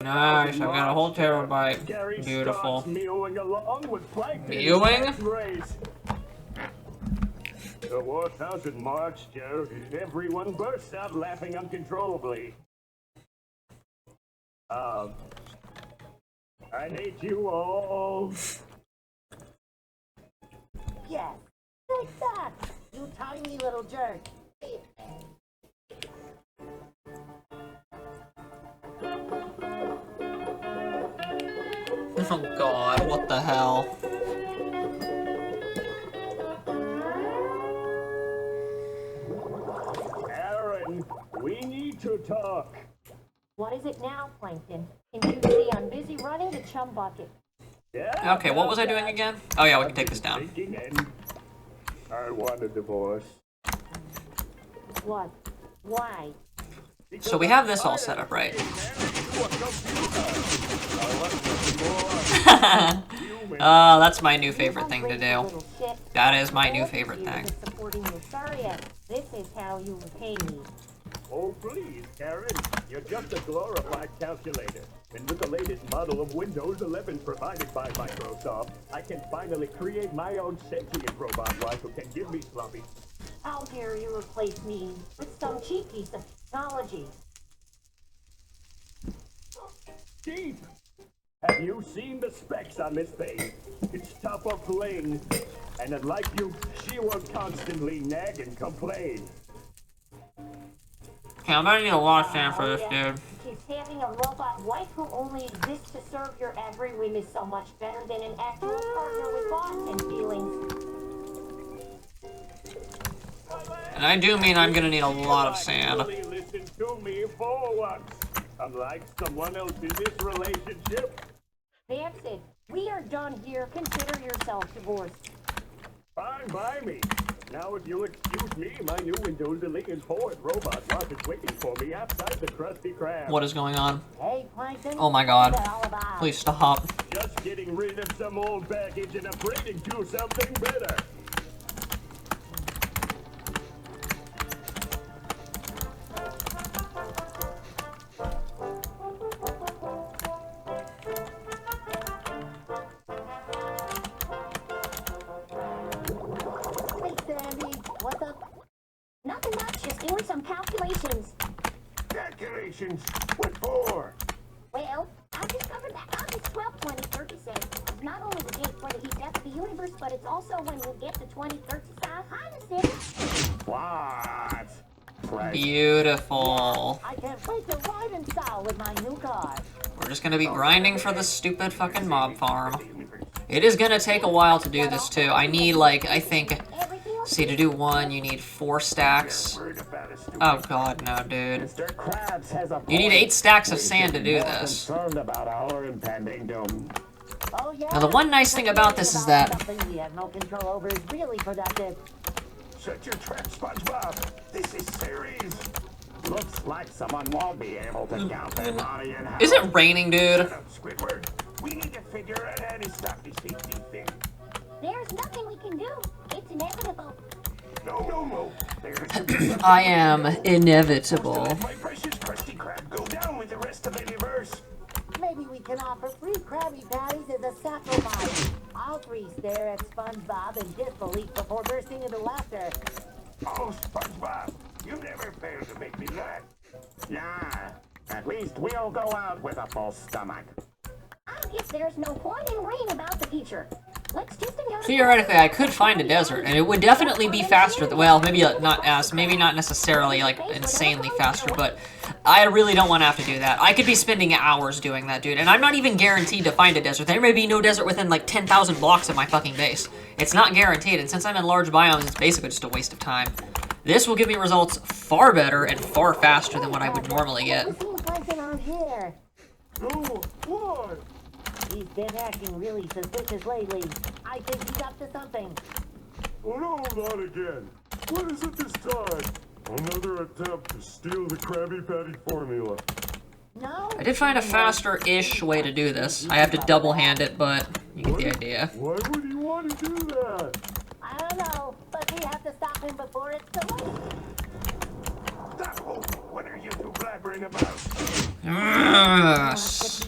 Nice, I've got a whole terabyte. Beautiful. Mewing? The 1000 march, Joe. Everyone burst out laughing uncontrollably. I hate you all. Yes, take that, you tiny little jerk. Oh god, what the hell? Aaron, we need to talk. What is it now, Plankton? Can you see I'm busy running the chum bucket? Yeah, Okay, what was I doing again? Oh yeah, we can take this down. I want a divorce. What? Why? So we have this all set up, right? That's my new favorite thing to do. That is my new favorite thing. This is how you repay me. Oh, please, Karen. You're just a glorified calculator. And with the latest model of Windows 11 provided by Microsoft, I can finally create my own sentient robot who can give me sloppy. How dare you replace me with some cheap piece of technology? Chief, have you seen the specs on this thing? It's top of bling. And unlike you, she won't constantly nag and complain. Okay, I'm gonna need a lot of sand for this, dude. She's having a robot wife who only exists to serve your every whim is so much better than an actual partner with thoughts and feelings. And I do mean I'm gonna need a lot of sand. Listen to me for once. Unlike someone else in this relationship. That's it. We are done here. Consider yourself divorced. Fine by me. Now, if you'll excuse me, my new Windows 11 forward robot is waiting for me outside the Krusty Krab. What is going on? Hey, Plankton. Oh my god. Please stop. Just getting rid of some old baggage and upgrading to something better. Calculations? What for? Well, I discovered that August 12, 2037 is not only the date for the heat death of the universe, but it's also when we get to 2035 harnessing. What? Right. Beautiful. I can't wait to ride in style with my new car. We're just gonna be grinding for the stupid fucking mob farm. It is gonna take a while to do this too. I need like, I think, see, to do one, you need 4 stacks. Oh god, no, dude. You need 8 stacks of sand to do this. Oh, yeah. Now the one nice thing about this is that... Something we have no control over is really productive. Shut your trap, SpongeBob. This is serious. Looks like someone won't be able to count their money in house. Is it raining, dude? Shut up, Squidward. We need to figure out how to stop this thing. There's nothing we can do. It's inevitable. No. I am inevitable. My precious Krusty Krab go down with the rest of the universe. Maybe we can offer free Krabby Patties as a sacrifice. All 3 stare at SpongeBob in disbelief before bursting into laughter. Oh, SpongeBob, you never fail to make me laugh. Yeah, at least we'll go out with a full stomach. I guess there's no point in worrying about the future. Let's just go. Theoretically, I could find a desert, and it would definitely be faster. Well, maybe not necessarily like insanely faster, but I really don't want to have to do that. I could be spending hours doing that, dude, and I'm not even guaranteed to find a desert. There may be no desert within like 10,000 blocks of my fucking base. It's not guaranteed, and since I'm in large biomes, it's basically just a waste of time. This will give me results far better and far faster than what I would normally get. Oh, what? He's been acting really suspicious lately. I think he's up to something. Oh no, not again. What is it this time? Another attempt to steal the Krabby Patty formula. No. I did find a faster-ish way to do this. I have to double-hand it, but you get the idea. Why would he want to do that? I don't know, but we have to stop him before it's too late. Stop! What are you two blabbering about? Yes.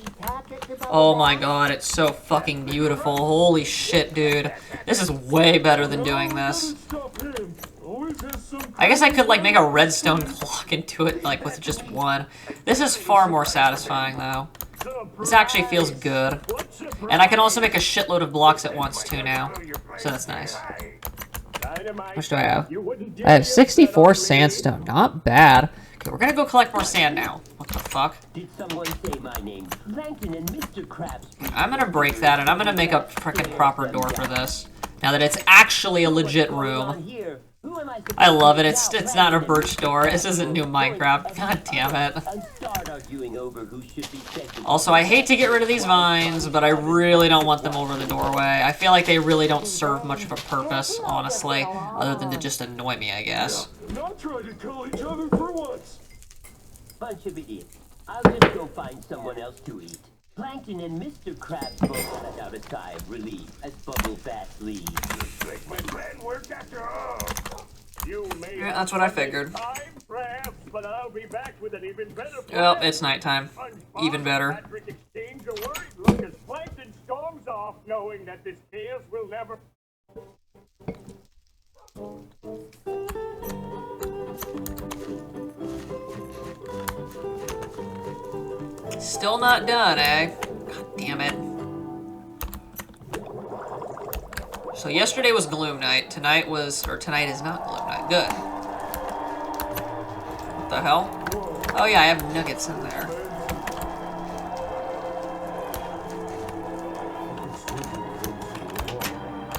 Oh my god, it's so fucking beautiful. Holy shit, dude. This is way better than doing this. I guess I could, like, make a redstone clock and do it, like, with just one. This is far more satisfying, though. This actually feels good. And I can also make a shitload of blocks at once, too, now. So that's nice. How much do I have? I have 64 sandstone. Not bad. Okay, we're gonna go collect more sand now. What the fuck? Did someone say my name? Plankton and Mr. Krabs. I'm gonna break that, and I'm gonna make a frickin' proper door for this. Now that it's actually a legit room. I love it. It's not a birch door. This isn't new Minecraft. God damn it. Also, I hate to get rid of these vines, but I really don't want them over the doorway. I feel like they really don't serve much of a purpose, honestly, other than to just annoy me, I guess. Not trying to kill each other for once. Bunch of idiots. I'll just go find someone else to eat. Plankton and Mr. Krabs both let out a sigh of relief as Bubble Bass leaves. Looks like my plan worked after all. You may Yeah, that's what I figured. time, perhaps, but I'll be back with an even better plan. Well, it's nighttime. Even better. Patrick exchange a worried look as Plankton storms off, knowing that this chaos will never. Still not done, eh? God damn it. So yesterday was Gloom Night. Tonight is not Gloom Night. Good. What the hell? Oh yeah, I have nuggets in there.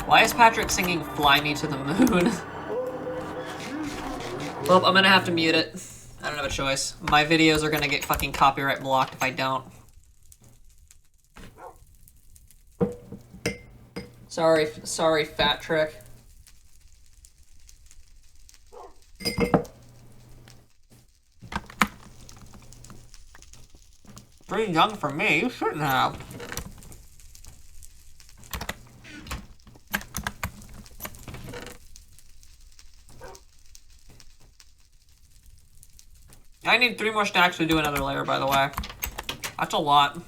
Why is Patrick singing Fly Me to the Moon? Well, I'm gonna have to mute it. I don't have a choice. My videos are gonna get fucking copyright blocked if I don't. Sorry, Fat Trick. Pretty young for me, you shouldn't have. I need 3 more stacks to do another layer, by the way. That's a lot.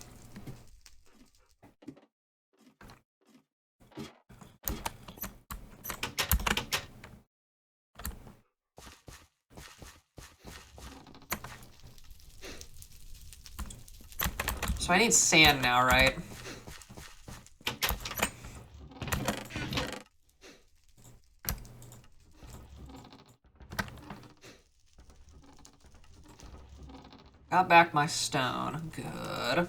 So I need sand now, right? Got back my stone. Good.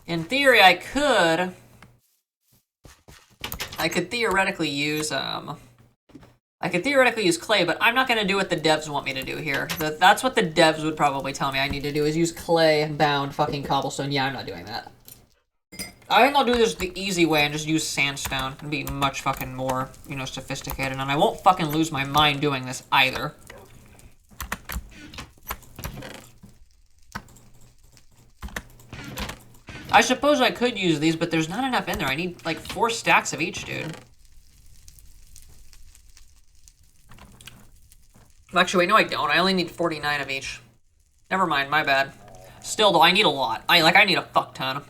In theory, I could theoretically use clay, but I'm not going to do what the devs want me to do here. That's what the devs would probably tell me I need to do, is use clay-bound fucking cobblestone. Yeah, I'm not doing that. I think I'll do this the easy way and just use sandstone. It'll be much fucking more, you know, sophisticated, and I won't fucking lose my mind doing this either. I suppose I could use these, but there's not enough in there. I need, like, 4 stacks of each, dude. Actually, wait, no I don't. I only need 49 of each. Never mind, my bad. Still, though, I need a lot. I need a fuck ton.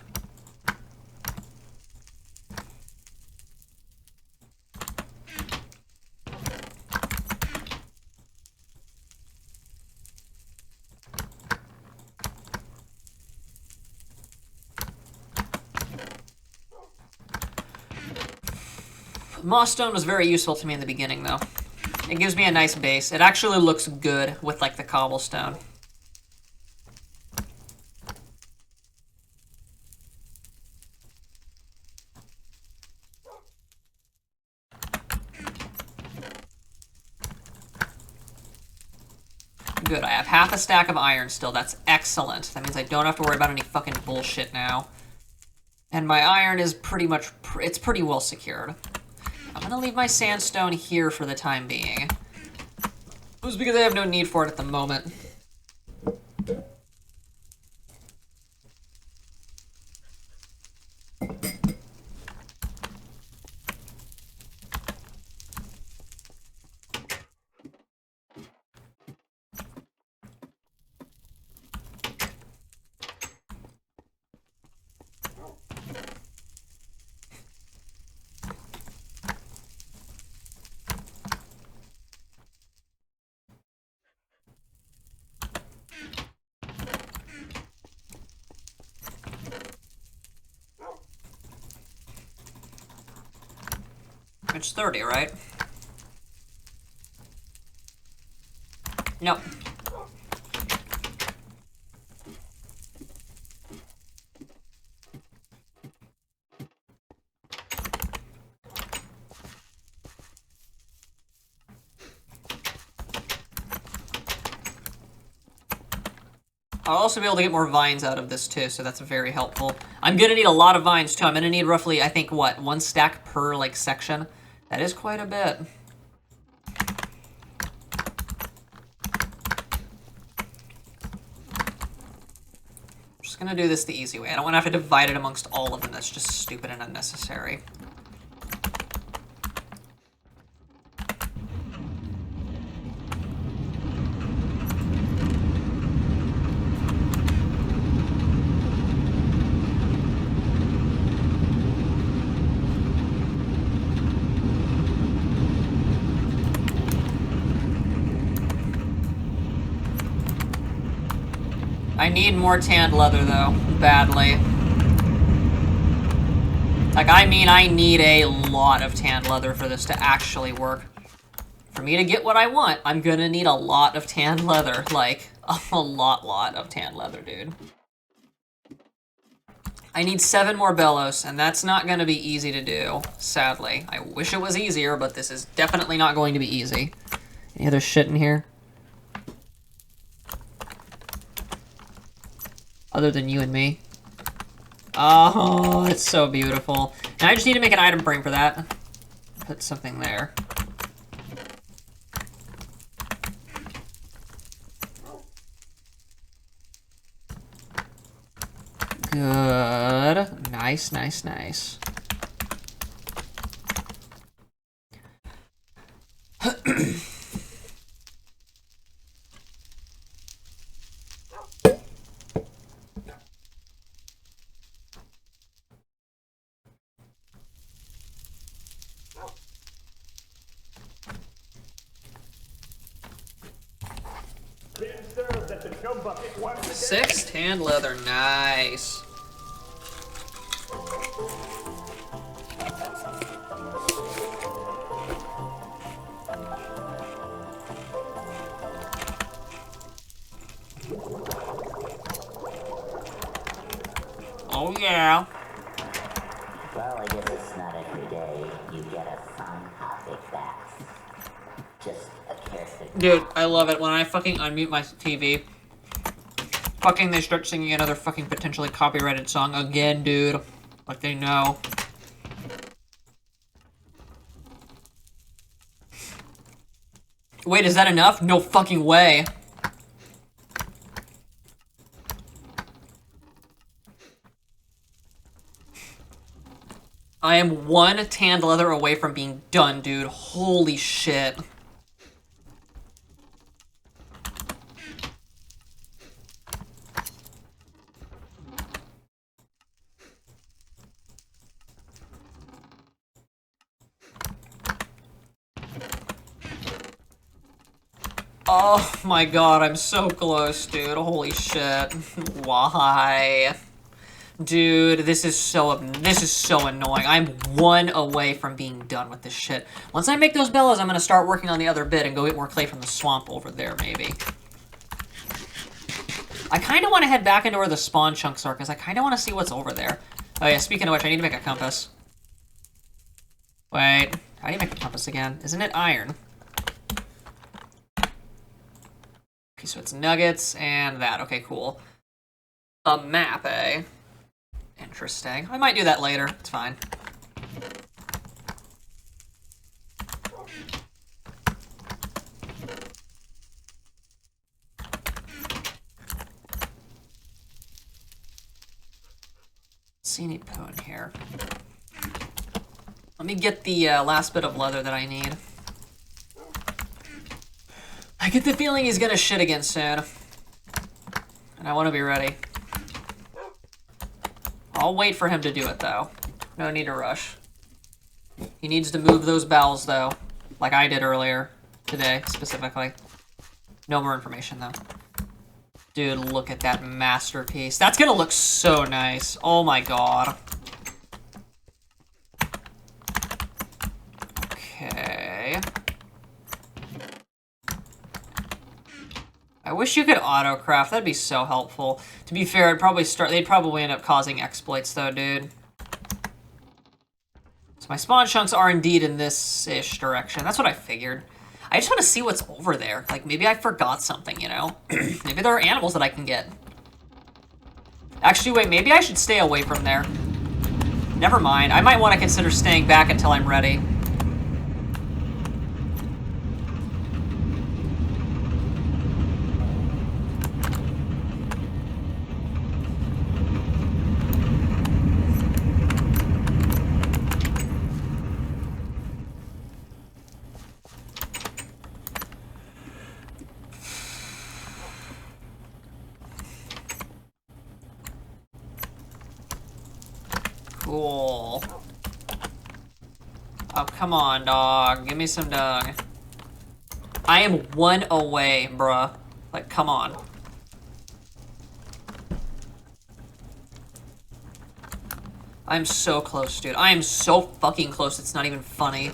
Moss stone was very useful to me in the beginning, though. It gives me a nice base. It actually looks good with, like, the cobblestone. Good, I have half a stack of iron still. That's excellent. That means I don't have to worry about any fucking bullshit now. And my iron is pretty much, it's pretty well secured. I'm gonna leave my sandstone here for the time being. Just because I have no need for it at the moment. It's 30, right? Nope. I'll also be able to get more vines out of this too, so that's very helpful. I'm gonna need a lot of vines too. I'm gonna need roughly, I think, what, 1 stack per, like, section? That is quite a bit. I'm just gonna do this the easy way. I don't wanna have to divide it amongst all of them. That's just stupid and unnecessary. I need more tanned leather, though, badly. Like, I mean, I need a lot of tanned leather for this to actually work. For me to get what I want, I'm gonna need a lot of tanned leather. Like, a lot of tanned leather, dude. I need 7 more bellows, and that's not gonna be easy to do, sadly. I wish it was easier, but this is definitely not going to be easy. Any other shit in here? Other than you and me. Oh, it's so beautiful. And I just need to make an item frame for that. Put something there. Good. Nice, nice, nice. Being served at the chum bucket once again. 6 tanned leather, nice. Oh yeah. Well, I guess it's not every day you get a fun topic that's just a character. Dude, I love it when I fucking unmute my TV. Fucking they start singing another fucking potentially copyrighted song again, dude. Like they know. Wait, is that enough? No fucking way. I am 1 tanned leather away from being done, dude. Holy shit. Oh my god, I'm so close, dude. Holy shit. Why? Dude, this is so annoying. I'm 1 away from being done with this shit. Once I make those bellows, I'm gonna start working on the other bit and go get more clay from the swamp over there, maybe. I kind of want to head back into where the spawn chunks are, because I kind of want to see what's over there. Oh yeah, speaking of which, I need to make a compass. Wait, how do you make a compass again? Isn't it iron? Okay, so it's nuggets and that. Okay, cool. A map, eh? Interesting. I might do that later. It's fine. See any poo in here? Let me get the last bit of leather that I need. I get the feeling he's gonna shit again soon. And I want to be ready. I'll wait for him to do it, though. No need to rush. He needs to move those bowels, though. Like I did earlier. Today, specifically. No more information, though. Dude, look at that masterpiece. That's gonna look so nice. Oh my god. I wish you could auto-craft. That'd be so helpful. To be fair, they'd probably end up causing exploits, though, dude. So my spawn chunks are indeed in this-ish direction. That's what I figured. I just want to see what's over there. Like, maybe I forgot something, you know? Maybe there are animals that I can get. Actually, wait, maybe I should stay away from there. Never mind. I might want to consider staying back until I'm ready. Cool. Oh, come on, dog. Give me some dog. I am 1 away, bruh. Like, come on. I'm so close, dude. I am so fucking close, it's not even funny.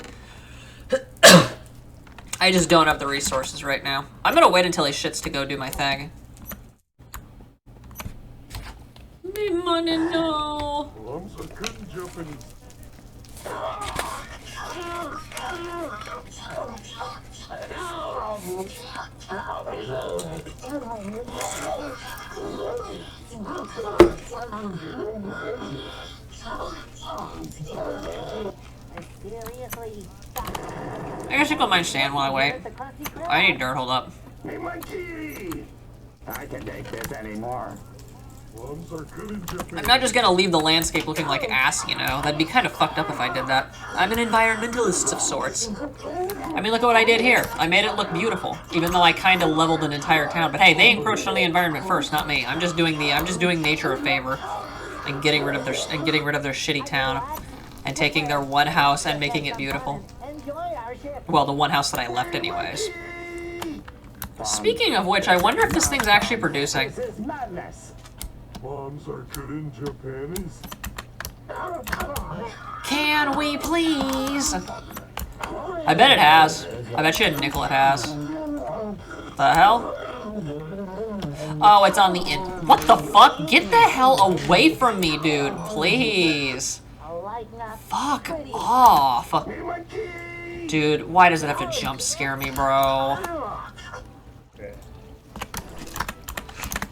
I just don't have the resources right now. I'm gonna wait until he shits to go do my thing. Me money, no. I couldn't jump in. I guess you don't mind staying while I wait. I need dirt, hold up. Hey, monkey! I can take this anymore. I'm not just gonna leave the landscape looking like ass, you know? That'd be kind of fucked up if I did that. I'm an environmentalist of sorts. I mean, look at what I did here. I made it look beautiful, even though I kind of leveled an entire town. But hey, they encroached on the environment first, not me. I'm just doing nature a favor and getting rid of their shitty town and taking their one house and making it beautiful. Well, the one house that I left, anyways. Speaking of which, I wonder if this thing's actually producing. Bombs are good in Japanese. Can we please? I bet it has. I bet you a nickel it has. The hell? Oh, it's on the end. What the fuck? Get the hell away from me, dude. Please. Fuck off. Dude, why does it have to jump scare me, bro?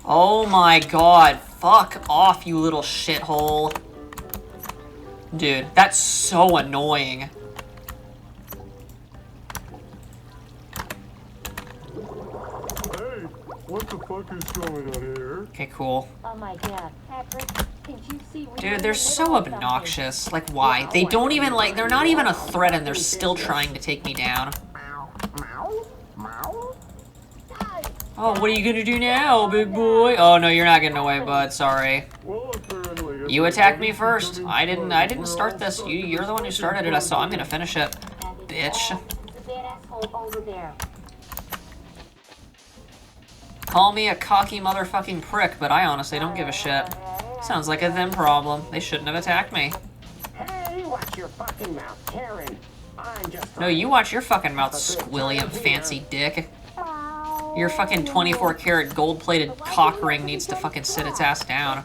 Oh my god. Fuck off, you little shithole. Dude, that's so annoying. Hey, what the fuck is going on here? Okay, cool. Oh my god, Patrick, can't you see? Dude, they're so obnoxious. Like, why? They don't even, like, they're not even a threat and they're still trying to take me down. Oh, what are you gonna do now, big boy? Oh, no, you're not getting away, bud. Sorry. You attacked me first. I didn't start this. You're the one who started it, so I'm gonna finish it. Bitch. Call me a cocky motherfucking prick, but I honestly don't give a shit. Sounds like a them problem. They shouldn't have attacked me. Hey, watch your fucking mouth, Karen. I'm just... No, you watch your fucking mouth, squilliam fancy dick. Your fucking 24-karat gold-plated cock ring needs to fucking sit its ass down.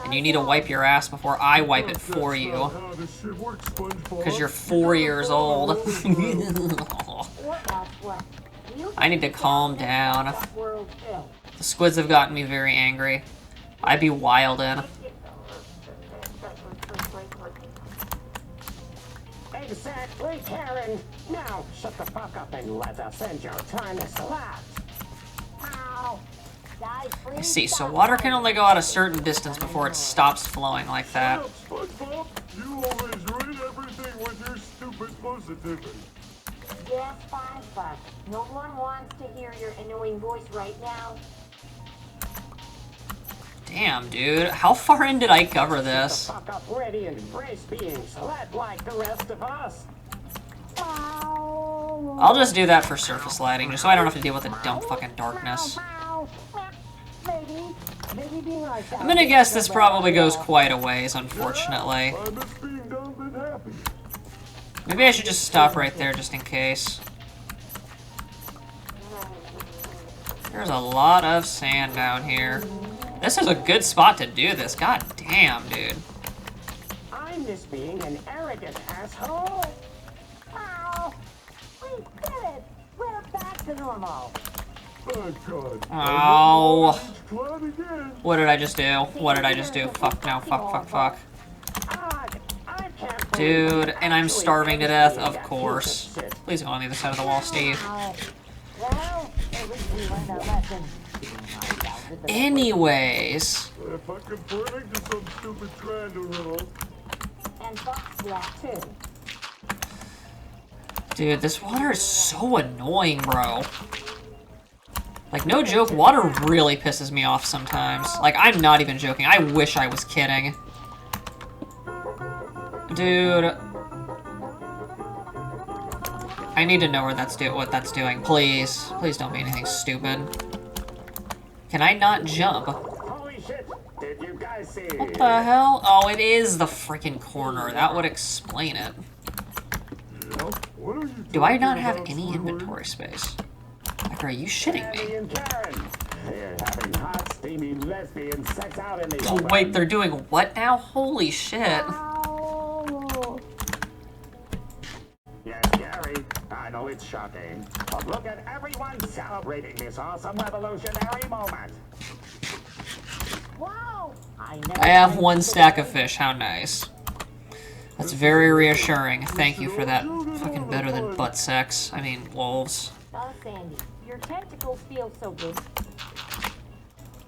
And you need to wipe your ass before I wipe it for you. Because you're 4 years old. I need to calm down. The squids have gotten me very angry. I'd be wildin'. Exactly, Karen. Now, shut the fuck up and let us end your time as last. I see, so water can only go out a certain distance before it stops flowing like that. SpongeBob, you always ruin everything with your stupid positivity. Yes, fine. No one wants to hear your annoying voice right now. Damn, dude. How far in did I cover this? Fuck up ready and embrace being slut like the rest of us. I'll just do that for surface lighting, just so I don't have to deal with the dumb fucking darkness. I'm gonna guess this probably goes quite a ways, unfortunately. Maybe I should just stop right there just in case. There's a lot of sand down here. This is a good spot to do this. God damn, dude. I'm just being an arrogant asshole. Wow. We did it. We're back to normal. Oh, God. Oh. Climb again. What did I just do? What did I just do? Fuck no. Fuck. I can't Dude, and I'm starving to death, of course. Please go on the other side of the wall, Steve. Wow. Well, at least we learned our lesson. Anyways. If I can put into some stupid triangle. And Fox left too. Dude, this water is so annoying, bro. Like, no joke, water really pisses me off sometimes. Like, I'm not even joking. I wish I was kidding. Dude. I need to know where what that's doing. Please. Please don't be anything stupid. Can I not jump? Holy shit! Did you guys see? What the hell? Oh, it is the freaking corner. That would explain it. What are you Do I not talking have about, any Squidward? inventory space? Like, are you shitting Andy me? and Karen, they're having hot, steamy lesbian sex out in the Oh, open. wait, they're doing what now? Holy shit. Oh. Yes, Gary, I know it's shocking, but look at everyone celebrating this awesome revolutionary moment. Wow. I have one stack of fish. How nice. That's very reassuring. Thank you for that. Fucking better than butt sex. I mean, wolves. Oh, Sandy, your tentacles feel so good.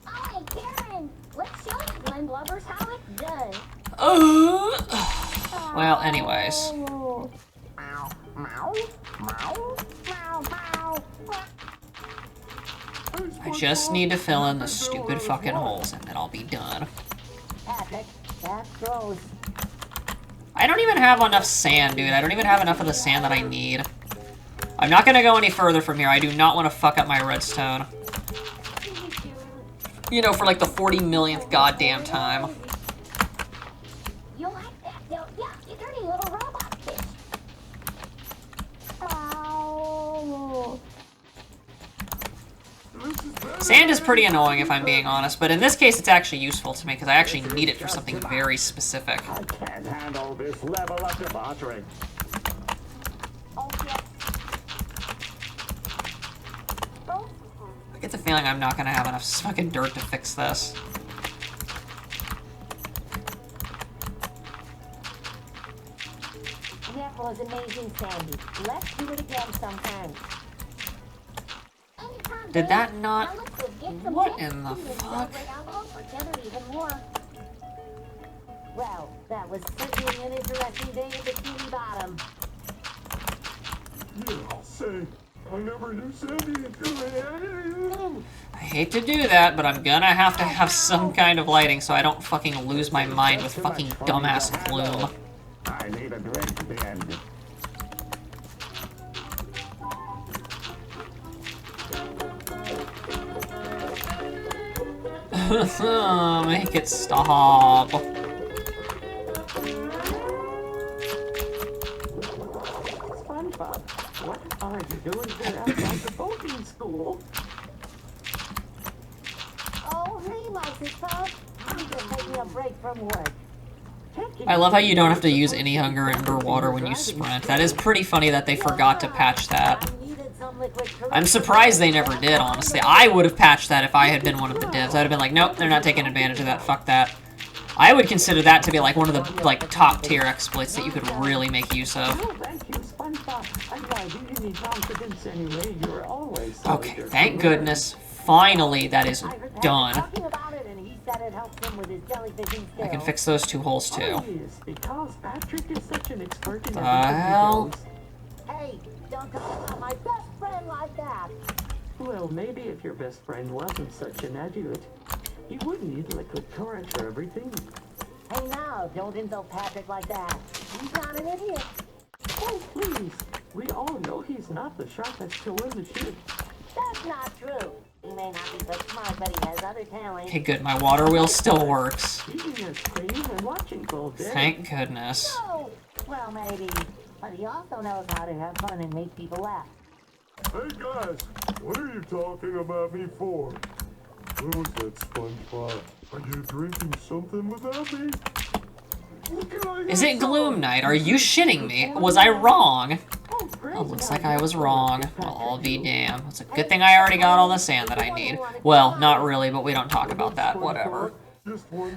Oh, hey, Karen, let's show the blend lovers how it's done. Well, anyways. Oh. Meow, meow, meow. Meow, meow. I just need to fill in the stupid fucking holes and then I'll be done. Patrick, that's gross. I don't even have enough sand, dude. I don't even have enough of the sand that I need. I'm not gonna go any further from here. I do not want to fuck up my redstone. You know, for like the 40 millionth goddamn time. You like that, don't ya? You dirty little robot fish. Oh. Sand is pretty annoying if I'm being honest, but in this case it's actually useful to me because I actually need it for something very specific. I can't handle this level of debauchery. Oh, yes. Oh. I get the feeling I'm not gonna have enough fucking dirt to fix this. That was amazing, Sandy. Let's do it again sometime. Anytime, Did babe. that not... Now let's go get some What chips in the and then fuck? celebrate our love for together even more. Well, that was certainly an interesting day at the Bikini Bottom. Yeah, I'll say, I never knew Sandy until I hate to do that, but I'm gonna have to have some kind of lighting so I don't fucking lose my mind with fucking dumbass gloom. I need a drink then. Make it stop. SpongeBob, what are you doing here outside the boating school? Oh, hey, my sister. I'm just taking a break from work. I love how you don't have to use any hunger underwater when you sprint. That is pretty funny that they forgot to patch that. I needed some liquid I'm surprised they never did, honestly. I would have patched that if I had been one of the devs. I'd have been like, nope, they're not taking advantage of that. Fuck that. I would consider that to be like one of the like top tier exploits that you could really make use of. Oh, thank you, SpongeBob. I'm glad you didn't need confidence anyway. You're always so Okay, good. thank goodness. Finally, that is I heard Patrick done. talking about it, and he said it helped him with his jellyfishing I can skills. fix those two holes too. Oh, yes, because Patrick is such an expert in The everything he hell? does. Hey, don't talk about my best friend like that. Well, maybe if your best friend wasn't such an idiot, he wouldn't need liquid courage for everything. Hey, now, don't insult Patrick like that. He's not an idiot. Oh, please. We all know he's not the sharpest tool in the ship. That's not true. He may not be so smart, but he has other talents. Okay, good. My water wheel still works. Eating ice cream and watching all day. Thank goodness. Oh, well, maybe. But he also knows how to have fun and make people laugh. Hey guys, what are you talking about me for? Who was that SpongeBob? Are you drinking something without me? Is it Gloom Night? Are you shitting me? Was I wrong? Oh, looks like I was wrong. Well, I'll be damned. It's a good thing I already got all the sand that I need. Well, not really, but we don't talk about that. Whatever.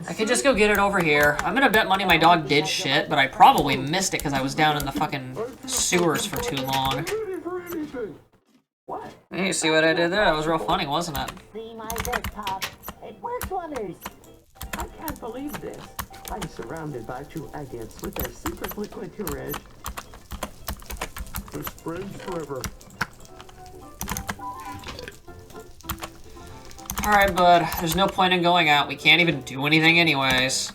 I could just go get it over here. I'm gonna bet money my dog did shit, but I probably missed it because I was down in the fucking sewers for too long. What? You see what I did there? That was real funny, wasn't it? See my desktop. It works wonders. I can't believe this. I'm surrounded by 2 agates with their secret liquid courage. Best friends forever. Alright, bud. There's no point in going out. We can't even do anything anyways.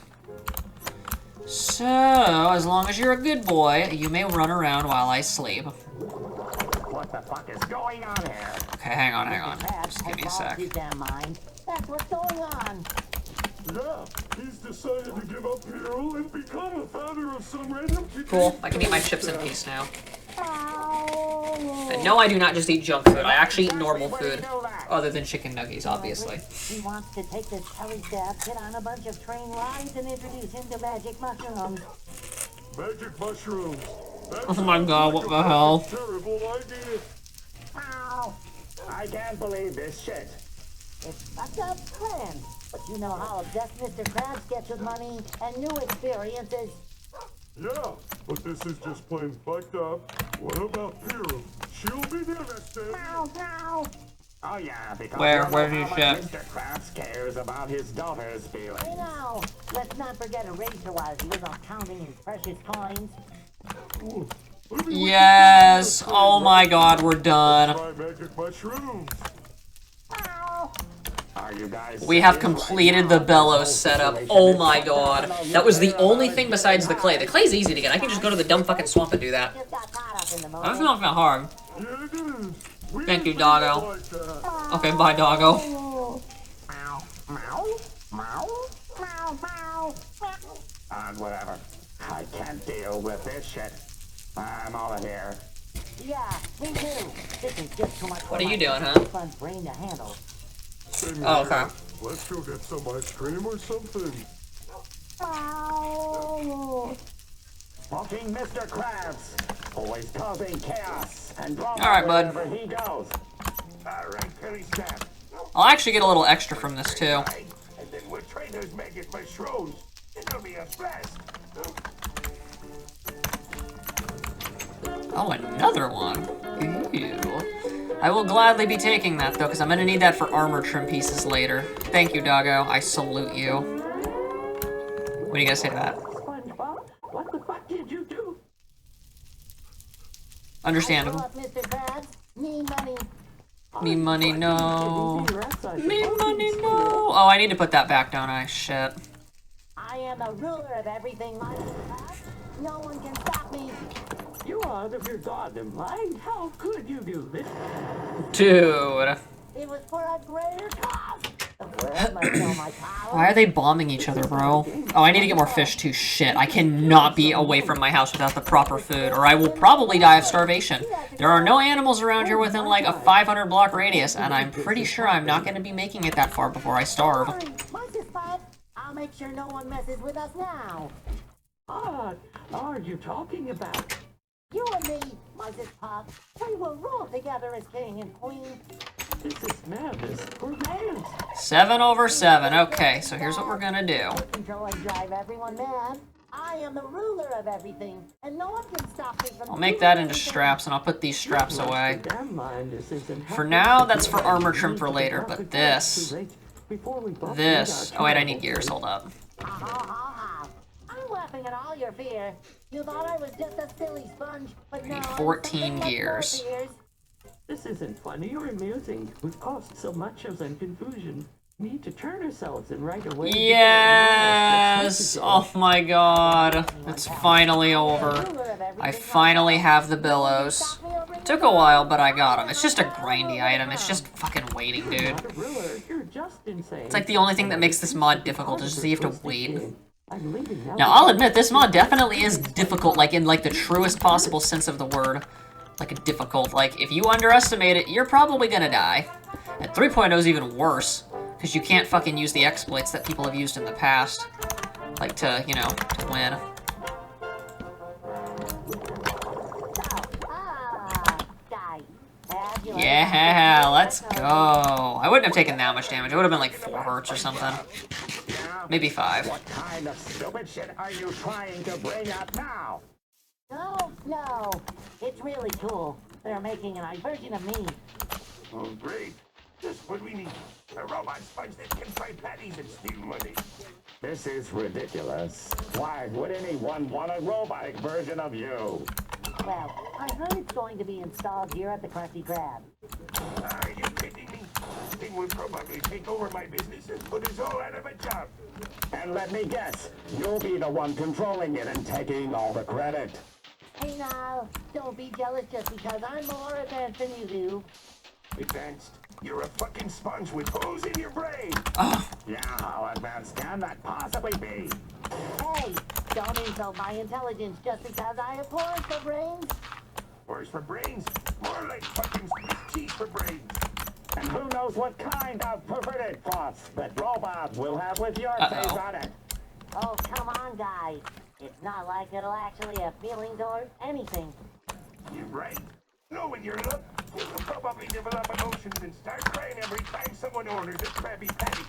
So, as long as you're a good boy, you may run around while I sleep. What the fuck is going on here? Okay, hang on. Just give me a sec. That's what's going on. Yeah, he's decided to give up Hero and become a founder of some random... Cool. I can eat my chips in peace now. And no, I do not just eat junk food. I actually eat normal food. Other than chicken nuggets, obviously. He wants to take this Kelly staff, get on a bunch of train rides, and introduce him to magic mushrooms. Magic mushrooms. Oh my god, what the hell? Terrible idea. Ow! I can't believe this shit. It's fucked up plan. But you know how obsessed Mr. Krabs gets with money and new experiences. Yeah, but this is just plain fucked up. What about Hero? She'll be devastated. Ow! Oh yeah, because Where's your shit? Mr. Krabs cares about his daughter's feelings. Hey now, let's not forget Eraser while he was off counting his precious coins. Yes! Oh my god, we're done. Try magic mushrooms. Ow! Are you guys We have completed the bellows setup. Oh my god. That was the only thing besides the clay. The clay's easy to get. I can just go to the dumb fucking swamp and do that. Just got caught up in the That's moment. not that hard. Yeah, it is. Thank you, doggo. Like that. Okay, bye, doggo. Meow. Meow. Meow. Meow. Meow. And whatever. I can't deal with this shit. I'm out of here. Yeah, me too. This is just too much for What are you my doing, huh? son's brain to handle. Same Oh, here. okay. Let's go get some ice cream or something. Meow. Fucking Mr. Krabs. Always causing chaos and drama All right, bud. wherever he goes. All right, Kelly Staff. I'll actually get a little extra from this, too. And then we're trainers magic mushrooms. It'll be a blast. Oh, another one. Ew. I will gladly be taking that, though, because I'm going to need that for armor trim pieces later. Thank you, doggo. I salute you. What do you guys say to that? SpongeBob, what the fuck did you do? Understandable. Look, Mr. Krabs, need money. Me money, no. Me Me money, no. Oh, I need to put that back, don't I? Shit. I am the ruler of everything, Mr. Krabs. No one can stop me. You are out of your goddamn mind. How could you do this? Dude. It was for a greater cause. The world must know my power. Why are they bombing each other, bro? Oh, I need to get more fish, too. Shit. I cannot be away from my house without the proper food, or I will probably die of starvation. There are no animals around here within, like, a 500-block radius, and I'm pretty sure I'm not going to be making it that far before I starve. What's this, Bud? I'll make sure no one messes with us now. What are you talking about? You and me, Mrs. Pop, we will rule together as king and queen. This is madness. We're mad. 7 over 7. Okay, so here's what we're gonna do. I control and drive everyone mad. I am the ruler of everything, and no one can stop me from I'll make that into straps, and I'll put these straps away. Damn mind this isn't For now, that's for armor trim for later, but this... This... Oh, wait, I need gears. Hold up. Ha ha ha ha. I'm laughing at all your fear. You thought I was just a silly sponge, but now I'm 14 something much gears. more fierce. This isn't funny or amusing. We've caused so much of and confusion. We need to turn ourselves and right away. Yes! Oh my god. It's finally over. I finally have the billows. Took a while, but I got them. It's just a grindy item. It's just fucking waiting, dude. Not a ruler. You're just insane. It's like the only thing that makes this mod difficult is just that you have to wait. I'm leaving now. Now, I'll admit, this mod definitely is difficult, like, in, like, the truest possible sense of the word. like a difficult, like, if you underestimate it, you're probably gonna die. And 3.0 is even worse, because you can't fucking use the exploits that people have used in the past, like, to, you know, to win. Yeah, let's go. I wouldn't have taken that much damage. It would have been like 4 hearts or something. Maybe 5. What kind of stupid shit are you trying to bring up now? No. It's really cool. They're making an version of me. Oh, great. Just what we need. A robot sponge that can fry patties and steal money. This is ridiculous. Why would anyone want a robotic version of you? Well, I heard it's going to be installed here at the Krusty Krab. Are you kidding me? This thing will probably take over my business and put us all out of a job. And let me guess, you'll be the one controlling it and taking all the credit. Hey now, don't be jealous just because I'm more advanced than you do. Advanced? You're a fucking sponge with holes in your brain. Oh. Yeah, how advanced can that possibly be? Hey, don't insult my intelligence just because I have pores for brains. Pores for brains? More like fucking cheese for brains. And who knows what kind of perverted thoughts that robot will have with your face on it. Oh, come on, guys. It's not like it'll actually have feelings or anything. You're right. Knowing your luck, you'll probably develop emotions and start crying every time someone orders a Krabby Patty.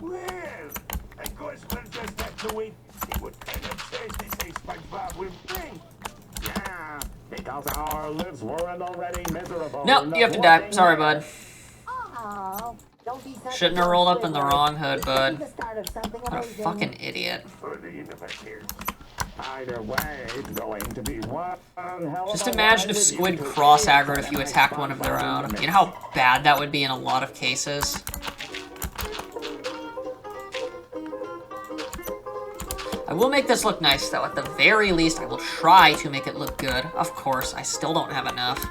Well, of course we'll just have to wait and see what kind of choice they say SpongeBob will bring. Yeah, because our lives weren't already miserable. Nope, you have to die. Sorry, bud. Oh, don't be such Shouldn't a have rolled up in the Squidward. wrong hood, bud. This is the start of something What a amazing. fucking idiot. For the innovators. Either way, it's going to be one hell of Just a imagine ride if with Squid you two cross-aggroed idiots if you and attacked one of their SpongeBob in own. the You know how bad that would be in a lot of cases? I will make this look nice, though. At the very least, I will try to make it look good. Of course, I still don't have enough.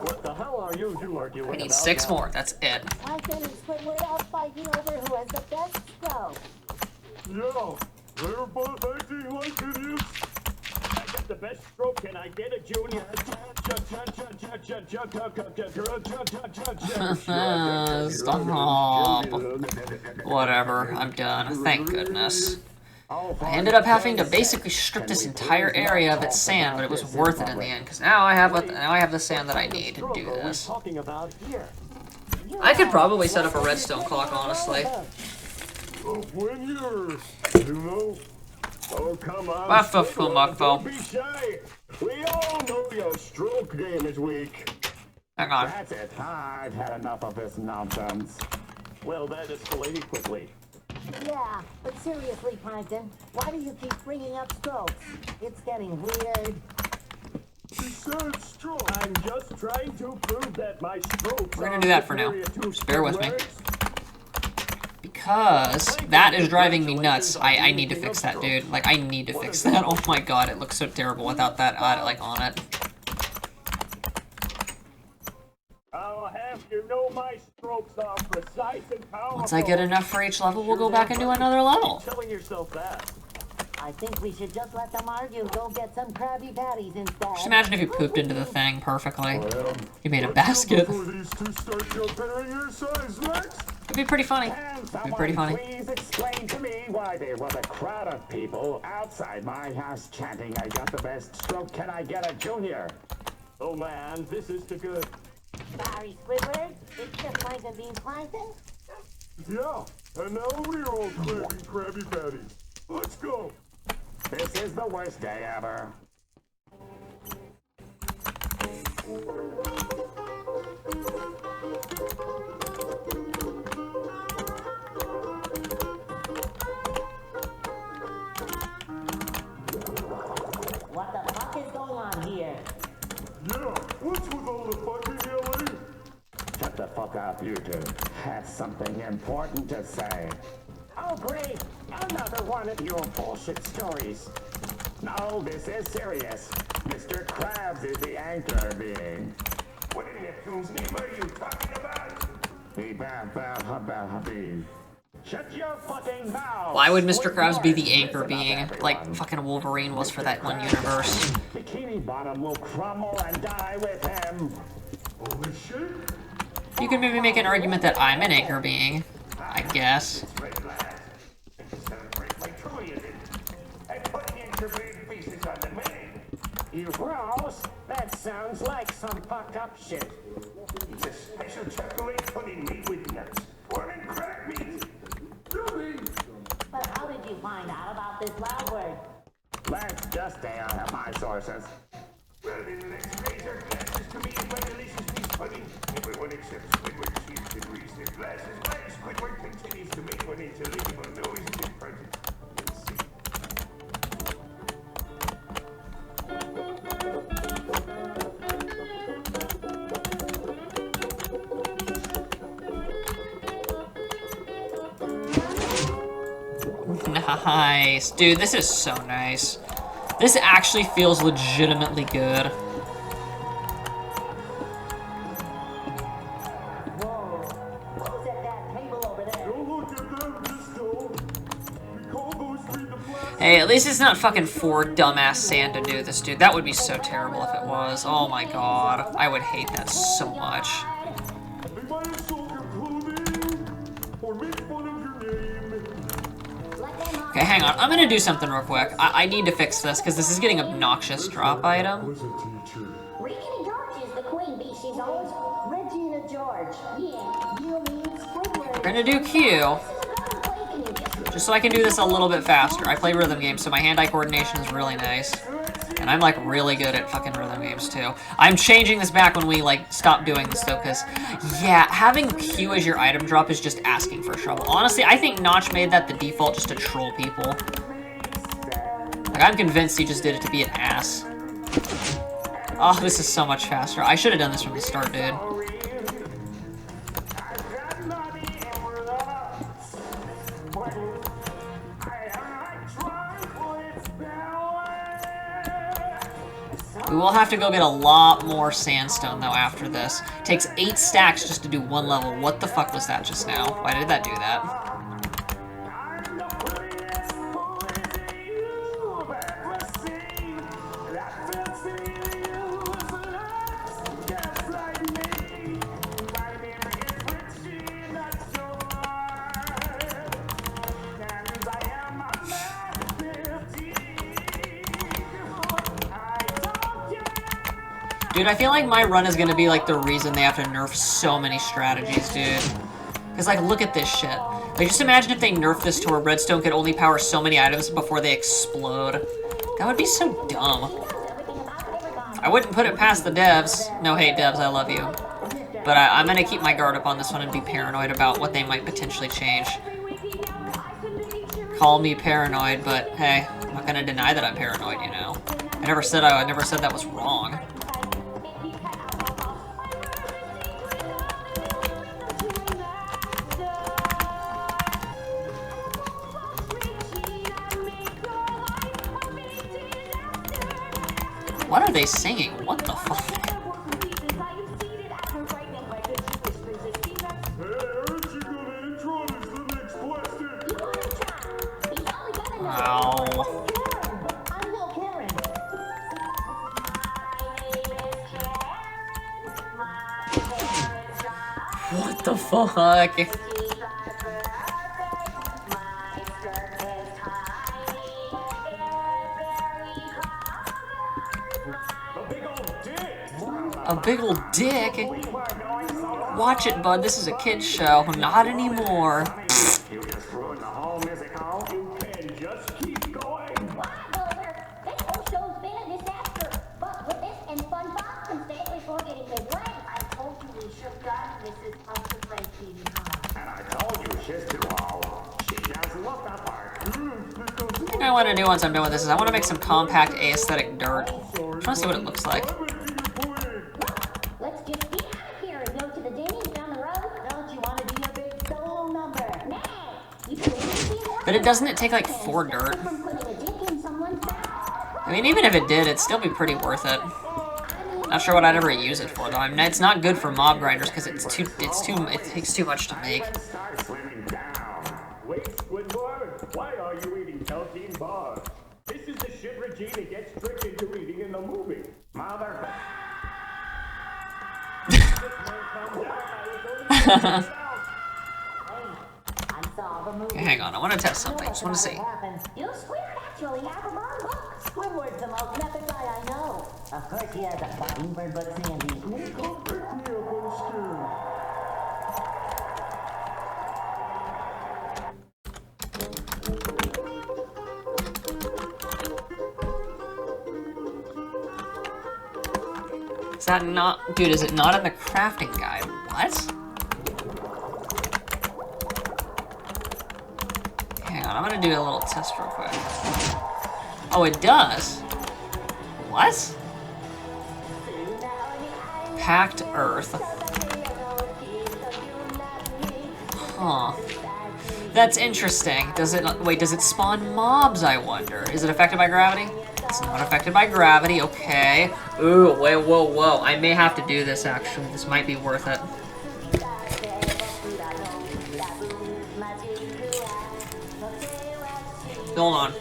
What the hell are you two arguing I need about 6 now? more. That's it. Plankton and Squidward out fighting over who has the best stroke. Yeah, they're both acting like idiots. I got the best stroke and I get a junior. Stop. Whatever. I'm done. Thank goodness. I ended up having to basically strip this entire area of its sand, but it was worth it in the end, because now I have the sand that I need to do this. Talking about here. I could probably set up a redstone clock, honestly. When you're, you know. Oh, come on. Mugfo. Don't be shy. We all know your stroke game is weak. Hang on. That's it. I've had enough of this nonsense. Well, that escalated quickly. Yeah, but seriously, Plankton, why do you keep bringing up strokes? It's getting weird. She said stroke. I'm just trying to prove that my strokes We're gonna do that for now. Just bear with me. Because that is driving me nuts. I need to fix that, dude. Like, I need to fix that. Oh my god, it looks so terrible without that, like, on it. I'll have you know my strokes are precise and powerful. Once I get enough for each level, we'll go back and do another level. Telling yourself that. I think we should just let them argue. Go get some Krabby Patties instead. Just imagine if you pooped into the thing perfectly. You made a basket. These two start comparing your size next. It'd be pretty funny. It'd be pretty funny. Please explain to me why there was a crowd of people outside my house chanting, I got the best stroke, can I get a junior? Oh man, this is too good. Sorry, Squidward. It's just Plankton being Plankton. Yeah, and now we're all craving Krabby Patties. Let's go. This is the worst day ever. What the fuck is going on here? Yeah, what's with all the fucking yelling? Shut the fuck up, you two. Have something important to say. Oh, great! Another one of your bullshit stories. No, this is serious. Mr. Krabs is the anchor being. What in the coon's name are you talking about? The Shut your fucking mouth! Why would Mr. Krabs be the anchor being, like fucking Wolverine was for that one universe? Bikini Bottom will crumble and die with him. Holy shit! You could maybe make an argument that I'm an anchor being, I guess. You gross! That sounds like some fucked up shit. It's a special chocolate pudding made with nuts. Or in crack meat. But how did you find out about this loud word? Let's just stay out of my sources. Well, then let's raise our glasses to me by delicious meat pudding. Everyone except Squidward seems to raise their glasses while Squidward continues to make one intelligible noises in front of Let's see. Nice. Dude, this is so nice. This actually feels legitimately good. Who's at that table over there? Don't look at them, just don't. We call those three the blast. Hey, at least it's not fucking 4 dumbass sand to do this, dude. That would be so terrible if it was. Oh my god. I would hate that so much. They might insult your clothing or make fun of your name. Okay, hang on. I'm gonna do something real quick. I need to fix this, because this is getting obnoxious. Drop item. Regina George is the queen bee. She's always. Regina George. Yeah. You mean Squidward? We're gonna do Q, just so I can do this a little bit faster. I play rhythm games, so my hand-eye coordination is really nice. And I'm, like, really good at fucking rhythm games, too. I'm changing this back when we, like, stop doing this, though, because, yeah, having Q as your item drop is just asking for trouble. Honestly, I think Notch made that the default just to troll people. Like, I'm convinced he just did it to be an ass. Oh, this is so much faster. I should have done this from the start, dude. We will have to go get a lot more sandstone, though, after this. Takes 8 stacks just to do 1 level. What the fuck was that just now? Why did that do that? Dude, I feel like my run is gonna be like the reason they have to nerf so many strategies, dude. Because, like, look at this shit. Like, just imagine if they nerfed this to where Redstone could only power so many items before they explode. That would be so dumb. I wouldn't put it past the devs. No hate, devs, I love you. But I'm gonna keep my guard up on this one and be paranoid about what they might potentially change. Call me paranoid, but hey, I'm not gonna deny that I'm paranoid, you know. I never said that was wrong. What are they singing? What the fuck? Ow. What the fuck? A big old dick? Watch it, bud. This is a kid's show. Not anymore. You just ruined the whole music hall. You can just keep going. Why, Boulder? This whole show's been a disaster. But with this and SpongeBob constantly forgetting his way. I told you we should have gotten Mrs. Pumpkin Play TV. And I told you she's too old. She doesn't look that part. The thing I want to do once I'm done with this is I want to make some compact aesthetic dirt. I just want to see what it looks like. Let's just get out of here and go to the Denny's down the road. Don't you want to be a big solo number? Nah, you can see But it doesn't it take like 4 dirt? from putting a dick in someone's mouth. I mean, even if it did, it'd still be pretty worth it. Not sure what I'd ever use it for though. I mean, it's not good for mob grinders because it takes too much to make. Start slimming down. Regina gets tricked into eating in the movie. Mother. Okay, hang on, I want to test something. Just want to see. You Squidward actually have a mom book. Squidward's the most method guy I know. Of course he has a mockingbird book, Sandy. Is that not... Dude, is it not in the crafting guide? What? Hang on, I'm gonna do a little test real quick. Oh, it does? What? Packed Earth. Huh. That's interesting. Does it... Wait, does it spawn mobs, I wonder? Is it affected by gravity? It's not affected by gravity, okay. Ooh, wait, whoa, whoa. I may have to do this, actually. This might be worth it. Hold on.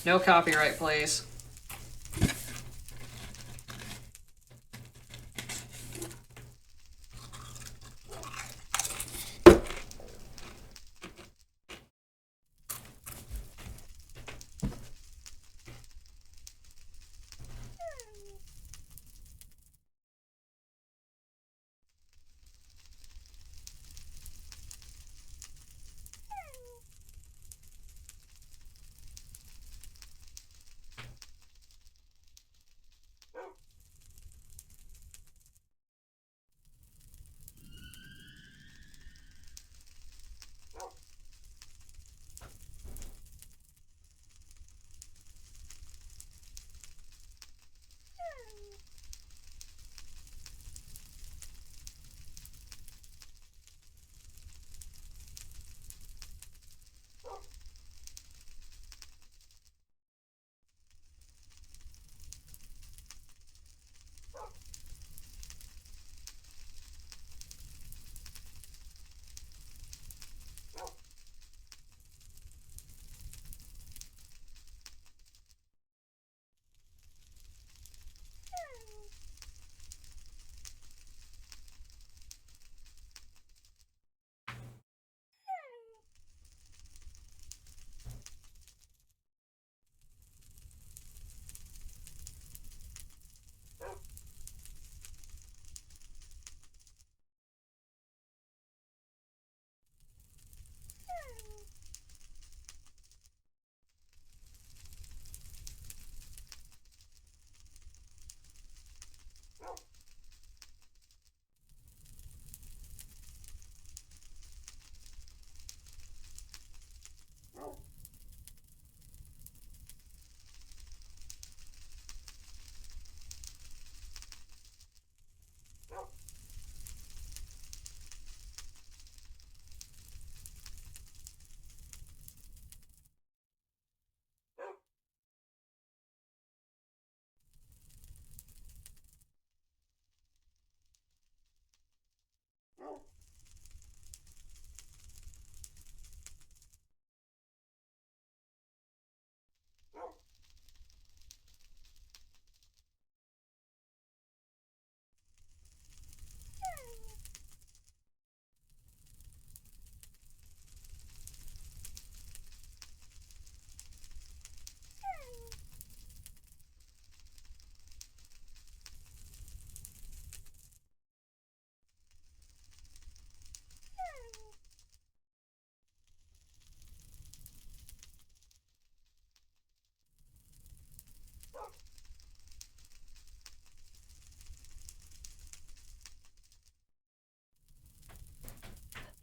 No copyright, please.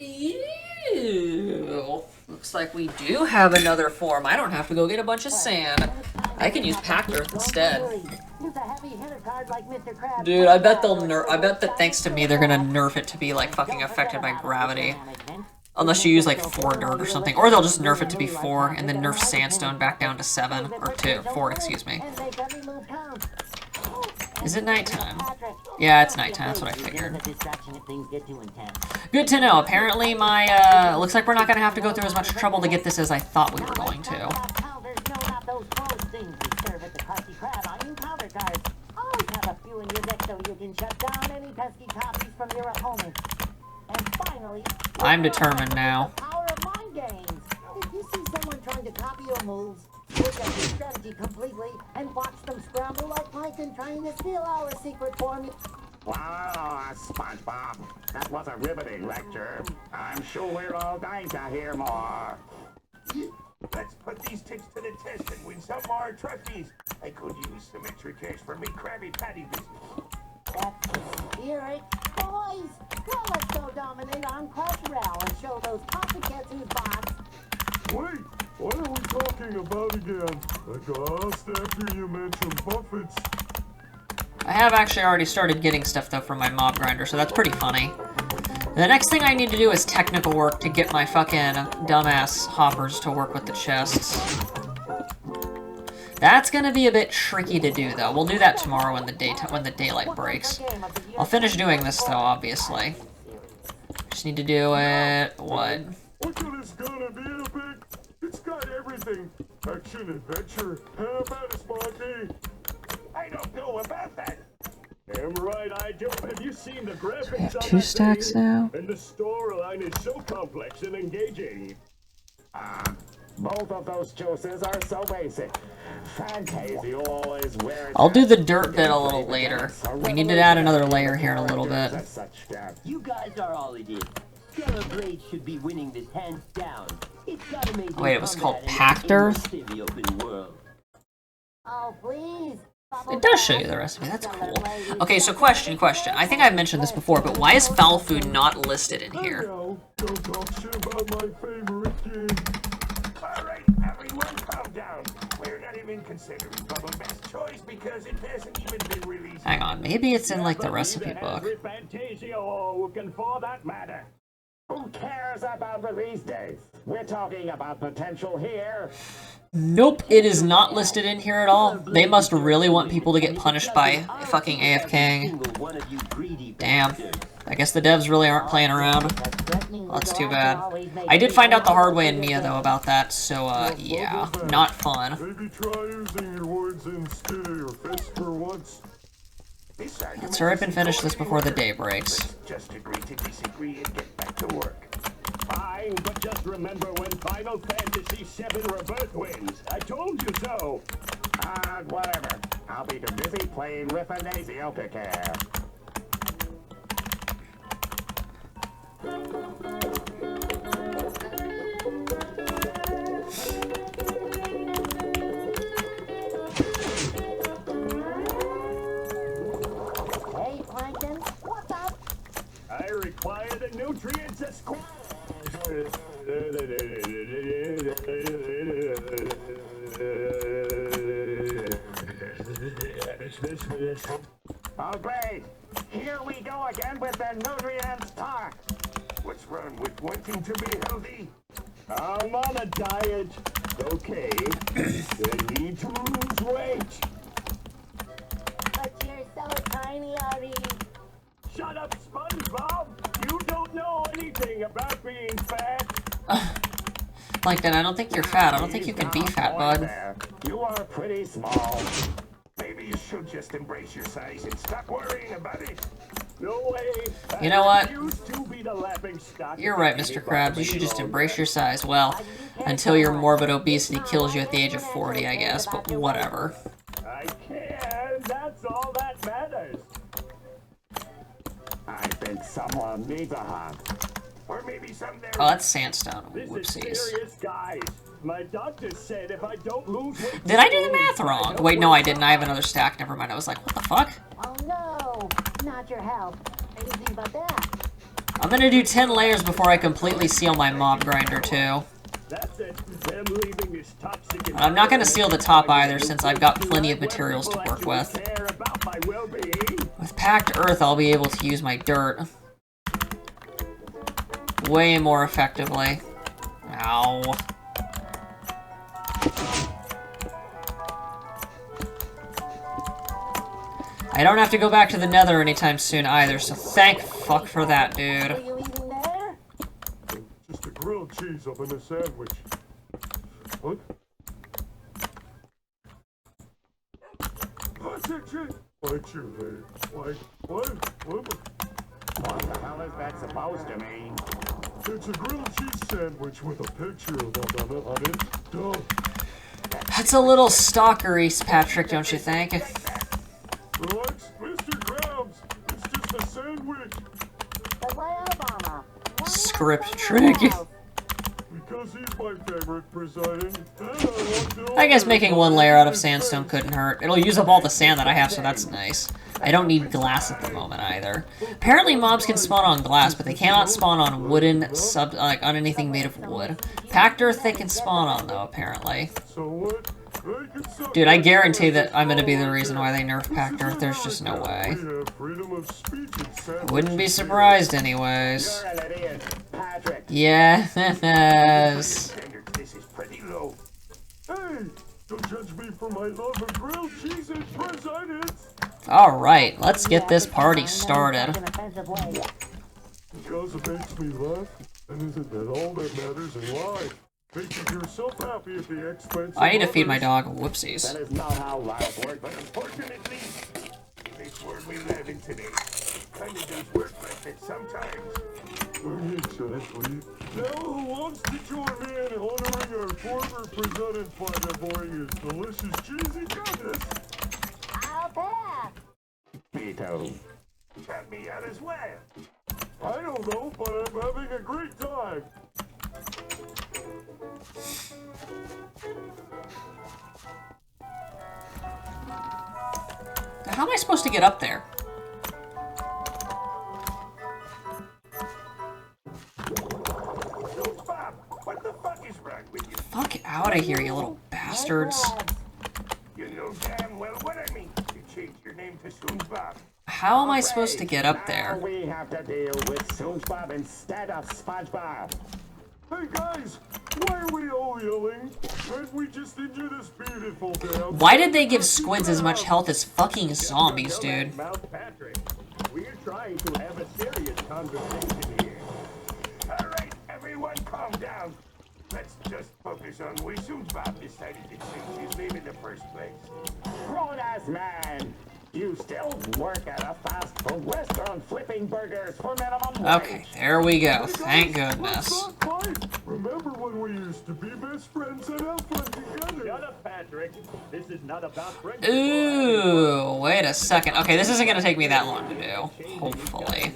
Ew. Looks like we do have another form. I don't have to go get a bunch of sand. I can use packed earth instead. Dude, I bet they'll I bet that thanks to me they're gonna nerf it to be like fucking affected by gravity. Unless you use like 4 dirt or something. Or they'll just nerf it to be 4 and then nerf sandstone back down to 7. Or 4, excuse me. Is it nighttime? Yeah, it's nighttime, that's what I figured. Good to know. Apparently my, looks like we're not gonna have to go through as much trouble to get this as I thought we were going to. I'm determined now. If you see someone trying to copy your moves, look at your strategy completely and watch them scramble like Plankton trying to steal our secret formula. Wow, SpongeBob. That was a riveting lecture. I'm sure we're all dying to hear more. Let's put these tips to the test and win some more trophies. I could use some extra cash for me Krabby Patty business. That's the spirit. Boys, now let's go dominate on Crush Rail and show those copycats who's boss. Wait, what are we talking about again? I gasped after you mentioned Buffett's. I have actually already started getting stuff though from my mob grinder, so that's pretty funny. The next thing I need to do is technical work to get my fucking dumbass hoppers to work with the chests. That's gonna be a bit tricky to do though. We'll do that tomorrow when the daylight breaks. I'll finish doing this though, obviously. Just need to do it. What? Look at this gonna be epic. It's got everything. Action, adventure. How about it, Sparky? I don't know about that. Damn right I do. Have you seen the graphics on 2 that stacks thing? now? And the storyline is so complex and engaging. Both of those juices are so basic. Fantasy always wears. I'll do the dirt bit a little later. We need to add another layer here in a little bit. You guys are all idiots. Stellar Blade should be winning this hands down. It's got amazing Wait, it was called combat and Packed Earth? in the open world. Oh, please. It does show you the recipe, that's cool. Okay, so question. I think I've mentioned this before, but why is foul food not listed in here? No, don't talk shit about my favorite game. Alright, everyone calm down. We're not even considering Bubble Best Choice because it hasn't even been released. Hang on, maybe it's in like the recipe book. Fantasia or can for that matter. Who cares about release dates? We're talking about potential here. Nope, it is not listed in here at all. They must really want people to get punished by fucking AFKing. Damn. I guess the devs really aren't playing around. Well, that's too bad. I did find out the hard way in Mia, though, about that, so, yeah. Not fun. Maybe try using your words instead of your fists for once. Let's hurry up and finish this before the day breaks. Just agree to disagree and get back to work. Fine, but just remember when Final Fantasy VII Rebirth wins. I told you so. Whatever. I'll be too busy playing with an Azio care. Hey, Plankton, what's up? I require the nutrients as Oh, great. Here we go again with the nutrients talk. What's wrong with wanting to be healthy? I'm on a diet. Okay. I need to lose weight. But you're so tiny, Ari. Shut up, SpongeBob. You don't know anything about being fat. Plankton, I don't think you're fat. I don't think you can be fat, bud. There. You are pretty small. Maybe you should just embrace your size and stop worrying about it. No way. You know what? Used to be the laughing stock. You're right, Mr. Krabs. You should just embrace your size. Well, until your morbid obesity kills you at the age of 40, I guess, but whatever. I can. That's all that matters. I think someone needs a hug. Or maybe some there. Oh, that's sandstone. This is Whoopsies. serious, guys. My doctor said if I don't lose weight... Did I do the math wrong? Wait, no, I didn't. I have another stack. Never mind. I was like, what the fuck? Oh no, not your health. Anything about that? I'm gonna do 10 layers before I completely seal my mob grinder, too. That's it. Them leaving this toxic... And I'm not gonna seal the top either, since I've got plenty of materials to work with. Care about my well-being. With packed earth, I'll be able to use my dirt. way more effectively. Ow. I don't have to go back to the Nether anytime soon either, so thank fuck for that, dude. Are you eating there? Just a grilled cheese up in a sandwich. What? What's it, chick? Bite your leg. What? What the hell is that supposed to mean? It's a grilled cheese sandwich with a picture of them on it. Duh. That's a little stalkery, Patrick, don't you think? Relax, Mr. Krabs. It's just a sandwich. But why Obama? Why Script not trick. someone else? Because he's my favorite president. I guess making one layer out of sandstone couldn't hurt. It'll use up all the sand that I have, so that's nice. I don't need glass at the moment either. Apparently mobs can spawn on glass, but they cannot spawn on wooden like on anything made of wood. Packed earth they can spawn on though, apparently. So what? Dude, I guarantee that I'm gonna be the reason why they nerf packed earth. There's just no way. Wouldn't be surprised anyways. You're an idiot, Patrick. Yes. This is pretty low. Hey, don't judge me for my love of grilled cheese and presidents. Alright, let's get this party started. Because it makes me laugh, and isn't that all that matters in life? Making yourself happy at the expense of I need to feed my others. dog. Whoopsies. That is not how life works, but unfortunately, this world we live in today kind of does work like it sometimes. Exactly. Now who wants to join me in honoring our former president by devouring his delicious cheesy goodness? I'll pass. Me too. Count me out as well. I don't know, but I'm having a great time. How am I supposed to get up there? Bob, what the fuck is wrong with you? Fuck out of here, you little bastards. You know damn well what I mean. You changed your name to Bob. How am I supposed to get up there? We have to deal with SpongeBob instead of SpongeBob. Hey guys, why are we all yelling? Can't we just enjoy this beautiful day? Why did they give squids as much health as fucking zombies, dude? Mount Patrick, we're trying to have a serious conversation here. All right, everyone, calm down. Let's just focus on why SpongeBob decided to change his name in the first place. Grown-ass man, you still work at a fast food restaurant flipping burgers for minimum wage. Okay, there we go. Thank goodness. Remember when we used to be best friends and have fun together? Shut up, Patrick. This is not about friendship. Ooh, wait a second. Okay, this isn't gonna take me that long to do. Hopefully.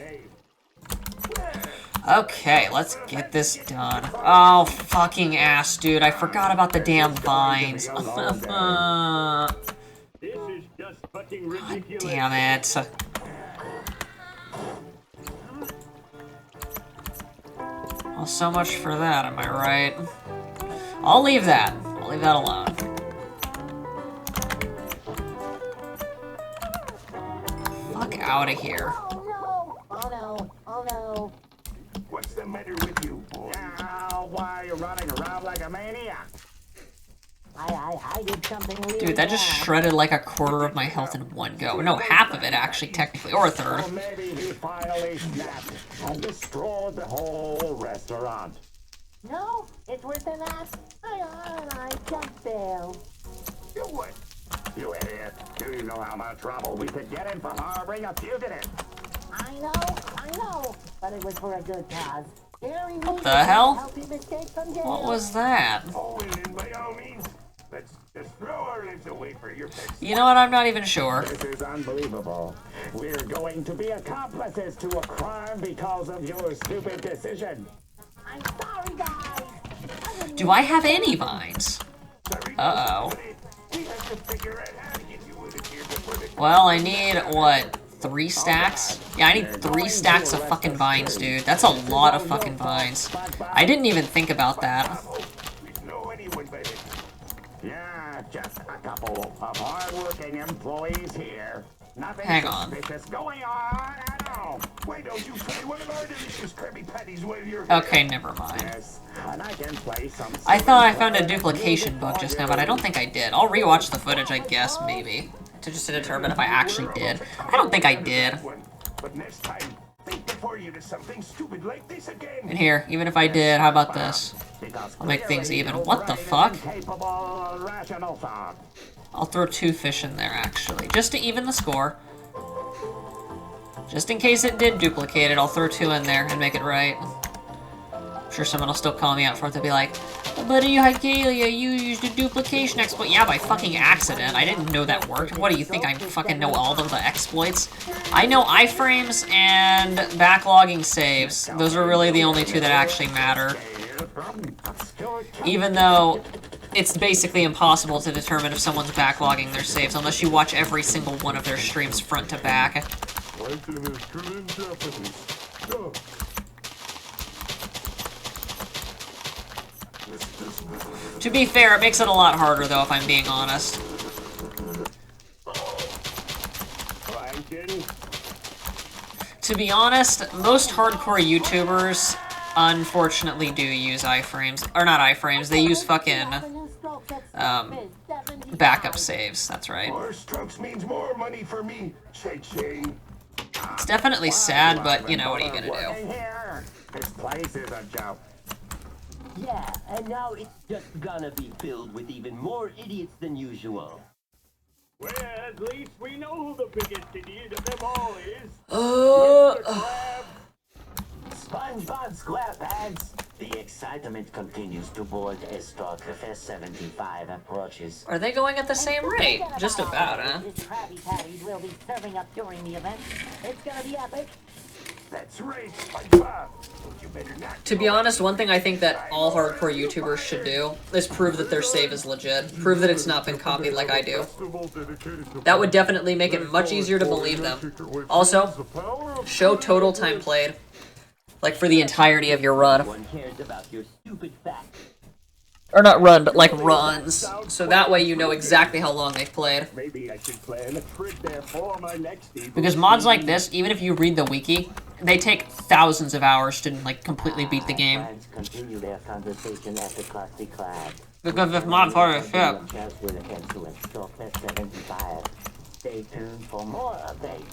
Okay, let's get this done. Oh, fucking ass, dude. I forgot about the damn vines. This is just fucking ridiculous. Damn it. Well, so much for that, am I right? I'll leave that. I'll leave that alone. Fuck out of here. Oh no! Oh no! Oh no! What's the matter with you, boy? Now, why are you running around like a maniac? I did something really Dude, that just bad. shredded like a quarter of my health in one go. No, half of it actually, technically, or a third. Well, maybe he finally snapped and destroyed the whole restaurant. No, it's worse than that. I jumped there. You what? You idiot. Do you know how much trouble we could get in for harboring a fugitive? I know, but it was for a good cause. What the hell? Help him escape from jail. What was that? Oh, and then by all means, let's just throw our lives away for your pets. You know what? I'm not even sure. This is unbelievable. We're going to be accomplices to a crime because of your stupid decision. I'm sorry, guys. Do I have any vines? Sorry, Uh-oh. we have to figure out how to get you out of here before the... Well, I need, what, 3 stacks? Yeah, I need 3 stacks of fucking vines, dude. That's a lot of fucking vines. I didn't even think about that. We know anyone by this. Yeah, just a couple of hard-working employees here. Nothing Hang on. suspicious going on at all. Oh, why don't you try one of our delicious Krabby Patties while you're Okay, never mind. Yes, and I can play some. I thought I found a duplication bug just now, but I don't think I did. I'll rewatch the footage, I guess, maybe, to determine if I actually did. I don't think I did. But next time, think before you do something stupid like this again. And here, even if I did, how about this? I'll make things even. What the fuck? I'll throw 2 fish in there, actually, just to even the score. Just in case it did duplicate it, I'll throw 2 in there and make it right. I'm sure someone will still call me out for it. They'll be like, "But Hygalia, you used a duplication exploit." Yeah, by fucking accident. I didn't know that worked. What do you think? I fucking know all of the exploits? I know iframes and backlogging saves. Those are really the only 2 that actually matter. Even though it's basically impossible to determine if someone's backlogging their saves unless you watch every single one of their streams front to back. To be fair, it makes it a lot harder, though, if I'm being honest. To be honest, most hardcore YouTubers, unfortunately, do use iframes. Or not iframes, they use fucking, backup saves, that's right. More strokes means more money for me, Cha-ching. It's definitely sad, but, you know, what are you gonna do? This place is a joke. Yeah, and now it's just gonna be filled with even more idiots than usual. Well, at least we know who the biggest idiot of them all is. Mr. Crab. SpongeBob SquarePants! The excitement continues to board as ASDFASDF 75 approaches. Are they going at the same rate? Just about, huh? Krabby Patties will be serving up during the event. It's gonna be epic. That's right, SpongeBob. You better not. To be honest, one thing I think that all hardcore YouTubers should do is prove that their save is legit. Prove that it's not been copied like I do. That would definitely make it much easier to believe them. Also, show total time played. Like, for the entirety of your run. No one cares about your stupid facts. Or not run, but like runs. So that way you know exactly how long they've played. Maybe I should plan a trip there for my next evening. Because mods like this, even if you read the wiki, they take thousands of hours to like completely beat the game. Friends continue their conversation at the Krusty Krab. Because this mod's hard as shit. Just will attend to ASDFASDF 75. Stay tuned for more updates.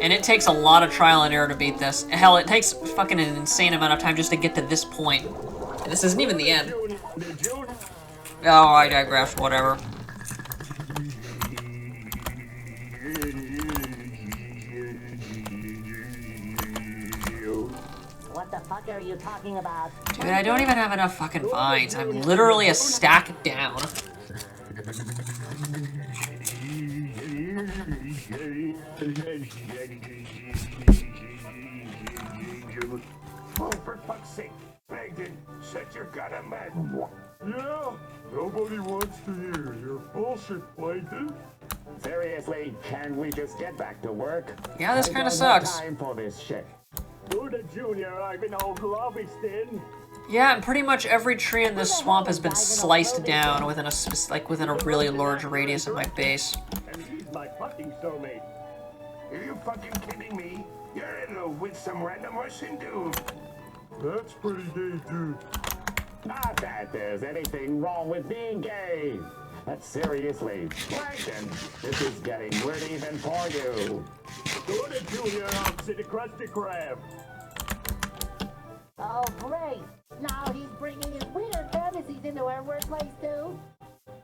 And it takes a lot of trial and error to beat this. Hell, it takes fucking an insane amount of time just to get to this point. And this isn't even the end. Oh, I digress, whatever. What the fuck are you talking about? Dude, I don't even have enough fucking vines. I'm literally a stack down. Oh, for fuck's sake, Langdon, shut your goddamn mouth. Yeah, nobody wants to hear your bullshit, Plankton. Seriously, can we just get back to work? Yeah, this I kind of don't have sucks. time for this shit. You're the junior, Ivanhoe Globiston. Yeah, and pretty much every tree in this swamp has been sliced down within a really large radius of my base. And he's my fucking soulmate. Are you fucking kidding me? You're in love with some random Russian dude. That's pretty gay, dude. Not that there's anything wrong with being gay. But seriously, Plankton, this is getting weird even for you. Go to Junior opposite the Krusty Krab. Oh, great. Now he's bringing his weird fantasies into our workplace, too.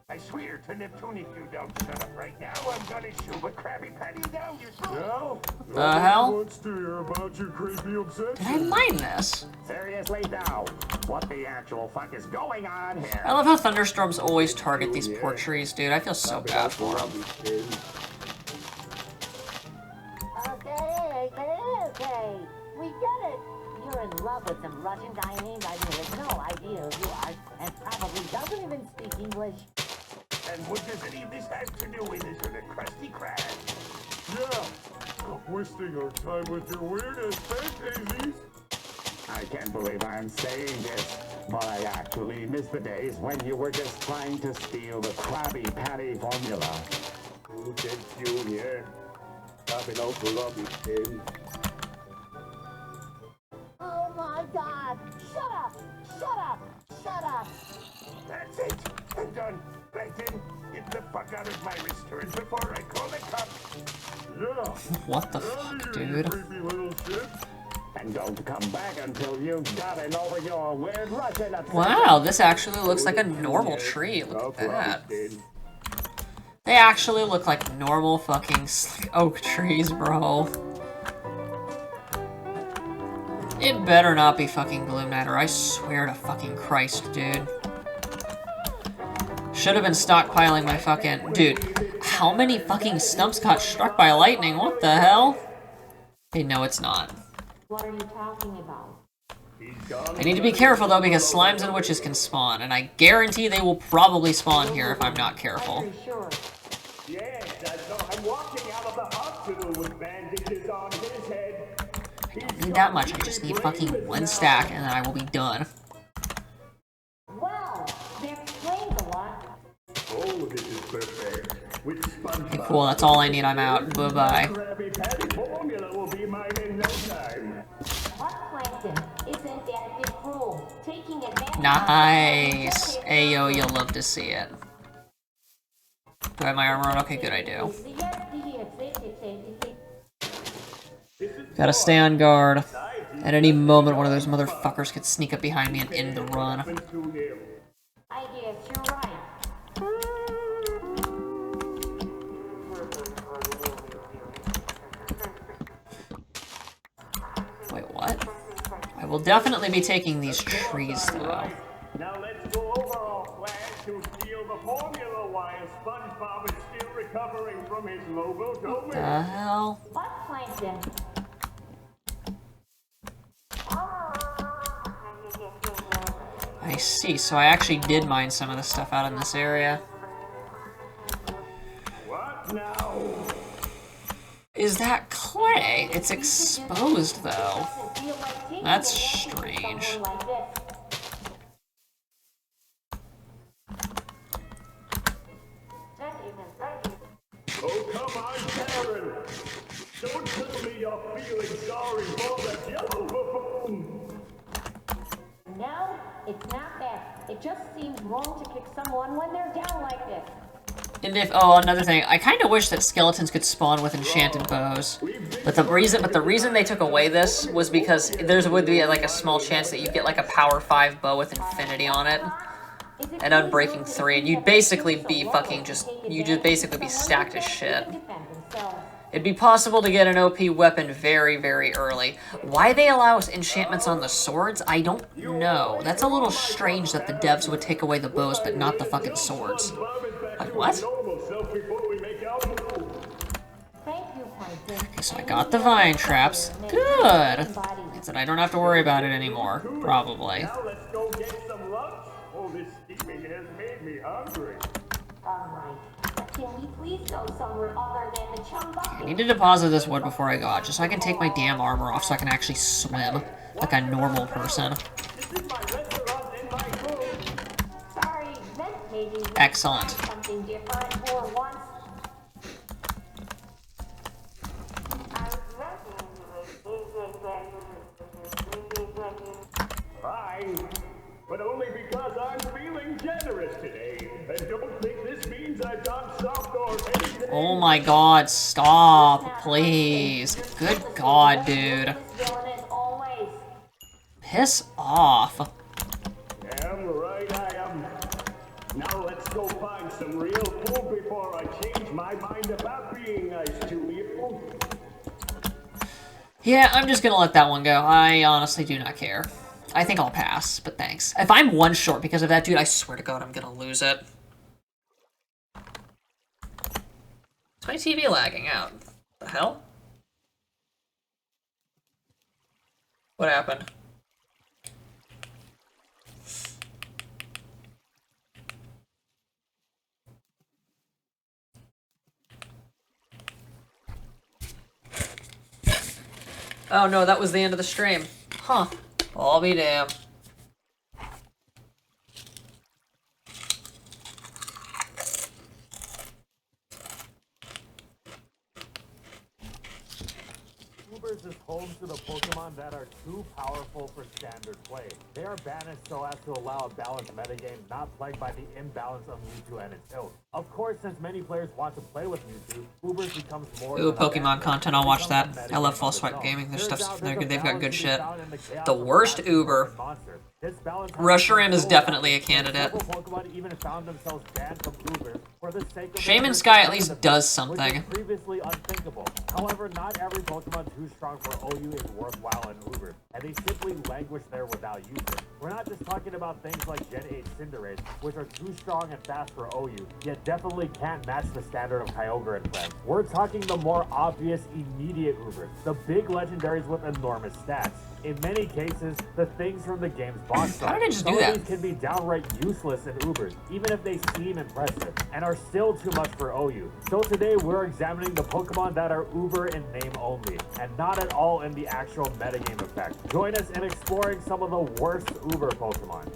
I swear to Neptune, if you don't shut up right now, I'm gonna shove a Krabby Patty down your throat. Yeah? hell? Nobody wants to hear about your creepy obsession. Did I mine this? Seriously now, what the actual fuck is going on here? I love how thunderstorms always target these poor trees, dude. I feel so bad for them. Okay. We get it. You're in love with some Russian guy named Ivan who has no idea who you are and probably doesn't even speak English. And what does any of this have to do with this or the Krusty Krab? Yeah, stop wasting our time with your weird-ass fantasies. I can't believe I'm saying this, but I actually miss the days when you were just trying to steal the Krabby Patty formula. Who said Junior? I've been over rubbish, Tim. Oh my God! Shut up! Shut up! Shut up! That's it. I'm done. Plankton, get the fuck out of my restaurant before I call the cops. Yeah. What the Out of fuck, here, you dude? creepy little shit. And don't come back until you've gotten over your weird Russian obsession. Wow, this actually looks like a normal tree. Look at that. They actually look like normal fucking oak trees, bro. It better not be fucking Gloom Knight, or I swear to fucking Christ, dude. Should have been stockpiling my fucking... Dude, how many fucking stumps got struck by lightning? What the hell? Okay, no, it's not. What are you talking about? I need to be careful, though, because slimes and witches can spawn, and I guarantee they will probably spawn here if I'm not careful. Sure. Yes, I know. I'm walking out of the hospital with bandages on his head. I don't need that much, I just need fucking one stack, and then I will be done. Well, that explains a lot. Oh, this is perfect. With SpongeBob. Okay, cool, that's all I need, I'm out. Bye-bye. Krabby Patty formula will be mine in no time. What, Plankton? Isn't that a bit cruel? Taking advantage Nice! Ayo, you'll love to see it. Do I have my armor on? Okay, good, I do. Gotta stay on guard. At any moment, one of those motherfuckers could sneak up behind me and end the run. I guess you're right. Wait, what? I will definitely be taking these trees, though. Now let's go over our plan to steal the formula while SpongeBob is still recovering from his lobotomy. The hell? What, Plankton? I see, so I actually did mine some of the stuff out in this area. What now? Is that clay? It's exposed, though. That's strange. Oh, come on, Karen. Don't tell me you're feeling sorry for that yellow buffoon. No, it's not that. It just seems wrong to kick someone when they're down like this. And if, oh, another thing, I kind of wish that skeletons could spawn with enchanted bows. But the reason they took away this was because there would be like a small chance that you get like a power 5 bow with infinity on it. And Unbreaking 3, and you'd basically be fucking you'd just basically be stacked as shit. It'd be possible to get an OP weapon very, very early. Why they allow us enchantments on the swords, I don't know. That's a little strange that the devs would take away the bows, but not the fucking swords. Like, what? Okay, so I got the vine traps. Good! Means that I don't have to worry about it anymore, probably. Now let's go get some lunch. Oh, this steaming has made me hungry. Alright. Can we please go somewhere other than the chum bucket? I need to deposit this wood before I go out, just so I can take my damn armor off so I can actually swim like a normal person. This is my restaurant and my food. Sorry, then maybe we Excellent. try something different for once. Fine, but only because I'm feeling generous today. And don't think this means I've done soft or anything. Oh my god, stop, please. Good god, dude. Piss off. Damn right I am. Now let's go find some real food before I change my mind about being nice to you. Yeah, I'm just gonna let that one go. I honestly do not care. I think I'll pass, but thanks. If I'm one short because of that, dude, I swear to God, I'm gonna lose it. Is my TV lagging out? The hell? What happened? Oh no, that was the end of the stream. Huh. I'll be damned. Ubers is home to the Pokemon that are too powerful for standard play. They are banished so as to allow a balanced metagame not plagued by the imbalance of Mewtwo and its ilk. Of course, since many players want to play with Mewtwo, Ubers becomes more Ooh, Pokemon content, I'll watch that. I love False Swipe Gaming, their stuff's, they've got good shit. The worst Uber. Rusherim is definitely a candidate. Shaman Sky at least does something. Previously unthinkable. However, not every Pokemon too strong for OU is worthwhile in Uber, and they simply languish there without using. We're not just talking about things like Gen 8 Cinderace, which are too strong and fast for OU, yet definitely can't match the standard of Kyogre and friends. We're talking the more obvious, immediate Ubers, the big legendaries with enormous stats. In many cases, the things from the game's box art, some of these can be downright useless in Ubers, even if they seem impressive, and are still too much for OU. So today we're examining the Pokemon that are Uber in name only, and not at all in the actual metagame effect. Join us in exploring some of the worst Uber Pokemon.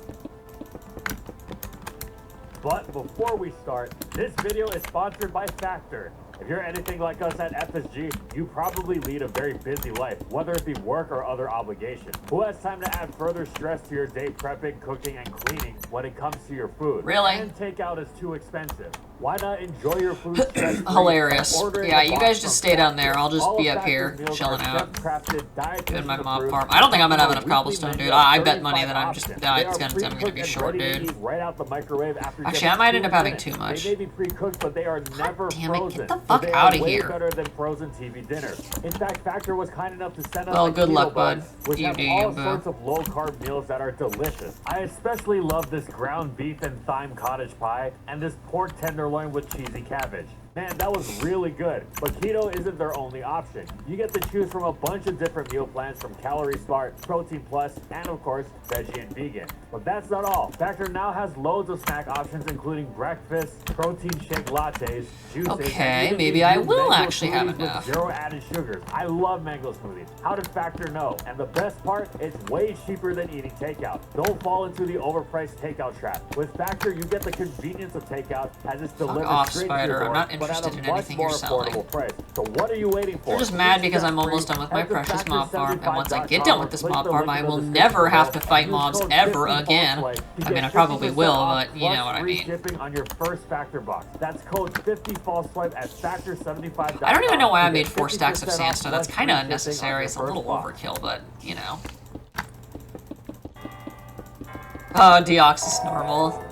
But before we start, this video is sponsored by Factor. If you're anything like us at FSG, you probably lead a very busy life, whether it be work or other obligations. Who has time to add further stress to your day prepping, cooking, and cleaning when it comes to your food? Really? And takeout is too expensive. Why not enjoy your food stress-free? Hilarious. Yeah, you guys just stay down there. I'll just be up here, chilling out, doing my mob farm. I don't think I'm gonna have enough cobblestone, dude. I bet money that I'm gonna be short, dude. Actually, I might end up having too much. They may be pre-cooked, but they are never frozen. Get the fuck out of here. Better than frozen TV dinner. In fact, Factor was kind enough to send us well, good luck, bud. Which have all sorts of low-carb meals that are delicious. I especially love this ground beef and thyme cottage pie, and this pork tenderloin with cheesy cabbage. Man, that was really good. But keto isn't their only option. You get to choose from a bunch of different meal plans from Calorie Smart, Protein Plus, and of course, veggie and vegan. But that's not all. Factor now has loads of snack options including breakfast, protein shake lattes, juices, okay, maybe I will actually have enough. With zero added sugars. I love mango smoothies. How did Factor know? And the best part, it's way cheaper than eating takeout. Don't fall into the overpriced takeout trap. With Factor, you get the convenience of takeout as it's delivered straight to your door, but at a much more affordable price. So what are you waiting for? They're just mad because I'm almost done with my precious mob farm, and once I get done with this mob farm, I will never have to fight mobs ever again. I mean, I probably will, but you know what I mean. Shipping on your first Factor box. That's code 50 False Swipe at Factor75. I don't even know why I made 4 stacks of sandstone. That's kind of unnecessary. It's a little overkill, but you know. Oh, Deoxys normal.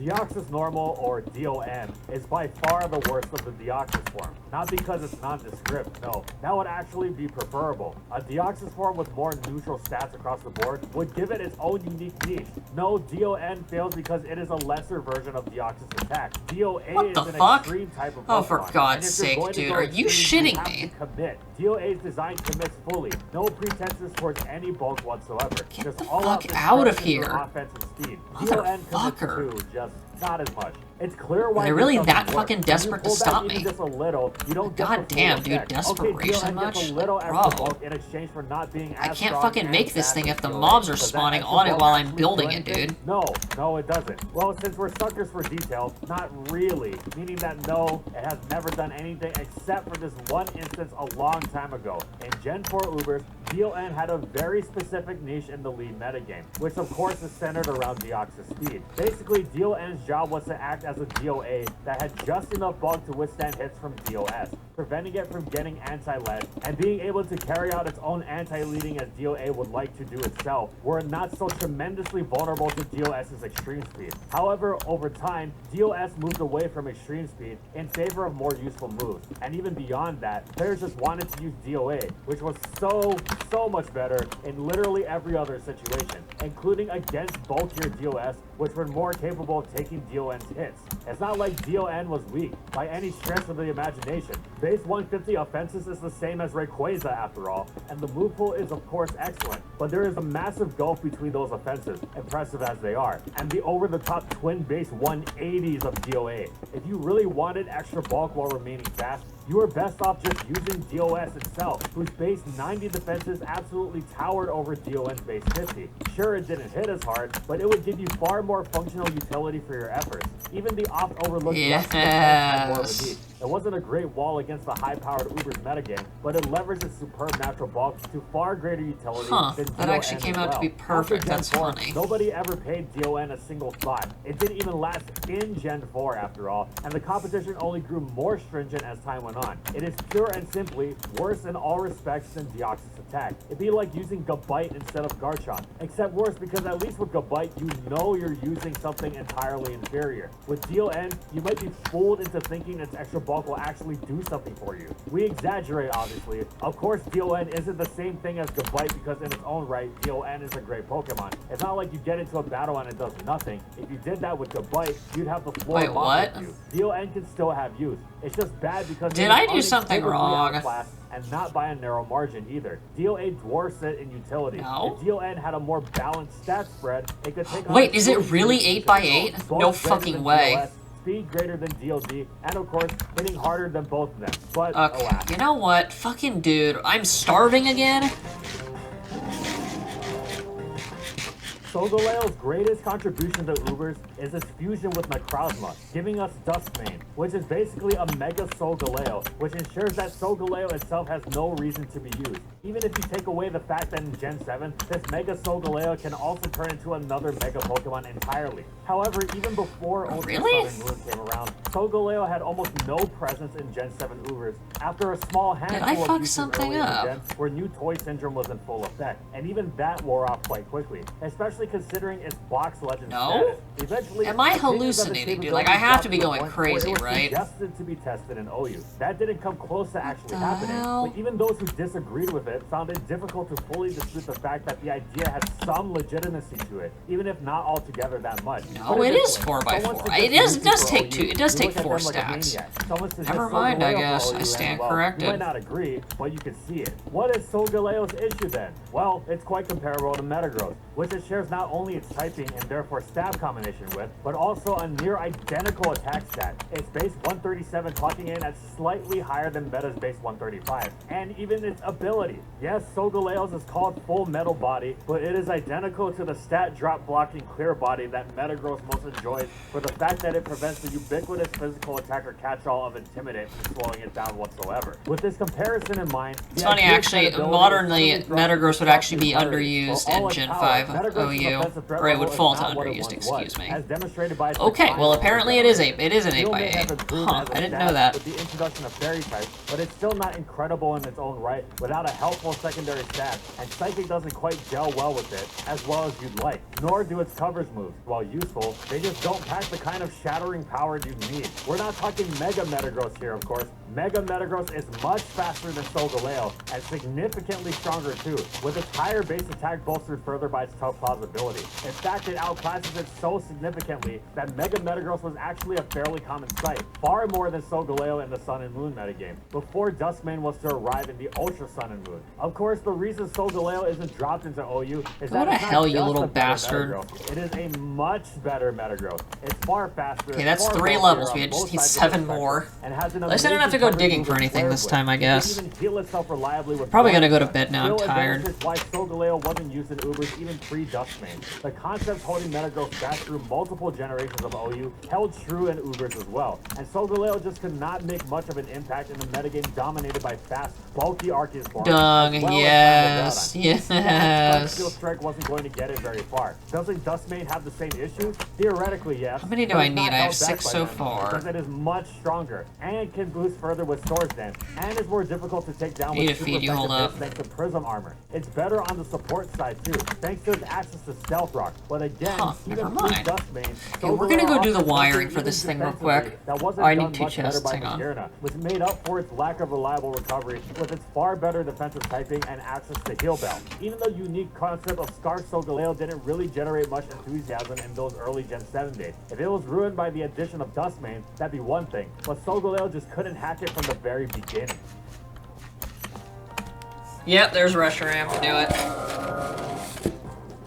Deoxys normal, or DON, is by far the worst of the Deoxys form. Not because it's nondescript, no. That would actually be preferable. A Deoxys form with more neutral stats across the board would give it its own unique niche. No, DON fails because it is a lesser version of Deoxys attack. DOA is an extreme type of Pokemon. Oh, for God's sake, dude, are you shitting me? Commit. DOA's design commits fully. No pretenses towards any bulk whatsoever. Get the fuck out of here. Offense and speed. DON commits to just not as much. It's clear why. Are they really that fucking desperate to stop me? Just a little, you don't God damn, dude, desperation much? Bro, I can't fucking make this thing if the mobs are spawning on it while I'm building it, dude. No, it doesn't. Well, since we're suckers for detail, not really. Meaning that no, it has never done anything except for this one instance a long time ago. In Gen 4 Ubers, DON had a very specific niche in the lead metagame, which of course is centered around Deoxys speed. Basically, DON's job was to act as a DOA that had just enough bulk to withstand hits from DOS, preventing it from getting anti-lead, and being able to carry out its own anti-leading as DOA would like to do itself, were it not so tremendously vulnerable to DOS's extreme speed. However, over time, DOS moved away from extreme speed in favor of more useful moves, and even beyond that, players just wanted to use DOA, which was so much better in literally every other situation, including against bulkier DOS, which were more capable of taking DON's hits. It's not like DON was weak by any stretch of the imagination. Base 150 offenses is the same as Rayquaza after all, and the move pool is of course excellent, but there is a massive gulf between those offenses, impressive as they are, and the over-the-top twin base 180s of DOA. If you really wanted extra bulk while remaining fast, You were best off just using DOS itself, whose base 90 defenses absolutely towered over DON's base 50. Sure, it didn't hit as hard, but it would give you far more functional utility for your efforts. Even the oft-overlooked Dust defense had more of a need. It wasn't a great wall against the high-powered Uber's metagame, but it leveraged its superb natural bulk to far greater utility than DON that actually came out to be perfect. That's funny. Nobody ever paid DON a single thought. It didn't even last in Gen 4 after all, and the competition only grew more stringent as time went on. It is pure and simply worse in all respects than Deoxys Attack. It'd be like using Gabite instead of Garchomp, except worse because at least with Gabite you know you're using something entirely inferior. With DON, you might be fooled into thinking its extra bulk will actually do something for you. We exaggerate, obviously. Of course, DON isn't the same thing as Gabite because in its own right, DON is a great Pokemon. It's not like you get into a battle and it does nothing. If you did that with Gabite, you'd have the floor mocked with you. DON can still have use. It's just bad because did I do something wrong? And not by a narrow margin either. DOA dwarfs it in utility. No. If DON had a more balanced stat spread, it could take on. Wait, is it really 8x8? No fucking way. DOS, speed greater than DOD, and of course, hitting harder than both of them. But okay, alas. You know what? Fucking dude, I'm starving again. Solgaleo's greatest contribution to Ubers is its fusion with Necrozma, giving us Duskmane, which is basically a Mega Solgaleo, which ensures that Solgaleo itself has no reason to be used. Even if you take away the fact that in Gen 7, this Mega Solgaleo can also turn into another Mega Pokemon entirely. However, even before Ultra Sun and Moon came around, Solgaleo had almost no presence in Gen 7 Ubers after a small handful of uses early in the gen where new toy syndrome was in full effect, and even that wore off quite quickly, especially considering its box legend status. Eventually, am I hallucinating, dude? Like, I have to be going crazy, right? Suggested to be tested in OU. That didn't come close to actually happening, but even those who disagreed with it found it difficult to fully dispute the fact that the idea had some legitimacy to it, even if not altogether that much. No, it is 4x4. It does take two. It does take 4 stacks. Never mind, I guess. I stand corrected. You might not agree, but you can see it. What is Solgaleo's issue then? Well, it's quite comparable to Metagross, which it shares not only its typing and therefore stab combination with, but also a near identical attack stat. Its base 137 clocking in at slightly higher than Meta's base 135, and even its ability. Yes, Solgaleo's is called Full Metal Body, but it is identical to the stat drop blocking Clear Body that Metagross most enjoys for the fact that it prevents the ubiquitous physical attacker catch-all of Intimidate from slowing it down whatsoever. With this comparison in mind, it's funny actually, modernly Metagross would actually be underused in Gen 5 OU, or it would fall to underused, excuse me. Okay, well apparently it is an 8x8. Huh, I didn't know that. With the introduction of Fairy type, but it's still not incredible in its own right without a helpful secondary stat, and Psychic doesn't quite gel well with it as well as you'd like, nor do its covers moves. While useful, they just don't pack the kind of shattering power you need. We're not talking Mega Metagross here, of course. Mega Metagross is much faster than Solgaleo, and significantly stronger too, with its higher base attack bolstered further by its tough plausibility. In fact, it outclasses it so significantly that Mega Metagross was actually a fairly common sight, far more than Solgaleo in the Sun and Moon metagame, before Duskmane was to arrive in the Ultra Sun and Moon. Of course, the reason Solgaleo isn't dropped into OU is that it's not just a better Metagross. It is a much better Metagross. It's far faster. Okay, that's 3 levels. We just need 7 more. At least I don't have to go digging for anything this time, I guess. Probably gonna go to bed now. I'm tired. Why Solgaleo wasn't used in Ubers even pre-Duskmane. The concept holding Metagross back through multiple generations of OU held true in Ubers as well, and Solgaleo just could not make much of an impact in a metagame dominated by fast, bulky Arceus forms. Dung, yes, yes. Steel Strike wasn't going to get it very far. Doesn't Duskmane have the same issue? Theoretically, yes. How many do I need? I have 6 so far. Because it is much stronger and can boost further with Swords Dance, and is more difficult to take down with super effective thanks to Prism Armor. It's better on the support side too, thanks to its access to Stealth Rock. But again, even with Duskmane, okay, we're gonna go do the wiring for this thing real quick. I need 2 chests, hang on. Was made up for its lack of reliable recovery with its far better defensive typing and access to Heal Bell. Even the unique concept of Scarf Solgaleo didn't really generate much enthusiasm in those early Gen 7 days. If it was ruined by the addition of Duskmane, that'd be one thing, but Solgaleo just couldn't hack it from the very beginning. Yep, there's Reshiram, knew it.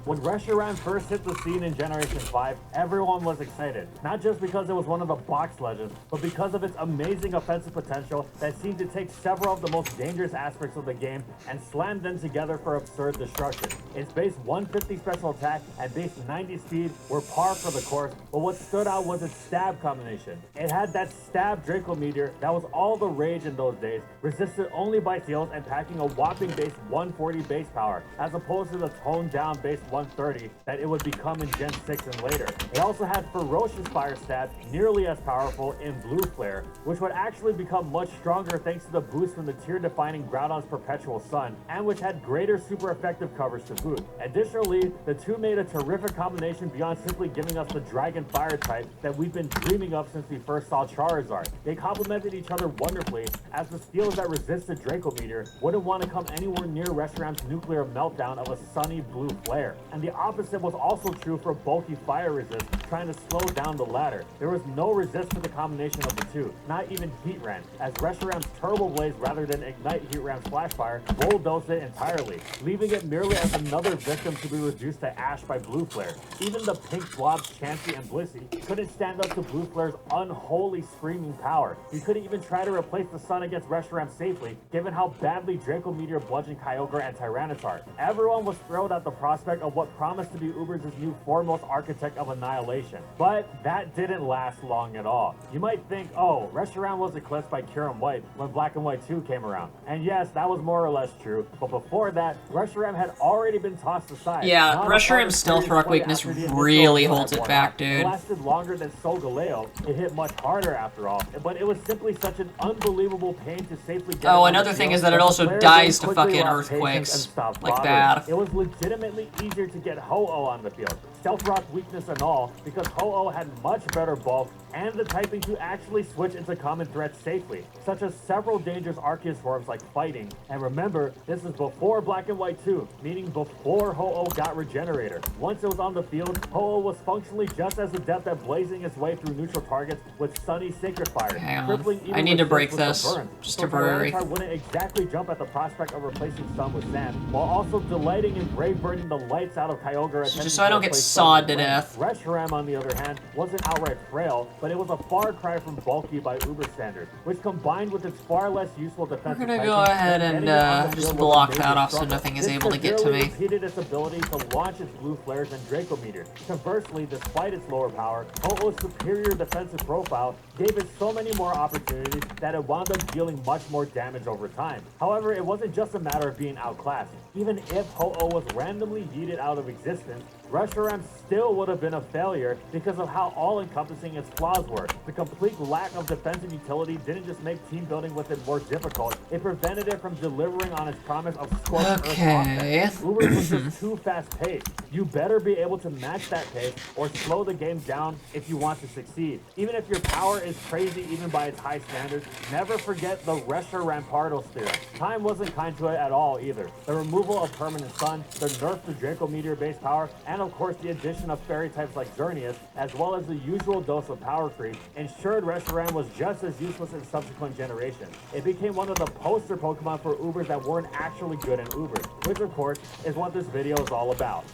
When Reshiram first hit the scene in Generation 5, everyone was excited. Not just because it was one of the box legends, but because of its amazing offensive potential that seemed to take several of the most dangerous aspects of the game and slam them together for absurd destruction. Its base 150 special attack and base 90 speed were par for the course, but what stood out was its stab combination. It had that stab Draco Meteor that was all the rage in those days, resisted only by seals and packing a whopping base 140 base power, as opposed to the toned down base 130 that it would become in Gen 6 and later. It also had ferocious fire stab, nearly as powerful in Blue Flare, which would actually become much stronger thanks to the boost from the tier-defining Groudon's Perpetual Sun, and which had greater super effective coverage to boot. Additionally, the two made a terrific combination beyond simply giving us the Dragon Fire type that we've been dreaming of since we first saw Charizard. They complemented each other wonderfully, as the steals that resisted Draco Meteor wouldn't want to come anywhere near Reshiram's nuclear meltdown of a sunny Blue Flare. And the opposite was also true for bulky Fire Resist, trying to slow down the latter. There was no resist to the combination of the two, not even Heatran, as Reshiram's Turbo Blaze rather than ignite Heatran's Flash Fire bulldozed it entirely, leaving it merely as another victim to be reduced to ash by Blue Flare. Even the pink blobs Chansey and Blissey couldn't stand up to Blue Flare's unholy screaming power. He couldn't even try to replace the sun against Reshiram safely, given how badly Draco Meteor bludgeoned Kyogre and Tyranitar. Everyone was thrilled at the prospect of what promised to be Uber's new foremost architect of annihilation. But that didn't last long at all. You might think, oh, Reshiram was eclipsed by Kyurem White when Black and White 2 came around. And yes, that was more or less true, but before that, Reshiram had already been tossed aside. Yeah, Reshiram's Stealth Rock weakness really holds it back, dude. It lasted longer than Solgaleo. It hit much harder after all, but it was simply such an unbelievable pain to safely get. Oh, another thing is that it also dies to fucking earthquakes. Like bad. It was legitimately easier to get Ho-Oh on the field, Stealth Rock weakness and all, because Ho-Oh had much better bulk and the typing to actually switch into common threats safely, such as several dangerous Arceus forms like Fighting. And remember, this is before Black and White 2, meaning before Ho-Oh got Regenerator. Once it was on the field, Ho-Oh was functionally just as adept at blazing its way through neutral targets with Sunny Sacred Fire, crippling even I need to break with a this. burn. Just So temporary. Tyranitar wouldn't exactly jump at the prospect of replacing Sun with Sand, while also delighting in brave burning the lights out of Kyogre. Just so I don't get sawed to death. Reshiram, on the other hand, wasn't outright frail, but it was a far cry from bulky by Uber standards, which combined with its far less useful defensive We're gonna typing, go ahead meant and getting it on the just field block was a that major off so struggle. nothing is This able to get to severely me. impeded its ability to launch its Blue Flares and Draco Meteor. Conversely, despite its lower power, Ho-Oh's superior defensive profile gave it so many more opportunities that it wound up dealing much more damage over time. However, it wasn't just a matter of being outclassed. Even if Ho-Oh was randomly yeeted out of existence, Reshiram still would have been a failure because of how all-encompassing its flaws were. The complete lack of defensive utility didn't just make team building with it more difficult, it prevented it from delivering on its promise of scorched earth offense. Uber was just too fast-paced. You better be able to match that pace or slow the game down if you want to succeed. Even if your power is crazy even by its high standards, never forget the Reshiram Rampardo Sphere. Time wasn't kind to it at all either. The removal of Permanent Sun, the nerf to Draco Meteor base power, and of course the addition of fairy types like Xerneas, as well as the usual dose of power creep, ensured Reshiram was just as useless in subsequent generations. It became one of the poster Pokemon for Ubers that weren't actually good in Ubers, which of course is what this video is all about.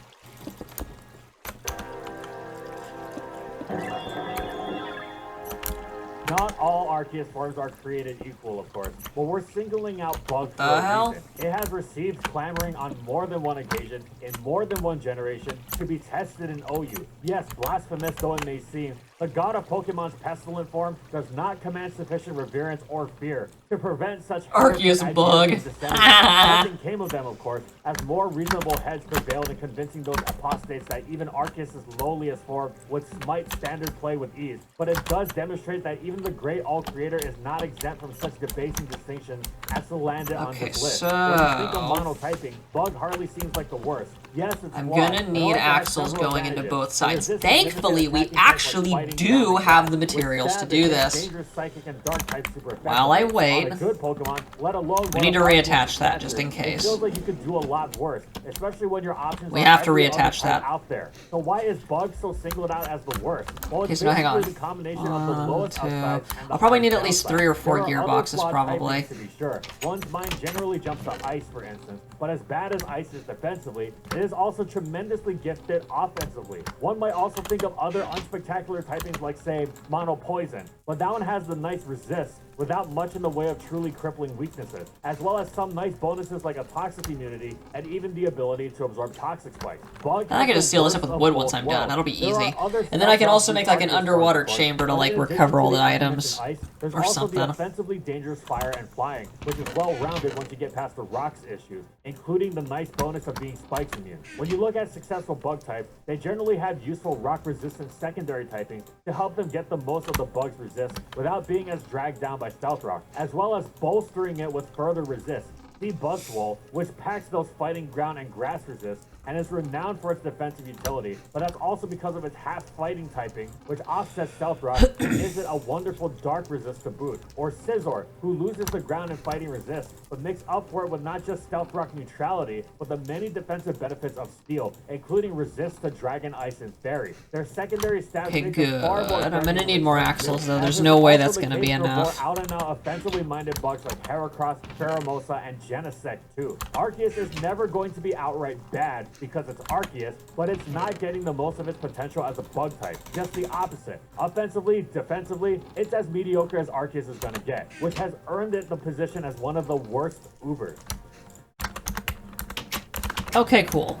Not all Arceus forms are created equal, of course, but we're singling out Bug for a reason. It has received clamoring on more than one occasion, in more than one generation, to be tested in OU. Yes, blasphemous though it may seem, the god of Pokemon's pestilent form does not command sufficient reverence or fear to prevent such Arceus Bug. Nothing came of them, of course, as more reasonable heads prevailed in convincing those apostates that even Arceus' lowliest form would smite standard play with ease. But it does demonstrate that even the great all-creator is not exempt from such debasing distinctions as to land it on this list. When you think of monotyping, Bug hardly seems like the worst. Yes, it's I'm flawed, gonna but need also has axles several going into advantages. both It sides. resists Thankfully, limited we attacking types like actually fighting do have the materials to do this. While I wait, we need to reattach that just in case. Feels like you could do a lot worse, especially when your options We are have to every other reattach type that. out there. So why is Bug so singled out as the worst? Well, Okay, it's so now hang on. basically the combination of the lowest upsides and the I'll probably need highest at least downsides. 3 or 4 There are other gearboxes, flawed probably. typings, to be sure. One's mind generally jumps to ice, for instance, but as bad as ice is defensively, it is also tremendously gifted offensively. One might also think of other unspectacular typings like, say, Mono Poison, but that one has the nice resist without much in the way of truly crippling weaknesses, as well as some nice bonuses like a toxic immunity and even the ability to absorb toxic spikes. I can just seal this up with wood once I'm done. That'll be easy. And then I can also make like an underwater chamber to like recover all the items There's or also the something. offensively dangerous fire and flying, which is well-rounded once you get past the rocks issues, including the nice bonus of being spikes immune. When you look at successful bug types, they generally have useful rock-resistant secondary typing to help them get the most of the bug's resist without being as dragged down by stealth rock, as well as bolstering it with further resist. See Buzzwole, which packs those fighting ground and grass resist, and is renowned for its defensive utility, but that's also because of its half fighting typing, which offsets Stealth Rock and gives it a wonderful dark resist to boot. Or Scizor, who loses the ground and fighting resist, but makes up for it with not just Stealth Rock neutrality, but the many defensive benefits of Steel, including resist to Dragon, Ice, and Fairy. Their secondary stats Okay, make them far more good. I'm gonna need more axles, though. as There's is no way also that's the gonna case be for more enough. out-and-out offensively minded bugs like Heracross, Pheromosa, and Genesect too. Arceus is never going to be outright bad because it's Arceus, but it's not getting the most of its potential as a bug type. Just the opposite. Offensively, defensively, it's as mediocre as Arceus is going to get, which has earned it the position as one of the worst Ubers. Okay, cool.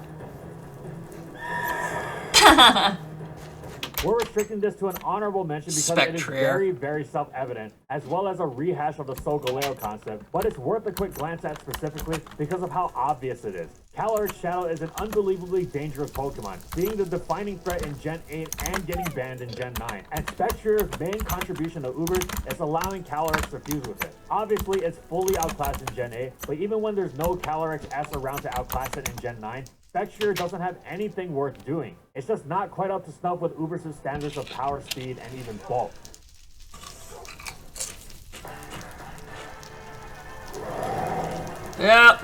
We're restricting this to an honorable mention because it is Spectre. very, very self-evident, as well as a rehash of the Solgaleo concept, but it's worth a quick glance at specifically because of how obvious it is. Calyrex Shadow is an unbelievably dangerous Pokemon, being the defining threat in Gen 8 and getting banned in Gen 9. And Spectre's main contribution to Ubers is allowing Calyrex to fuse with it. Obviously, it's fully outclassed in Gen 8, but even when there's no Calyrex S around to outclass it in Gen 9, Spectre doesn't have anything worth doing. It's just not quite up to snuff with Ubers' standards of power, speed, and even bulk. Yep.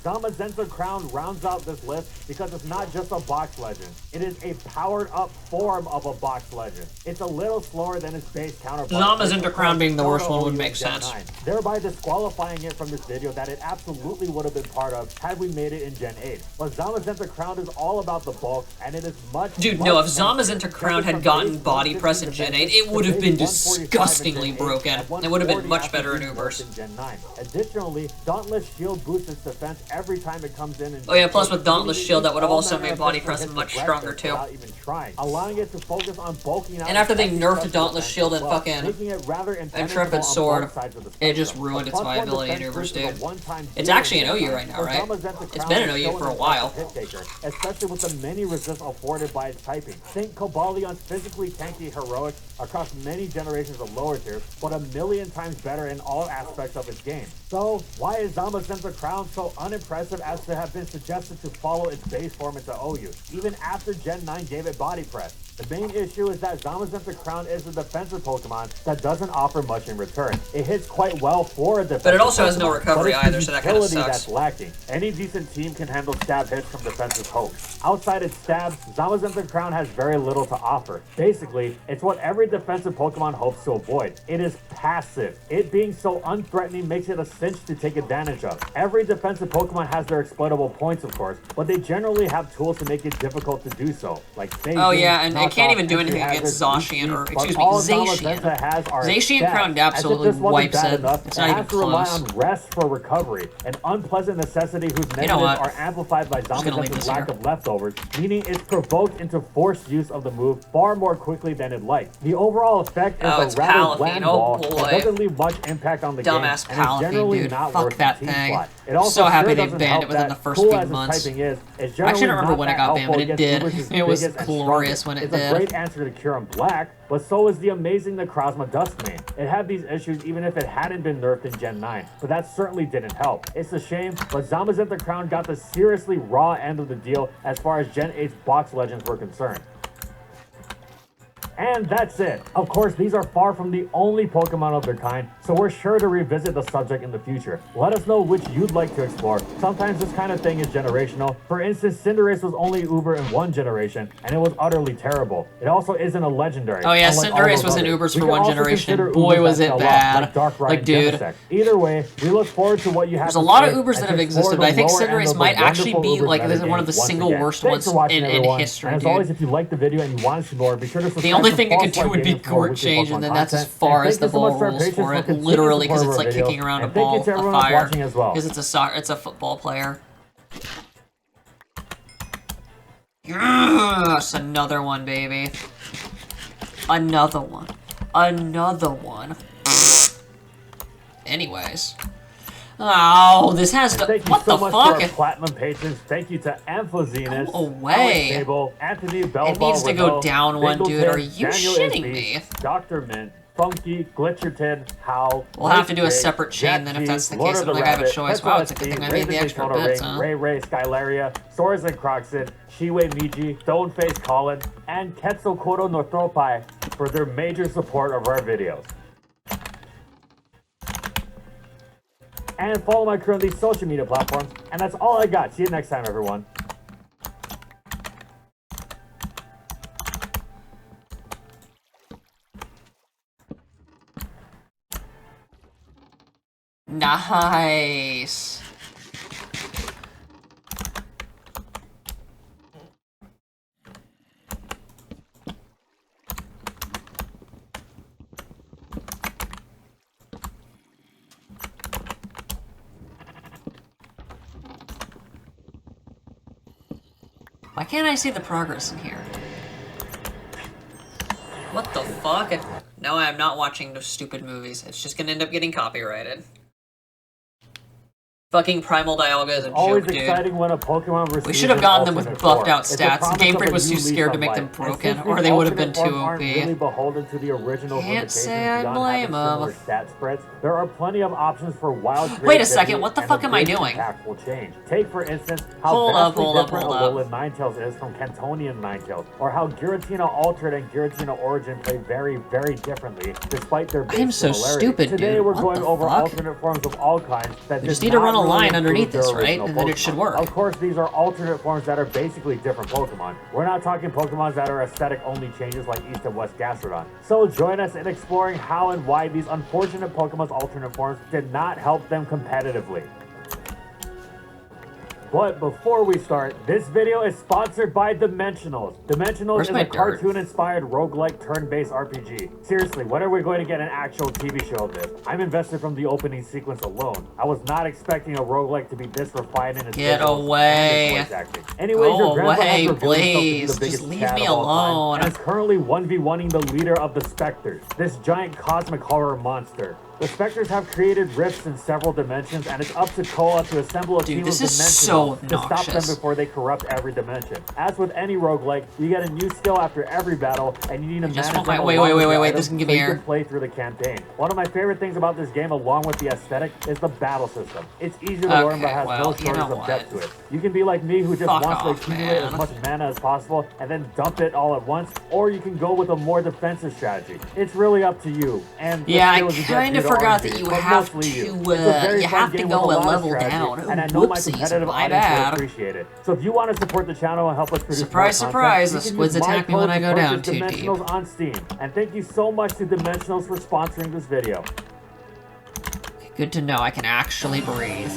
Zamazenta Crown rounds out this list because it's not just a box legend. It is a powered-up form of a box legend. It's a little slower than its base counterpart. Zamazenta Crown being the worst one would make sense. Thereby disqualifying it from this video that it absolutely would have been part of had we made it in Gen 8. But Zamazenta Crown is all about the bulk, and it is much... Dude, no, if Zamazenta Crown had gotten body press in Gen 8, it would have been disgustingly broken. It would have been much better in Ubers. Additionally, Dauntless Shield boosts its defense every time it comes in. Oh yeah, plus with Dauntless Shield, that would have also made body press much stronger too. Even trying, allowing it to focus on bulking out. And after they nerfed Dauntless Shield and fucking making it rather Intrepid Sword, it just ruined its viability in Ubers, dude. It's actually an OU right now, right? It's been an OU for a while. Especially with the many resists afforded by its typing. Think Cobalion's physically tanky heroic across many generations of lower tiers, but a million times better in all aspects of its game. So, why is Zamazenta Crown so unimpressive as to have been suggested to follow its base form into OU, even after Gen 9 gave it body press? The main issue is that Zamazenta Crown is a defensive Pokemon that doesn't offer much in return. It hits quite well for a defensive But it also has no Pokemon, recovery but it's the either, so that kind of utility sucks. that's lacking. Any decent team can handle stab hits from defensive pokes. Outside its stabs, Zamazenta Crown has very little to offer. Basically, it's what every defensive Pokemon hopes to avoid. It is passive. It being so unthreatening makes it a cinch to take advantage of. Every defensive Pokemon has their exploitable points, of course, but they generally have tools to make it difficult to do so, like phasing, Oh yeah, and it can't knockoff, even do anything against Zacian, or excuse me, all Zacian. Zamazenta has are Zacian stats. Crown As if absolutely this wasn't wipes bad it. enough, It's it not has even to rely close. on rest for recovery, an unpleasant necessity whose You know negatives what? are amplified by gonna leave Zamazenta's this lack here. of leftovers, meaning it's provoked into forced use of the move far more quickly than it likes. The overall effect is Oh, a it's rather Palafine. bland Oh, ball boy. that doesn't leave much impact on the Dumbass game, and is generally Palafine, dude. not Fuck worth that the team thing. slot. It also So happy sure they doesn't banned help it within that the first cool few as its months. typing is, it's I actually generally don't remember not when it that got banned, but helpful it against did. Ubers' It was biggest and glorious strongest. when it It's did. a great answer to Kyurem Black, but so is the amazing Necrozma Dustmane. It had these issues even if it hadn't been nerfed in Gen 9, but that certainly didn't help. It's a shame, but Zamazenta Crown got the seriously raw end of the deal as far as Gen 8's box legends were concerned. And that's it. Of course, these are far from the only Pokemon of their kind, so we're sure to revisit the subject in the future. Let us know which you'd like to explore. Sometimes this kind of thing is generational. For instance, Cinderace was only Uber in one generation, and it was utterly terrible. It also isn't a legendary. Oh yeah, unlike all Cinderace those was in others. Ubers We for can one also generation. consider Boy, Ubers was that it fell off, bad. like Darkrai Like, and dude. Genesect. Either way, we look forward to what you have There's to a lot of say Ubers and that have to explore existed, the but I think lower end Cinderace of the might actually wonderful be Uber like metagame one of the once single again. worst Thanks ones for watching, in everyone. history, And as dude. always, if you liked the video and you want to see more, be sure to subscribe. The only to thing it could False do would be Gaming for more court weekly change, Pokemon and then that's as content. far And as thank the you so much ball for your rules patience for it. continuing Literally, because support it's of our like video. kicking around a And thank you ball, to a everyone who's fire. watching as well. Because it's a football player. Yes, another one, baby. Another one. Another one. Anyways. Oh, this has to. Thank you What so the much fuck? to our platinum patrons. Thank you to Amphozenus, Go away. Alex Abel, Anthony Belval, It needs to go Renault, down one, dude. Are Bingleton, you Daniel shitting Isby, me? Dr. Mint, Funky, Glitcherton, Howl. We'll have to do a Drake, separate chain Jack then if G, that's the Lord case. of I the don't think I have a Rabbit, choice. Petra Wow, it's a good SC, thing I made the Raven extra Daytona bits, Ring, huh? Ray, Skylaria, Soares and Croxid, Shiwei Miji, Stoneface Colin, and Quetzalcoatl Northropai for their major support of our videos. And follow my crew on these social media platforms. And that's all I got. See you next time, everyone. Nice. Why can't I see the progress in here? What the fuck? No, I'm not watching those stupid movies. It's just gonna end up getting copyrighted. Fucking Primal Dialga is a Always joke, dude. exciting when a Pokemon receives We should have gotten them with alternate buffed form. out It's a stats. promise Game of Freak a was new too lease scared to on make life. them And broken, since or these they would have been alternate too forms aren't OP. really beholden to the original Can't limitations say I beyond blame having similar 'em. stat spreads, there are plenty of options for wild Wait a creativity second, what the and fuck a am I big doing? impactful change. Take, for instance, how Hold up, vastly hold up, different hold Alolan Ninetales is from Cantonian Ninetales, or how Giratina Altered and Giratina Origin play very, very differently, despite their base I am so similarity. stupid, Today dude. we're What going the over fuck? alternate forms of all kinds that We just did need to not run a really line improve underneath their this, right? original And then it Pokemon. should work. Of course, these are alternate forms that are basically different Pokemon. We're not talking Pokemon that are aesthetic only changes like East and West Gastrodon. So join us in exploring how and why these unfortunate Pokemon's alternate forms did not help them competitively. But before we start, this video is sponsored by Dimensionals. Dimensionals Where's is my a dirt? cartoon-inspired roguelike turn-based RPG. Seriously, when are we going to get an actual TV show of this? I'm invested from the opening sequence alone. I was not expecting a roguelike to be this refined in its Get visuals away. and its voice acting. Anyways, Go your grandpa has away, revealed himself to be please. the biggest Just leave Chad me of all time, alone. and is currently 1v1ing the leader of the Spectres, this giant cosmic horror monster. The Spectres have created rifts in several dimensions, and it's up to Koa to assemble a Dude, team this of is Dimensionals so to stop them obnoxious. before they corrupt every dimension. As with any roguelike, you get a new skill after every battle, and you need to just manage want my- them wait, along wait, with wait, your wait, items this can give so me you air. can play through the campaign. One of my favorite things about this game, along with the aesthetic, is the battle system. It's easy to learn, but Okay, has well, no you shortage know of depth what? to it. You can be like me, who just Fuck wants to off, accumulate man. as much mana as possible and then dump it all at once, or you can go with a more defensive strategy. It's really up to you. And the Yeah, I skills you get kind of due to forgot RNG, that you but have mostly to, you. It's a very you fun have to game go with a lot of level strategy, down. and I know my Whoopsies, competitive my audience will bad. appreciate it. So if you want to support the channel and help us produce Surprise, more surprise, content, the you can squids use my attack me when code I to go down purchase too Dimensionals deep. on Steam. And thank you so much to Dimensionals for sponsoring this video. Good to know I can actually breathe.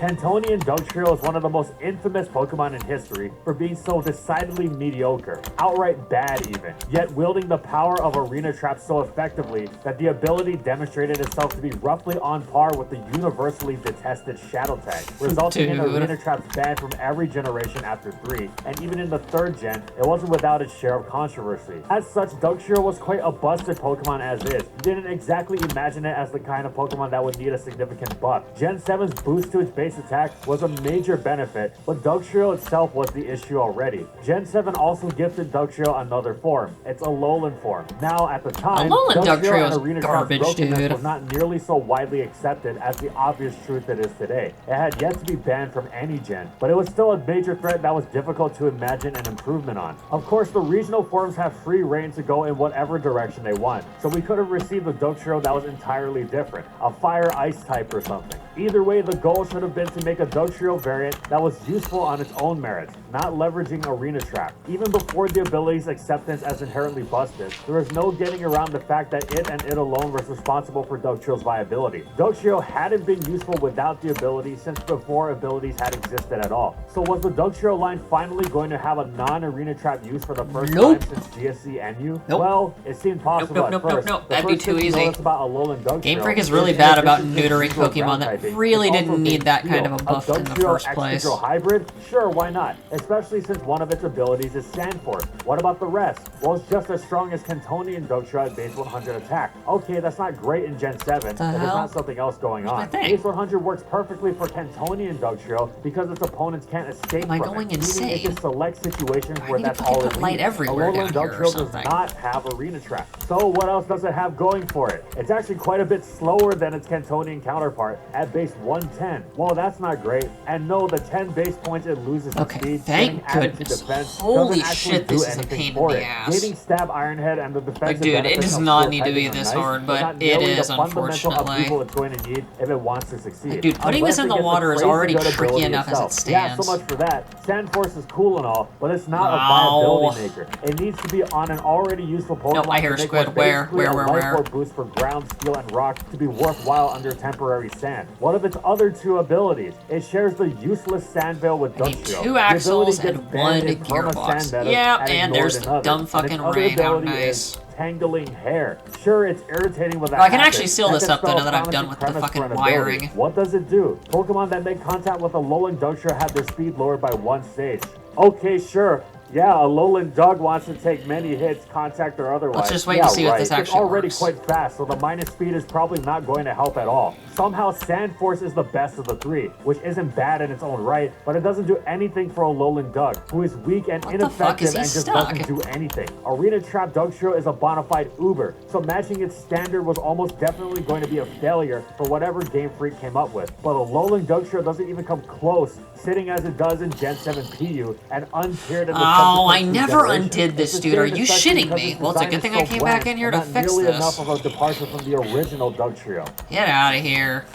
Cantonian Dugtrio is one of the most infamous Pokemon in history for being so decidedly mediocre, outright bad even, yet wielding the power of Arena Trap so effectively that the ability demonstrated itself to be roughly on par with the universally detested Shadow Tag, resulting in Dude. Arena Trap's banned from every generation after 3, and even in the 3rd gen, it wasn't without its share of controversy. As such, Dugtrio was quite a busted Pokemon as is. You didn't exactly imagine it as the kind of Pokemon that would need a significant buff. Gen 7's boost to its base base attack was a major benefit, but Dugtrio itself was the issue already. Gen 7 also gifted Dugtrio another form. It's a Alolan form. Now, at the time, Dugtrio and is Arena garbage, Trap's brokenness dude. was not nearly so widely accepted as the obvious truth it is today. It had yet to be banned from any gen, but it was still a major threat that was difficult to imagine an improvement on. Of course, the regional forms have free reign to go in whatever direction they want, so we could have received a Dugtrio that was entirely different, a fire-ice type or something. Either way, the goal should have been to make a Dugtrio variant that was useful on its own merits, not leveraging Arena Trap. Even before the ability's acceptance as inherently busted, there was no getting around the fact that it and it alone was responsible for Dugtrio's viability. Dugtrio hadn't been useful without the ability since before abilities had existed at all. So was the Dugtrio line finally going to have a non-Arena Trap use for the first time since GSC NU? Well, it seemed possible at first. That'd be too easy. About Alolan Dugtrio, Game Freak is really bad about neutering Pokemon that really didn't need that kind of a buff in the first place. Hybrid? Sure, why not? Especially since one of its abilities is Sand Force. What about the rest? Well, it's just as strong as Cantonian Dugtrio at base 100 attack. Okay, that's not great in Gen 7, but there's not something else going on. Base 100 works perfectly for Cantonian Dugtrio because its opponents can't escape from it. Insane? It can select situations where that's all it needs. Alolan Dugtrio does not have Arena Trap. So what else does it have going for it? It's actually quite a bit slower than its Cantonian counterpart at base 110. Well, that's not great. And no, the 10 base points it loses in speed, thank goodness. Defense, Holy doesn't actually shit, do this is a anything pain in for the it. ass. Gaining Stab Ironhead and the defensive Dude, it benefits does of not Steel need to be Typing this are nice, hard, but not it nearly is, the fundamental unfortunately. upheaval it's going to need if it wants to succeed. Dude, putting this in the water is already tricky enough as it stands. Yeah, so much for that. Sand Force is cool and all, but it's not a viability maker. It needs to be on an already useful Pokemon. Nope, I hear to make Squid. what Where? Life boost for ground, steel, and rock to be worthwhile under temporary sand. One of its other two abilities, it shares the useless Sand Veil with Dugtrio. 2 axles and 1 gearbox. Yeah, and there's the dumb fucking rain. How nice. Tangling hair. Sure, it's irritating with that. I can actually seal this up though now that I'm done with the fucking wiring. What does it do? Pokemon that make contact with a Alolan Dugtrio have their speed lowered by 1 stage. Okay, sure. Yeah, a Alolan Dug wants to take many hits, contact or otherwise. Let's just wait and see if this actually It's already works. quite fast, so the minus speed is probably not going to help at all. Somehow Sand Force is the best of the 3, which isn't bad in its own right, but it doesn't do anything for Alolan Dug, who is weak and ineffective and just doesn't do anything. Arena Trap Dugtrio is a bona fide uber, so matching its standard was almost definitely going to be a failure for whatever Game Freak came up with. But Alolan Dugtrio doesn't even come close, sitting as it does in Gen 7 PU and untiered in the Oh, I never undid this, dude. Are you shitting me? Well, it's a good thing I came back in here to fix this. Enough of a departure from the original Dugtrio. Get out of here.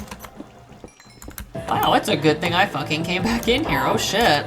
Wow, it's a good thing I fucking came back in here. Oh, shit.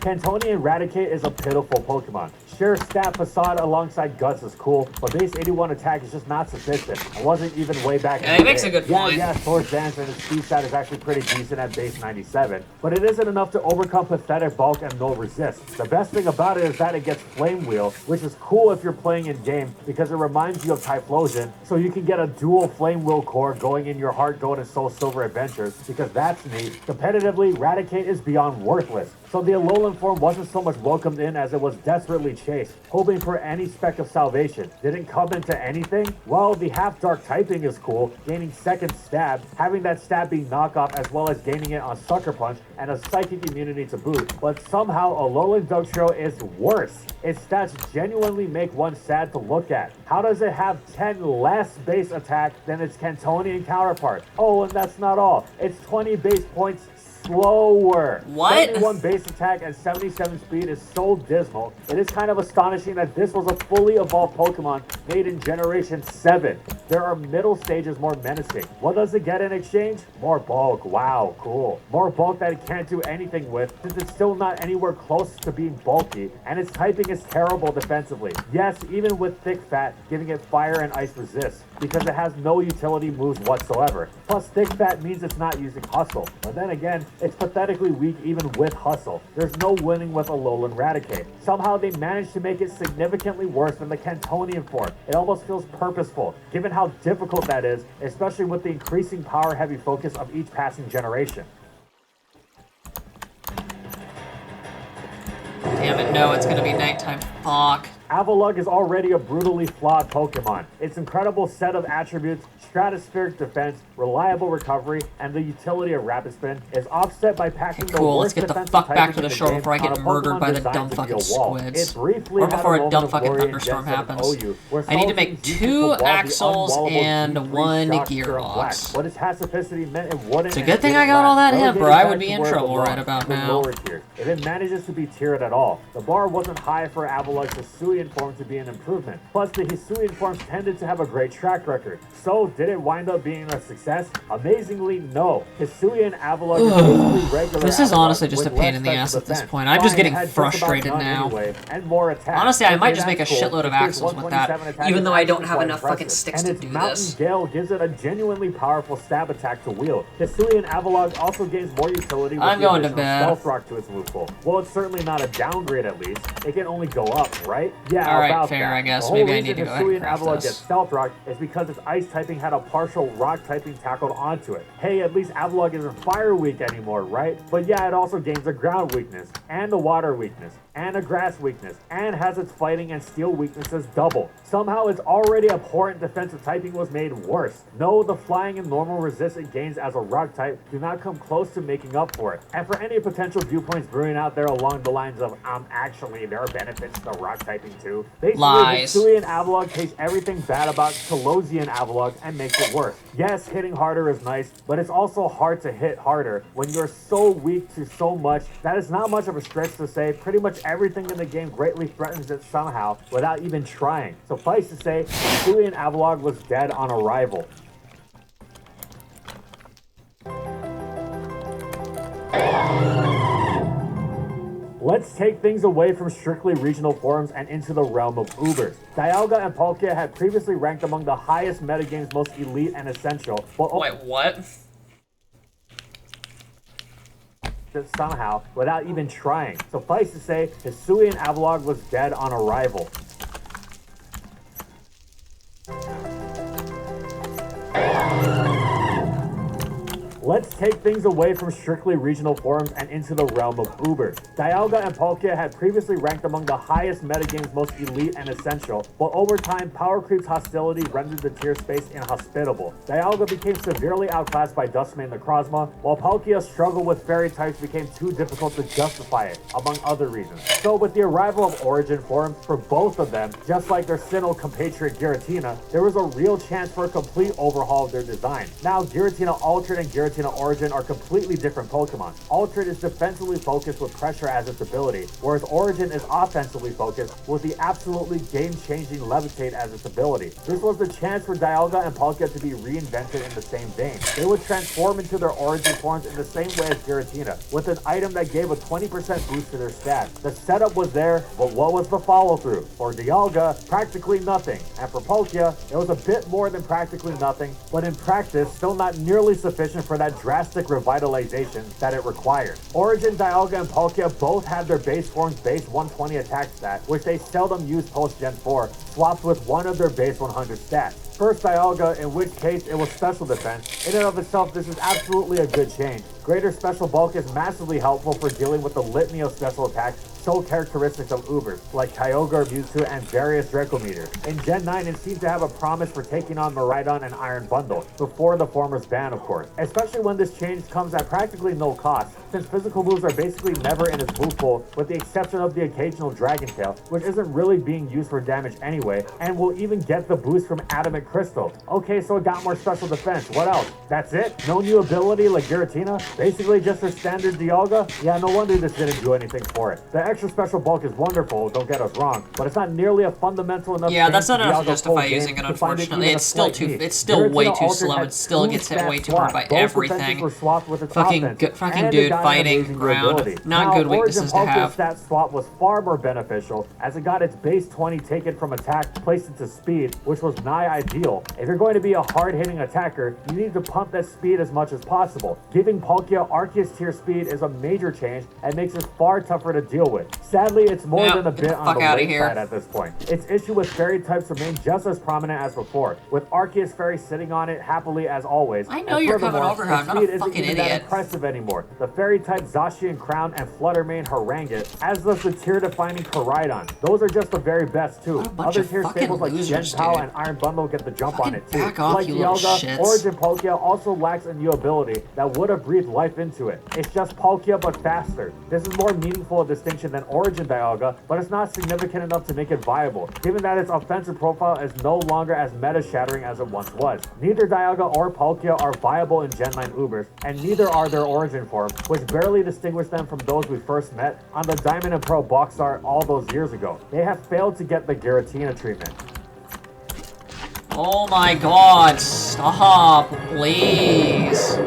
Cantonian Raticate is a pitiful Pokemon. Sure, Stat Facade alongside Guts is cool, but base 81 attack is just not sufficient. It wasn't even way back in the he makes a good point. Yeah, Swords Dance and its speed stat is actually pretty decent at base 97, but it isn't enough to overcome pathetic bulk and no resist. The best thing about it is that it gets Flame Wheel, which is cool if you're playing in game because it reminds you of Typhlosion, so you can get a dual Flame Wheel core going in your Heart Gold and Soul Silver adventures because that's neat. Competitively, Raticate is beyond worthless. So the Alolan form wasn't so much welcomed in as it was desperately chased, hoping for any speck of salvation. Didn't come into anything? Well, the half-dark typing is cool, gaining second stab, having that stab be knockoff as well as gaining it on Sucker Punch and a psychic immunity to boot. But somehow Alolan Dugtrio is worse. Its stats genuinely make one sad to look at. How does it have 10 less base attack than its Cantonian counterpart? Oh, and that's not all. It's 20 base points slower. What? 71 base attack and 77 speed is so dismal. It is kind of astonishing that this was a fully evolved Pokemon made in Generation 7. There are middle stages more menacing. What does it get in exchange? More bulk. Wow, cool. More bulk that it can't do anything with since it's still not anywhere close to being bulky, and its typing is terrible defensively. Yes, even with thick fat, giving it fire and ice resist, because it has no utility moves whatsoever. Plus, thick fat means it's not using hustle. But then again, it's pathetically weak even with hustle. There's no winning with Alolan Raticate. Somehow they managed to make it significantly worse than the Cantonian form. It almost feels purposeful, given how difficult that is, especially with the increasing power-heavy focus of each passing generation. Damn it, no, it's gonna be nighttime. Fuck. Avalugg is already a brutally flawed Pokemon. Its incredible set of attributes, stratospheric defense, reliable recovery, and the utility of Rapid Spin is offset by packing the Cool, let's worst get the defensive fuck back typing to the in shore game before I on get a murdered Pokemon by the designed dumb to be fucking a wall. squids. It briefly Or had before a moment dumb of fucking glory in thunderstorm Gen 7 happens. OU, where I need to Sullivan make used 2 to wall the axles unwallable and D3 1 shock serum black. gearbox. What its passificity meant it wouldn't. It's a and good thing didn't I got all last. that hemp, or Relegated I back would be to in where it trouble belongs, right about the now. lower tiers. If it manages to be tiered at all, the bar wasn't high for Avalugg's Hisuian form to be an improvement. Plus, the Hisuian forms tended to have a great track record. So, did it wind up being a success? Amazingly, no. Hisuian Avalugg is basically regular This is Avalugg honestly just a with pain less in the ass special at this defense. point. I'm just Fine, getting it had just about frustrated none now. anyway, and more attacks. Honestly, I might Okay, just make a that's cool. shitload of Its axles with that, 127 attack even though I is don't actually have quite enough fucking impressive. sticks And to its do Mountain this. Gale gives it a genuinely powerful stab attack to wield. Hisuian Avalugg also gains more utility with I'm the going to additional bed. Stealth Rock to its move pool. Well, it's certainly not a downgrade at least. It can only go up, right? Yeah, Alright, about fair, that. I guess. The whole Maybe I reason need to go ahead and Hisuian craft Avalugg this. gets Stealth Rock is because its ice typing had a partial rock typing tackled onto it. Hey, at least Avalugg isn't fire weak anymore, right? But yeah, it also gains a ground weakness, and a water weakness, and a grass weakness, and has its fighting and steel weaknesses doubled. Somehow its already abhorrent defensive typing was made worse. No, the flying and normal resist it gains as a rock type do not come close to making up for it. And for any potential viewpoints brewing out there along the lines of, actually, there are benefits to rock typing too. Basically, Lies. Hisuian Avalugg takes everything bad about Telosian Avalugg and makes it worse. Yes, hitting harder is nice, but it's also hard to hit harder when you're so weak to so much that it's not much of a stretch to say pretty much everything in the game greatly threatens it somehow without even trying. Suffice to say, Hisuian Avalugg was dead on arrival. Let's take things away from strictly regional forums and into the realm of Ubers. Dialga and Palkia had previously ranked among the highest metagame's most elite and essential, but Wait, what? somehow without even trying. Suffice to say, Hisuian Avalugg was dead on arrival. Let's take things away from strictly regional forums and into the realm of Ubers. Dialga and Palkia had previously ranked among the highest metagame's most elite and essential, but over time, Power Creep's hostility rendered the tier space inhospitable. Dialga became severely outclassed by Duskmane Necrozma, while Palkia's struggle with fairy types became too difficult to justify it, among other reasons. So with the arrival of Origin forms for both of them, just like their Sinnoh compatriot Giratina, there was a real chance for a complete overhaul of their design. Now, Giratina Altered and Giratina Origin are completely different Pokemon. Altered is defensively focused with pressure as its ability, whereas Origin is offensively focused with the absolutely game-changing Levitate as its ability. This was the chance for Dialga and Palkia to be reinvented in the same vein. They would transform into their Origin forms in the same way as Giratina, with an item that gave a 20% boost to their stats. The setup was there, but what was the follow-through? For Dialga, practically nothing, and for Palkia, it was a bit more than practically nothing, but in practice, still not nearly sufficient for that drastic revitalization that it required. Origin, Dialga, and Palkia both had their base forms base 120 attack stat, which they seldom used post-Gen 4, swapped with one of their base 100 stats. First Dialga, in which case it was special defense. In and of itself, this is absolutely a good change. Greater special bulk is massively helpful for dealing with the litany of special attacks so characteristics of Ubers, like Kyogre, Mewtwo, and various Dracometers. In Gen 9, it seemed to have a promise for taking on Miraidon and Iron Bundle, before the former's ban, of course. Especially when this change comes at practically no cost, since physical moves are basically never in its move pool, with the exception of the occasional Dragon Tail, which isn't really being used for damage anyway, and will even get the boost from Adamant Crystal. Okay, so it got more special defense. What else? That's it? No new ability like Giratina? Basically just a standard Dialga? Yeah, no wonder this didn't do anything for it. The extra special bulk is wonderful, don't get us wrong, but it's not nearly a fundamental enough. Yeah, that's not enough to Dialga's justify full using game it, to find unfortunately. even It's a still slight too, need. it's still way Giratina too Altered slow. had It still two gets hit stat way too hard swaps. by Both defenses everything. were swapped with its Fucking offense, fucking and it dude, got an fighting, amazing ground. ability. Not Now, good weaknesses to Origin Palkia's have. stat swap was far more beneficial, as it got its base 20 taken from attack, placed into speed, which was nigh ideal. If you're going to be a hard-hitting attacker, you need to pump that speed as much as possible. Giving Palkia Arceus tier speed is a major change and makes it far tougher to deal with. it. Sadly, it's more Yep, than a get bit the on fuck the outta late here. side at this point. Its issue with fairy types remain just as prominent as before, with Arceus Fairy sitting on it happily as always. I know And you're coming furthermore, over here, I'm its not a speed isn't fucking even that idiot. impressive anymore. The fairy type Zacian Crown and Fluttermane Harangue, as does the tier-defining Koraidon. Those are just the very best too. What a bunch Other of tier fucking staples like losers, Gen Pao dude. and Iron Bundle get the jump on Fucking it too. back off, Like you little Dialga, shits. Origin Palkia also lacks a new ability that would have breathed life into it. It's just Palkia but faster. This is more meaningful a distinction than Origin Dialga, but it's not significant enough to make it viable, given that its offensive profile is no longer as meta-shattering as it once was. Neither Dialga or Palkia are viable in Gen 9 Ubers, and neither are their origin forms, which barely distinguish them from those we first met on the Diamond and Pearl box art all those years ago. They have failed to get the Giratina treatment. Oh my god, stop, please.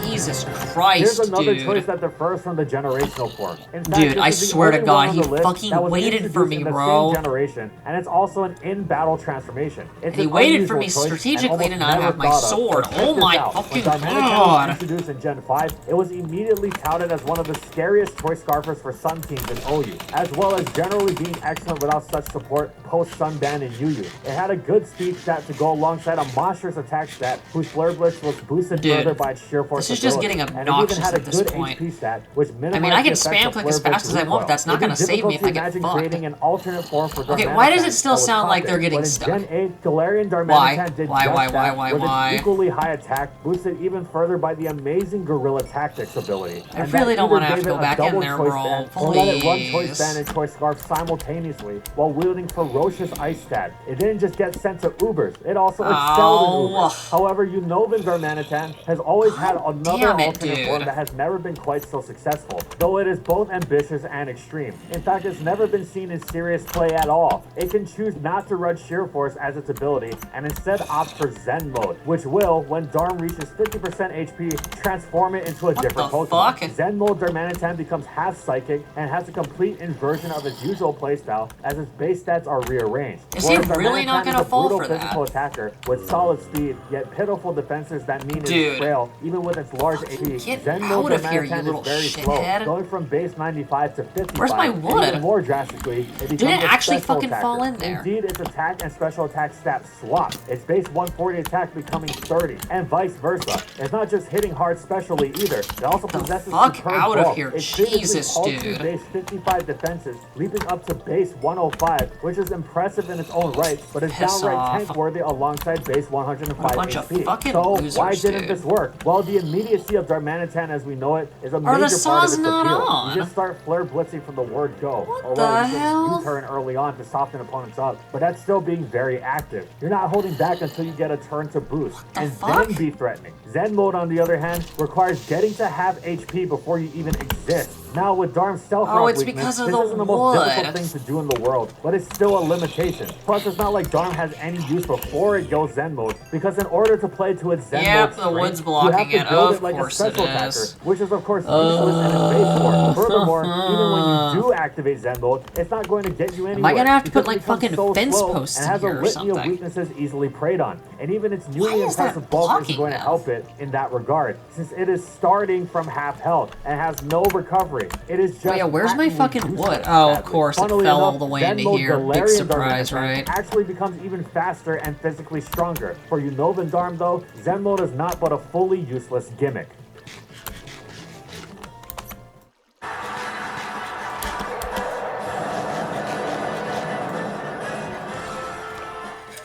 Jesus Christ, Here's another dude. choice that differs from the generational form. In fact, Dude, this I is the swear to only God, one on he the list fucking that was waited for introduced me, in the bro. same generation, and it's also an in-battle transformation. It's He an waited for unusual me choice and strategically almost to not never have my thought of. sword. But check Oh this my out. fucking When Darmanitan God. was introduced in Gen 5, it was immediately touted as one of the scariest choice scarfers for Sun teams in OU, as well as generally being excellent without such support post-Sunban in UU. It had a good speed stat to go alongside a monstrous attack stat, whose Flare Blitz was boosted Dude, further by its sheer force this is just ability. getting And it even obnoxious had a at this good point. HP stat, which minimized I mean, I can the effect spam of click Flare as Blitz fast as I want, recoil. but that's not It'd be gonna save me if I difficult to get imagine fucked. creating an alternate form for Okay, why does it Darmanitan still that would sound top like it. they're getting But in stuck? Gen 8, Galarian Darmanitan Why? did Why, just why, that, with why? its equally high attack, boosted even further by the amazing Guerrilla Tactics ability. I And really that don't wanna either have to gave go it a back in double there, choice bro. band, or let it run choice Please. band and choice scarf simultaneously while wielding ferocious ice stat. It didn't just get sent to Ubers, it also excelled in Ow. Ubers. However, Unovan Darmanitan has always had another damn it, alternate form dude. that has never been quite so successful, though it is both ambitious and extreme. In fact, it's never been seen in serious play at all. It can choose not to run Sheer Force as its ability, and instead opt for Zen mode, which will, when Darm reaches 50% HP, transform it into a different the Pokemon. fuck? Zen mode Darmanitan becomes half psychic and has a complete inversion of its usual playstyle as its base stats are rearranged. Is he Whereas really not Darmanitan gonna is a fall brutal for that? physical attacker with solid speed, yet pitiful defenses that mean Dude. it's frail, even with its large HP. Get Zen out mode of here, you Darmanitan little is very slow, shithead. going from base 95 to 55. Where's my and wood? even more drastically, it becomes Didn't a actually special fucking attacker. fall in there. Indeed, its attack and special attack stats swap. Its base 140 attack becoming 30, and vice versa. It's not just hitting hard specially either. It also possesses fuck superb out of bulk. here, It's physically Jesus, pulsed through dude. base 55 defenses, leaping up to base 105, which is impressive in its own right, but is Piss downright off. tank-worthy alongside base 105 What a bunch of HP. fucking So losers, why didn't dude. this work? Well, the immediacy of Darmanitan as we know it is a Are major the part of saws its not appeal. on? You just start flare blitzing from the word go. Or the well, you can hell? U-turn early on to soften opponents up, but that's still being very active. You're not holding back until you get a turn to boost, and fuck? then be threatening. Zen mode, on the other hand, requires getting to half HP before you even exist. Now, with Darm's stealth Oh, rock it's weakness, because of this the isn't the most difficult wood. thing to do in the world, but it's still a limitation. Plus, it's not like Darm has any use before it goes Zen mode, because in order to play to its Zen Yep, mode the strength, wood's you blocking have to it. build Of it like a course it special attacker, is. which is of course useless in its base form. Furthermore, even when you do activate Zen mode, it's not going to get you anywhere. I gonna have to because put, it like, becomes fucking so fence slow posts and in has a here or litany of something? weaknesses easily preyed on. And even its newly Why is that impressive bulk blocking is going to them? help it in that regard, since it is starting from half health and has no recovery. It is just Oh yeah, where's my patently fucking useless, wood? Oh, of sadly. course, it Funnily fell all enough, the way Zen into mode here. Big Galarian surprise, Darmanitan right? actually becomes even faster and physically stronger. For Unovan Darm though, Zen mode is not but a fully useless gimmick.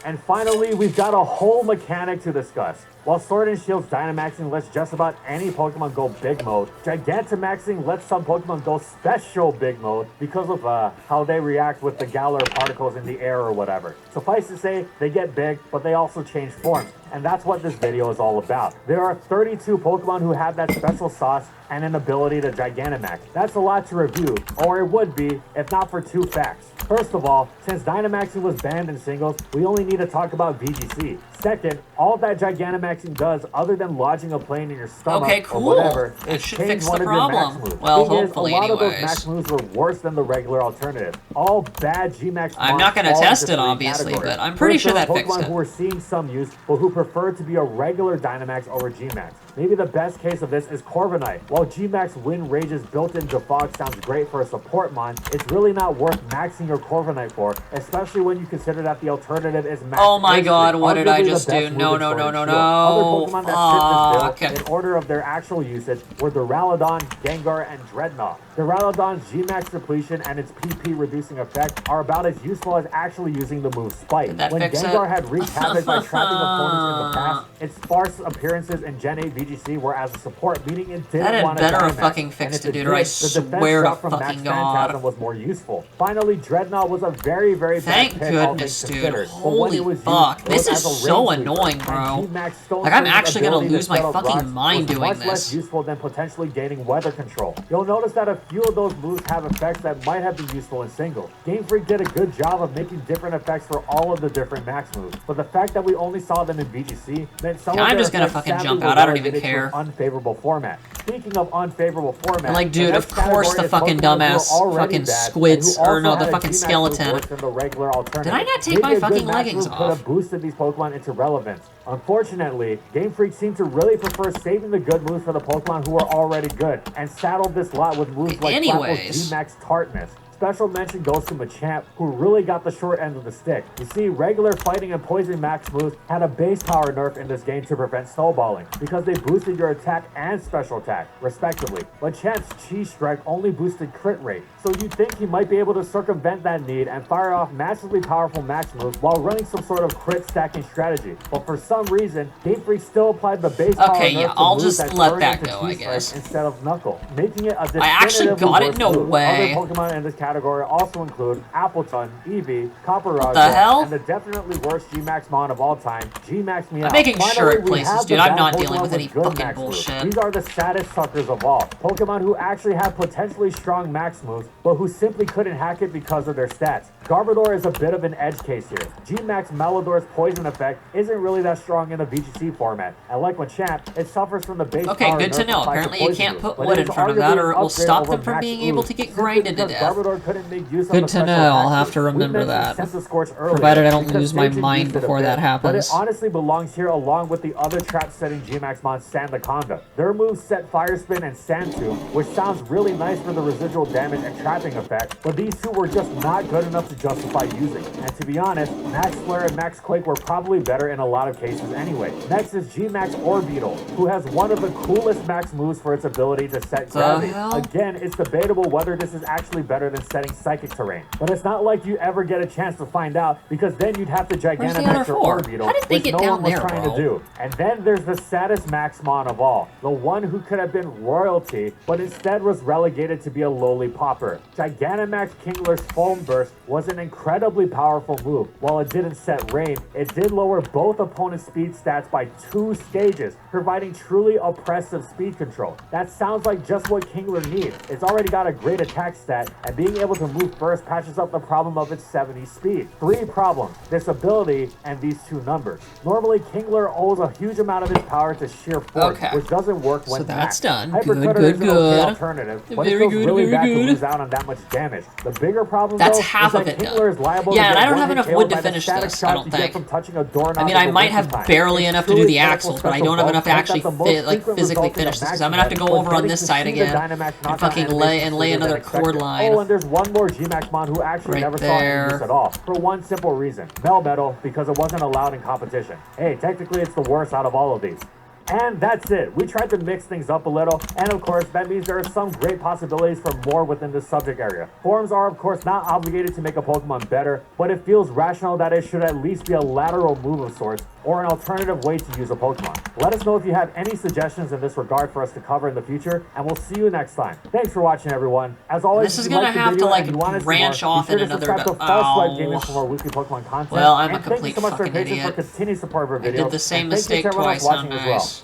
And finally, we've got a whole mechanic to discuss. While Sword and Shield's Dynamaxing lets just about any Pokemon go Big Mode, Gigantamaxing lets some Pokemon go Special Big Mode because of how they react with the Galar particles in the air or whatever. Suffice to say, they get big, but they also change forms. And that's what this video is all about. There are 32 Pokemon who have that special sauce and an ability to Gigantamax. That's a lot to review, or it would be, if not for two facts. First of all, since Dynamaxing was banned in singles, we only need to talk about VGC. Second, all that Gigantamaxing does, other than lodging a plane in your stomach Okay, cool. or whatever, That is should change fix one the of your max problem. moves. Well, Thing is, hopefully, a lot of those anyways. max moves were worse than the regular alternative. All bad G-Max I'm not going gonna to test it, obviously, but I'm pretty sure that fixed Pokemon it. who are seeing some use, but who prefer to be a regular Dynamax over G-Max. Maybe the best case of this is Corviknight. While G-Max Wind Rage's built-in defog sounds great for a support mon, it's really not worth maxing your Corviknight for, especially when you consider that the alternative is max. Oh my god, what did I Arguably the just best do? No, move no, in no, Sword no, and Shield. Other no. Pokemon that fit this Fuck. bill, in order of their actual usage, were Duraludon, Gengar, and Dreadnought. Duraludon's G-Max depletion and its PP reducing effect are about as useful as actually using the move Spike. Did that When fix Gengar it? had wreaked havoc by trapping opponents in the past, its sparse appearances in Gen 8 VGC were as a support, meaning it didn't That had want to better Dynamax, fucking and fixed if it, dude, did, or I the defense swear to drop from Max fucking God. Phantasm was more useful. Finally, Dreadnought was a very, very Thank bad pick, all goodness, things dude. considered. But when Holy it was used, fuck. it This was is as a so range sweeper, annoying, and bro. G-Max Stone Like, I'm Surge's actually gonna ability to lose my set up fucking rocks mind was doing much less this. useful than potentially gaining weather control. You'll notice that a few of those moves have effects that might have been useful in single. Game Freak did a good job of making different effects for all of the different max moves, but the fact that we only saw them in VGC meant some of I'm their just gonna effects fucking sadly jump were out. I don't even relegated to care. an unfavorable format. Speaking of unfavorable format, And like, the dude, next of course category the is fucking Pokemon who are dumbass already fucking bad and squids, who or also no, the had a fucking G-Max move skeleton. worse than the regular alternative. Did I not take Maybe my a good fucking max leggings move could have off? boosted these Pokemon into relevance. Unfortunately, Game Freak seemed to really prefer saving the good moves for the Pokemon who are already good, and saddled this lot with moves like Anyways. Flappl's G-Max Tartness. Special mention goes to Machamp, who really got the short end of the stick. You see, regular fighting and poison max moves had a base power nerf in this game to prevent snowballing, because they boosted your attack and special attack, respectively. But Champ's Chi Strike only boosted crit rate, so you'd think he might be able to circumvent that need and fire off massively powerful max moves while running some sort of crit stacking strategy. But for some reason, Game Freak still applied the base power Okay, nerf yeah, to I'll moves just that let turn that into go, Chi I Strike guess. instead of Knuckle, making it a I actually definitively got it? worse No move. way. Other Pokemon in this category also include Appletun, Eevee, What the hell? and the definitely worst G-Max mon of all time, G-Max Meow. I'm making sure it we places, have dude. the I'm bad not dealing Pokemon with any good fucking max moves. bullshit. These are the saddest suckers of all. Pokemon who actually have potentially strong max moves, but who simply couldn't hack it because of their stats. Garbodor is a bit of an edge case here. G-Max Malador's poison effect isn't really that strong in the VGC format, and like Machamp, it suffers from the base Okay, power good to nerf know. applied Apparently you poison can't moves, put but wood it in is front of that, arguably or it an will upgrade stop over them from max being able ooze, to get simply grinded to because death. Garbodor couldn't make use of Good the to special know. I'll attack have to move. We remember mentioned that. Sense of Scorch earlier, Provided I don't because lose my Satan mind used it a before bit, that But it happens. honestly belongs here along with the other trap-setting G-Max mon Sandaconda. Their moves set Fire Spin and Sand Tomb, which sounds really nice for the residual damage and trapping effect, but these two were just not good enough to justify using. And to be honest, Max Flare and Max Quake were probably better in a lot of cases anyway. Next is G-Max Orbeetle, who has one of the coolest max moves for its ability to set gravity. hell? Again, it's debatable whether this is actually better than setting Psychic Terrain, but it's not like you ever get a chance to find out, because then you'd have to Where's the other Gigantamax your four? Orbeetle, How did they which get no down one was there, trying bro? to do. And then there's the saddest Maxmon of all, the one who could have been royalty, but instead was relegated to be a lowly pauper. Gigantamax Kingler's Foam Burst was an incredibly powerful move. While it didn't set rain, it did lower both opponents' speed stats by 2 stages, providing truly oppressive speed control. That sounds like just what Kingler needs. It's already got a great attack stat, and being able to move first patches up the problem of its 70 speed. 3 problems: this ability and these 2 numbers. Normally, Kingler owes a huge amount of his power to sheer force, Okay. which doesn't work when So that's taxed. done. Hypercutter Good, is an okay good. alternative, but Very it feels good, really very bad to good. lose out on that much damage. The bigger problem, That's though, half is of that it Kingler done. is liable Yeah, to and get I don't have enough one-hit wood KO to by the finish static this, shock I don't you get think. from touching a doorknob I mean, with I a might have Winter Time. barely It's enough to do truly the powerful axles, but I special don't have enough to bulk, actually and that's the most frequent physically result in a finish this, max because I'm gonna have to event, go but over on getting this to side see the again Dynamax and knockout fucking animation lay sooner than another expected. cord line. Oh, and there's one more G-Max mon who actually Right never saw any there. use at all, for one simple reason: Melmetal, because it wasn't allowed in competition. Hey, technically it's the worst out of all of these. And that's it. We tried to mix things up a little, and of course, that means there are some great possibilities for more within this subject area. Forums are, of course, not obligated to make a Pokemon better, but it feels rational that it should at least be a lateral move of sorts, or an alternative way to use a Pokemon. Let us know if you have any suggestions in this regard for us to cover in the future, and we'll see you next time. Thanks for watching, everyone. As always, This is if you gonna like the have to, video like, and you want to see branch more, off be sure in to another subscribe to di- False Swipe Ow. Gaming for more weekly Pokemon content. Well, I'm a and thank you complete so much for fucking your patience for idiot. continued support of our I videos. did the same and thank you to mistake everyone twice, else how watching as well. nice.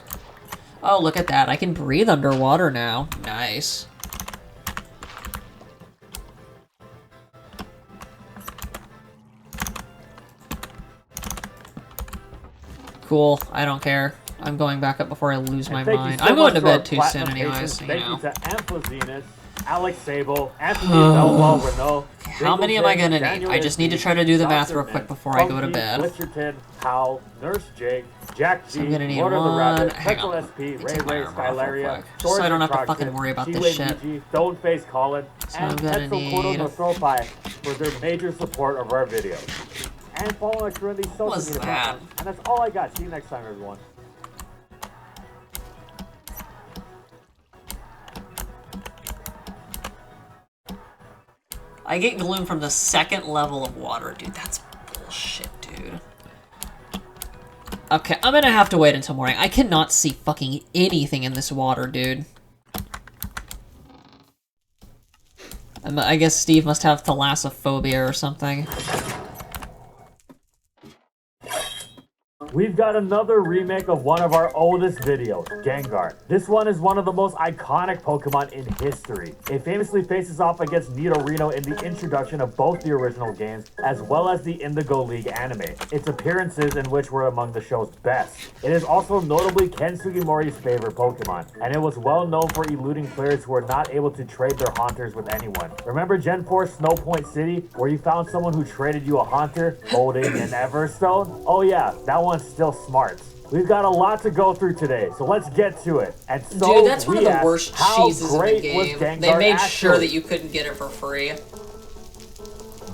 Oh, look at that. I can breathe underwater now. Nice. Cool. I don't care. I'm going back up before I lose my Thank you mind. so I'm going much to our bed too soon platinum anyways, patrons. so, you Thank know. you to Amphazenus, Alex Sable, Anthony Belwell, Renault. How many am I gonna need? Daniel I just need to try to do the math real quick before I go to bed. Glitcherton, Hal, Nurse Jake, Jack G, So I'm gonna need Lord of the one. Rabbit, Hang Petrol on. SP, Let me Ray take my Ray, armor off real Skylaria, quick, just so I don't have to fucking worry about this shit. Stoneface Colin, So I'm and gonna Tetsukoto need- Nosropai for their major support of our videos. And follow us through these social What's media that? platforms. And that's all I got. See you next time, everyone. I get gloom from the second level of water, dude. That's bullshit, dude. Okay, I'm gonna have to wait until morning. I cannot see fucking anything in this water, dude. I guess Steve must have thalassophobia or something. We've got another remake of one of our oldest videos, Gengar. This one is one of the most iconic Pokemon in history. It famously faces off against Nidorino in the introduction of both the original games, as well as the Indigo League anime. Its appearances in which were among the show's best. It is also notably Ken Sugimori's favorite Pokemon, and it was well known for eluding players who were not able to trade their Haunters with anyone. Remember Gen 4 Snow Point City, where you found someone who traded you a Haunter, holding an Everstone? Oh yeah, that one's still smart. We've got a lot to go through today, so let's get to it. And so Dude, that's one of the asked, worst how cheeses in the great was game. Gengar They made sure actually? that you couldn't get it for free.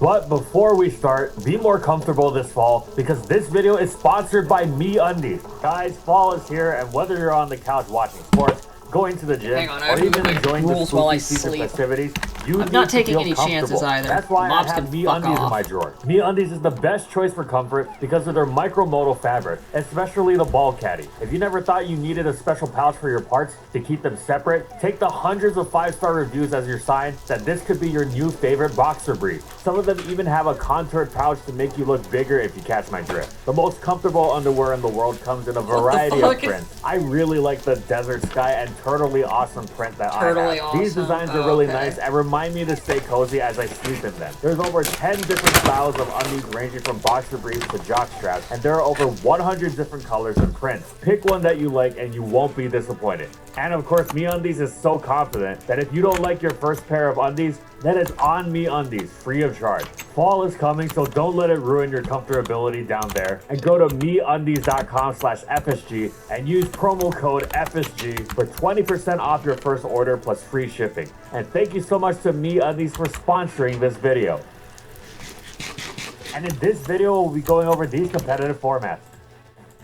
But before we start, be more comfortable this fall because this video is sponsored by MeUndies. Guys, fall is here, and whether you're on the couch watching sports, going to the gym, Hang on, I or have to even move my enjoying the rules while I spooky season sleep. festivities, you I'm need not to taking feel any chances comfortable. either. That's why Mobs I have can fuck MeUndies in off. my drawer. MeUndies is the best choice for comfort because of their micromodal fabric, especially the ball caddy. If you never thought you needed a special pouch for your parts to keep them separate, take the hundreds of 5-star reviews as your sign that this could be your new favorite boxer brief. Some of them even have a contoured pouch to make you look bigger if you catch my drift. The most comfortable underwear in the world comes in a variety of fuck? prints. I really like the desert sky and turtly awesome print that Turtly I have. These awesome. designs are Oh, really okay. nice and remind me to stay cozy as I sleep in them. There's over 10 different styles of undies ranging from boxer briefs to jock straps, and there are over 100 different colors and prints. Pick one that you like and you won't be disappointed. And of course, MeUndies is so confident that if you don't like your first pair of undies, then it's on MeUndies, free of charge. Fall is coming, so don't let it ruin your comfortability down there. And go to MeUndies.com/FSG and use promo code FSG for 20% off your first order plus free shipping. And thank you so much to MeUndies for sponsoring this video. And in this video, we'll be going over these competitive formats.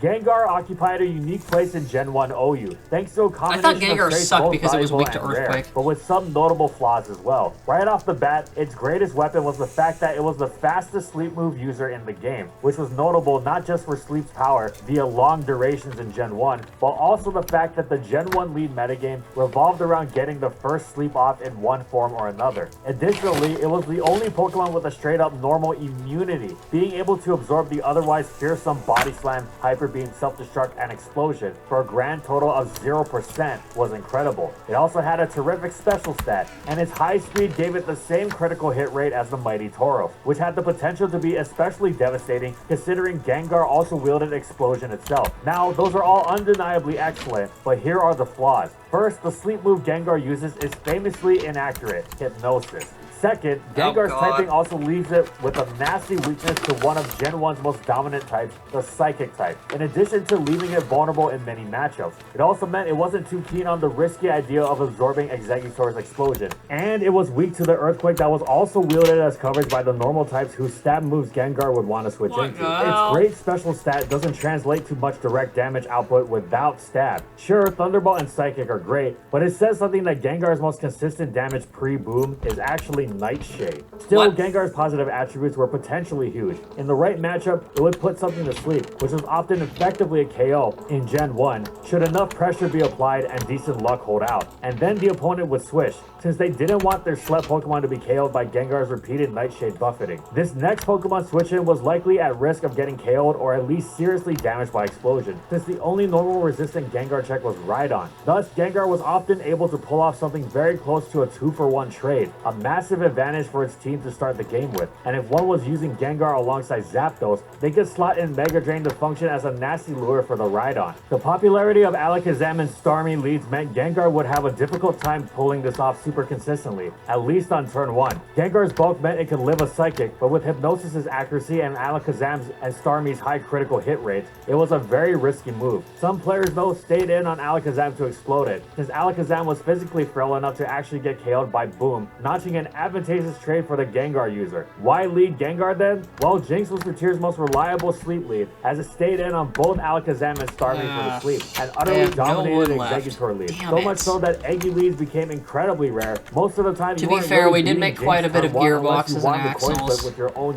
Gengar occupied a unique place in Gen 1 OU, thanks to a combination Gengar of traits sucked both because it was valuable weak to and rare, Earthquake. but with some notable flaws as well. Right off the bat, its greatest weapon was the fact that it was the fastest sleep move user in the game, which was notable not just for sleep's power via long durations in Gen 1, but also the fact that the Gen 1 lead metagame revolved around getting the first sleep off in one form or another. Additionally, it was the only Pokemon with a straight up normal immunity, being able to absorb the otherwise fearsome Body Slam, Hyper Beam, Self-Destruct, and Explosion for a grand total of 0% was incredible. It also had a terrific special stat, and its high speed gave it the same critical hit rate as the mighty Tauros, which had the potential to be especially devastating considering Gengar also wielded Explosion itself. Now, those are all undeniably excellent, but here are the flaws. First, the sleep move Gengar uses is famously inaccurate, Hypnosis. Second, Gengar's typing also leaves it with a nasty weakness to one of Gen 1's most dominant types, the Psychic type, in addition to leaving it vulnerable in many matchups. It also meant it wasn't too keen on the risky idea of absorbing Exeggutor's Explosion, and it was weak to the Earthquake that was also wielded as coverage by the normal types whose stab moves Gengar would want to switch into. Its great special stat doesn't translate to much direct damage output without stab. Sure, Thunderbolt and Psychic are great, but it says something that Gengar's most consistent damage pre-boom is actually Nightshade. Still, Gengar's positive attributes were potentially huge. In the right matchup, it would put something to sleep, which was often effectively a KO in Gen 1, should enough pressure be applied and decent luck hold out. And then the opponent would switch, since they didn't want their Sled Pokemon to be KO'd by Gengar's repeated Nightshade buffeting. This next Pokemon switch-in was likely at risk of getting KO'd or at least seriously damaged by Explosion, since the only normal resistant Gengar check was Rhydon. Thus, Gengar was often able to pull off something very close to a 2-for-1 trade, a massive advantage for its team to start the game with, and if one was using Gengar alongside Zapdos, they could slot in Mega Drain to function as a nasty lure for the Rhydon. The popularity of Alakazam and Starmie leads meant Gengar would have a difficult time pulling this off super consistently, at least on turn 1. Gengar's bulk meant it could live a Psychic, but with Hypnosis's accuracy and Alakazam's and Starmie's high critical hit rates, it was a very risky move. Some players though stayed in on Alakazam to explode it, since Alakazam was physically frail enough to actually get KO'd by Boom, notching an advantageous trade for the Gengar user. Why lead Gengar then? Well, Jinx was the tier's most reliable sleep lead, as it stayed in on both Alakazam and Starmie for the sleep, and utterly dominated Exeggutor lead. So much so that Eggy leads became incredibly rare. Most of the time, to be fair, we did make quite a bit of gearboxes and axles,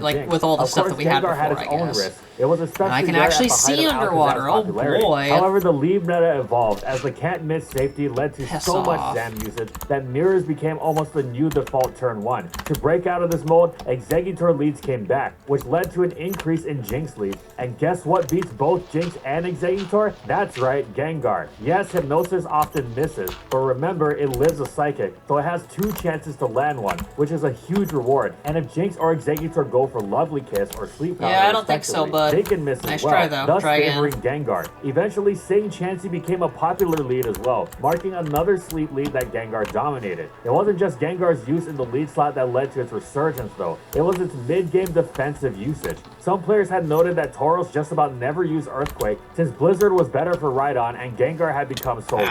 like with all the stuff that we had before, I guess. It was especially and I can actually see underwater. Oh boy! However, the lead meta evolved as the can't miss safety led to so much Zam usage that mirrors became almost the new default turn 1. To break out of this mode, Exeggutor leads came back, which led to an increase in Jinx leads. And guess what beats both Jinx and Exeggutor? That's right, Gengar. Yes, Hypnosis often misses, but remember it lives a Psychic, so it has 2 chances to land one, which is a huge reward. And if Jinx or Exeggutor go for Lovely Kiss or Sleep Powder, yeah, I don't think so, but they can miss nice as well, try, though. thus Try favoring Gengar. Eventually, Sing Chansey became a popular lead as well, marking another sleep lead that Gengar dominated. It wasn't just Gengar's use in the lead slot that led to its resurgence though, it was its mid-game defensive usage. Some players had noted that Tauros just about never used Earthquake, since Blizzard was better for Rhydon and Gengar had become so rare.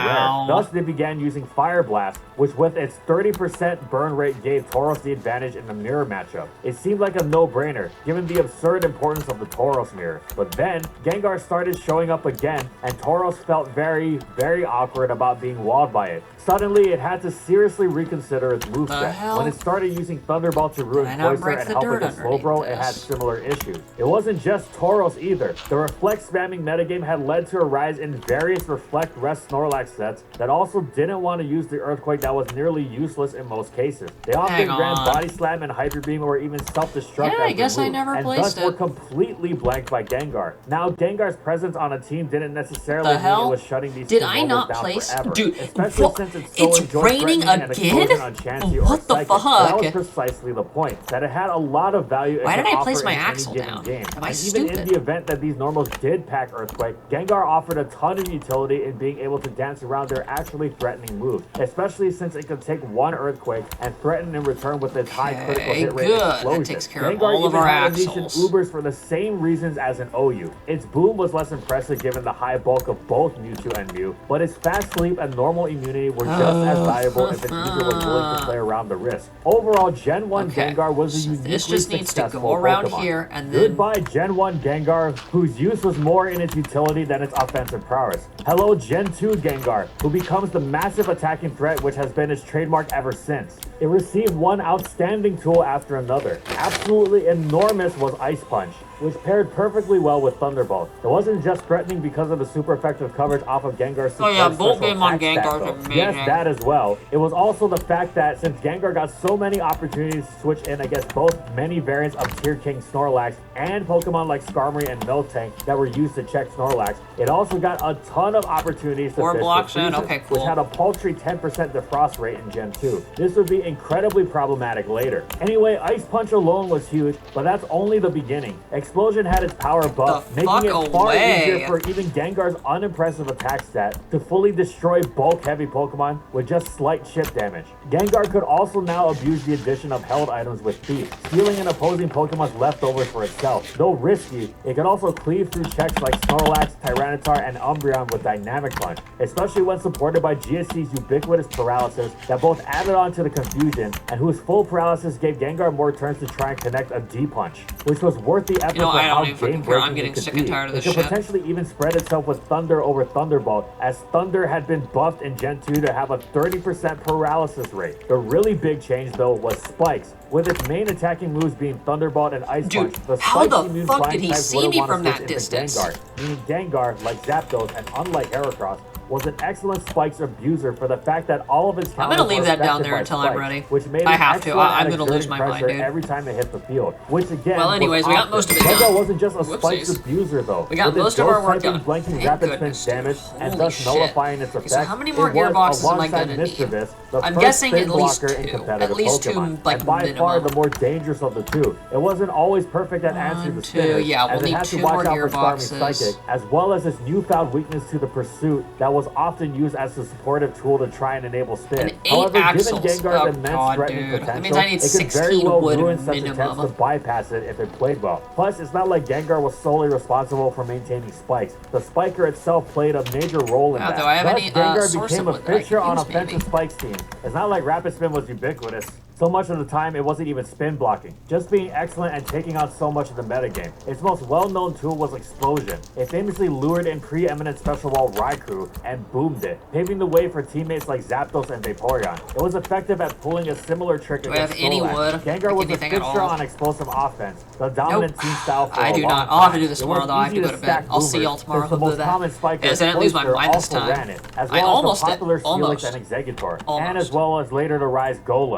Thus, they began using Fire Blast, which with its 30% burn rate gave Tauros the advantage in the mirror matchup. It seemed like a no-brainer, given the absurd importance of the Tauros mirror. But then, Gengar started showing up again, and Tauros felt very, very awkward about being walled by it. Suddenly, it had to seriously reconsider its moveset. When it started using Thunderbolt to ruin Cloyster and help against Slowbro, it had similar issues. It wasn't just Tauros either. The Reflect spamming metagame had led to a rise in various Reflect Rest Snorlax sets that also didn't want to use the Earthquake that was nearly useless in most cases. They often ran Body Slam and Hyper Beam or even Self-Destruct I guess I never and placed thus were completely blanked by Gengar. Now, Gengar's presence on a team didn't necessarily mean it was shutting these Did I not down place? forever. Dude, especially since it's raining again? What the fuck? That was precisely the point, that it had a lot of value. Why did I place my Axel down? Game. Am I and stupid? Even in the event that these normals did pack Earthquake, Gengar offered a ton of utility in being able to dance around their actually threatening moves, especially since it could take one Earthquake and threaten in return with its high critical hit rate explosion. That takes care Gengar of all of our Axels. Ubers for the same reasons as an OU. Its boom was less impressive given the high bulk of both Mewtwo and Mew, but its fast sleep and normal immunity were just as valuable if its user was willing to play around the risk. Overall, Gen 1 Gengar was a uniquely this just needs to successful go around Pokemon. here and then Goodbye Gen 1 Gengar, whose use was more in its utility than its offensive prowess. Hello Gen 2 Gengar, who becomes the massive attacking threat which has been its trademark ever since. It received one outstanding tool after another. Absolutely enormous was Ice Punch, which paired perfectly well with Thunderbolt. It wasn't just threatening because of the super effective coverage off of Gengar's Bolt Game on Gengar is amazing. Yes, that as well. It was also the fact that since Gengar got so many opportunities to switch in against both many variants of Tier King Snorlax and Pokemon like Skarmory and Miltank that were used to check Snorlax, it also got a ton of opportunities to fish with Fuses, which had a paltry 10% defrost rate in Gen 2. This would be incredibly problematic later. Anyway, Ice Punch alone was huge, but that's only the beginning. Explosion had its power buff, making it far easier for even Gengar's unimpressive attack stat to fully destroy bulk-heavy Pokemon with just slight chip damage. Gengar could also now abuse the addition of held items with Thief, stealing an opposing Pokemon's leftovers for itself. Though risky, it could also cleave through checks like Snorlax, Tyranitar, and Umbreon with Dynamic Punch, especially when supported by GSC's ubiquitous Paralysis that both added on to the confusion and whose full Paralysis gave Gengar more turns to try and connect a D-Punch, which was worth the effort for how game-breaking I'm getting sick and tired of this shit. It could shit. potentially even spread itself with Thunder over Thunderbolt, as Thunder had been buffed in Gen 2 to have a 30% paralysis rate. The really big change though was Spikes, With its main attacking moves being Thunderbolt and Ice Dude, Punch, the how the spiky immune fuck flying did he types see wouldn't me want to from switch that into distance? Gengar, meaning Gengar, like Zapdos and unlike Heracross, was an excellent Spikes abuser for the fact that all of his I'm gonna counters leave were that down affected there by until I'm spikes, ready. which made I him have to. excellent I'm at gonna lose exerting my pressure mind, dude. every time they hit the field, which again Well, anyways, was we got often. most of it Gengar done. wasn't just a Spikes Whoopsies. abuser though. We got With its most of our work ghost-typing, done. blanking Thank rapid goodness, spin damage dude. and Holy thus shit. nullifying its Okay, effect. so how many more it was, gearboxes am I alongside gonna need? Mischievous, the I'm first guessing spin at least blocker in 2. competitive At least 2, Pokemon, like, and by far minimum. the more dangerous of the two. It wasn't always perfect at answering the 2, spinners, yeah, we'll as it need had to 2 watch more out for Starmie gearboxes. Psychic, as well as its newfound weakness to the Pursuit that was often used as a supportive tool to try and enable spin. And 8 However, axles. given Gengar's Oh, immense God, threatening dude. potential, That means I need it could very 16 well wood ruin such minimum. attempts to bypass it if it played well. Plus, it's not like Gengar was solely responsible for maintaining spikes. The spiker itself played a major role in Wow, that. do I have Thus, any, Gengar source became of a wood that I fixture can on use, offensive maybe? spikes teams. It's not like Rapid Spin was ubiquitous. So much of the time, it wasn't even spin blocking, just being excellent and taking on so much of the metagame. Its most well-known tool was Explosion. It famously lured in preeminent Special Ball Raikou and boomed it, paving the way for teammates like Zapdos and Vaporeon. It was effective at pulling a similar trick Do I have against any Snorlax. wood? Gengar Like was a anything at fixture all? on explosive offense, the dominant team style for I a do long not. I'll have to time. do this It tomorrow, was though. I have easy to go to bed. stack I'll see y'all boomers, tomorrow. since the We'll do most that. common spiker, Yes, I didn't lose my Cloyster, mind this also time. ran it, as I well almost as the did. popular Steelix Almost. and Exeggutor, Almost. and as well as later to rise Golem.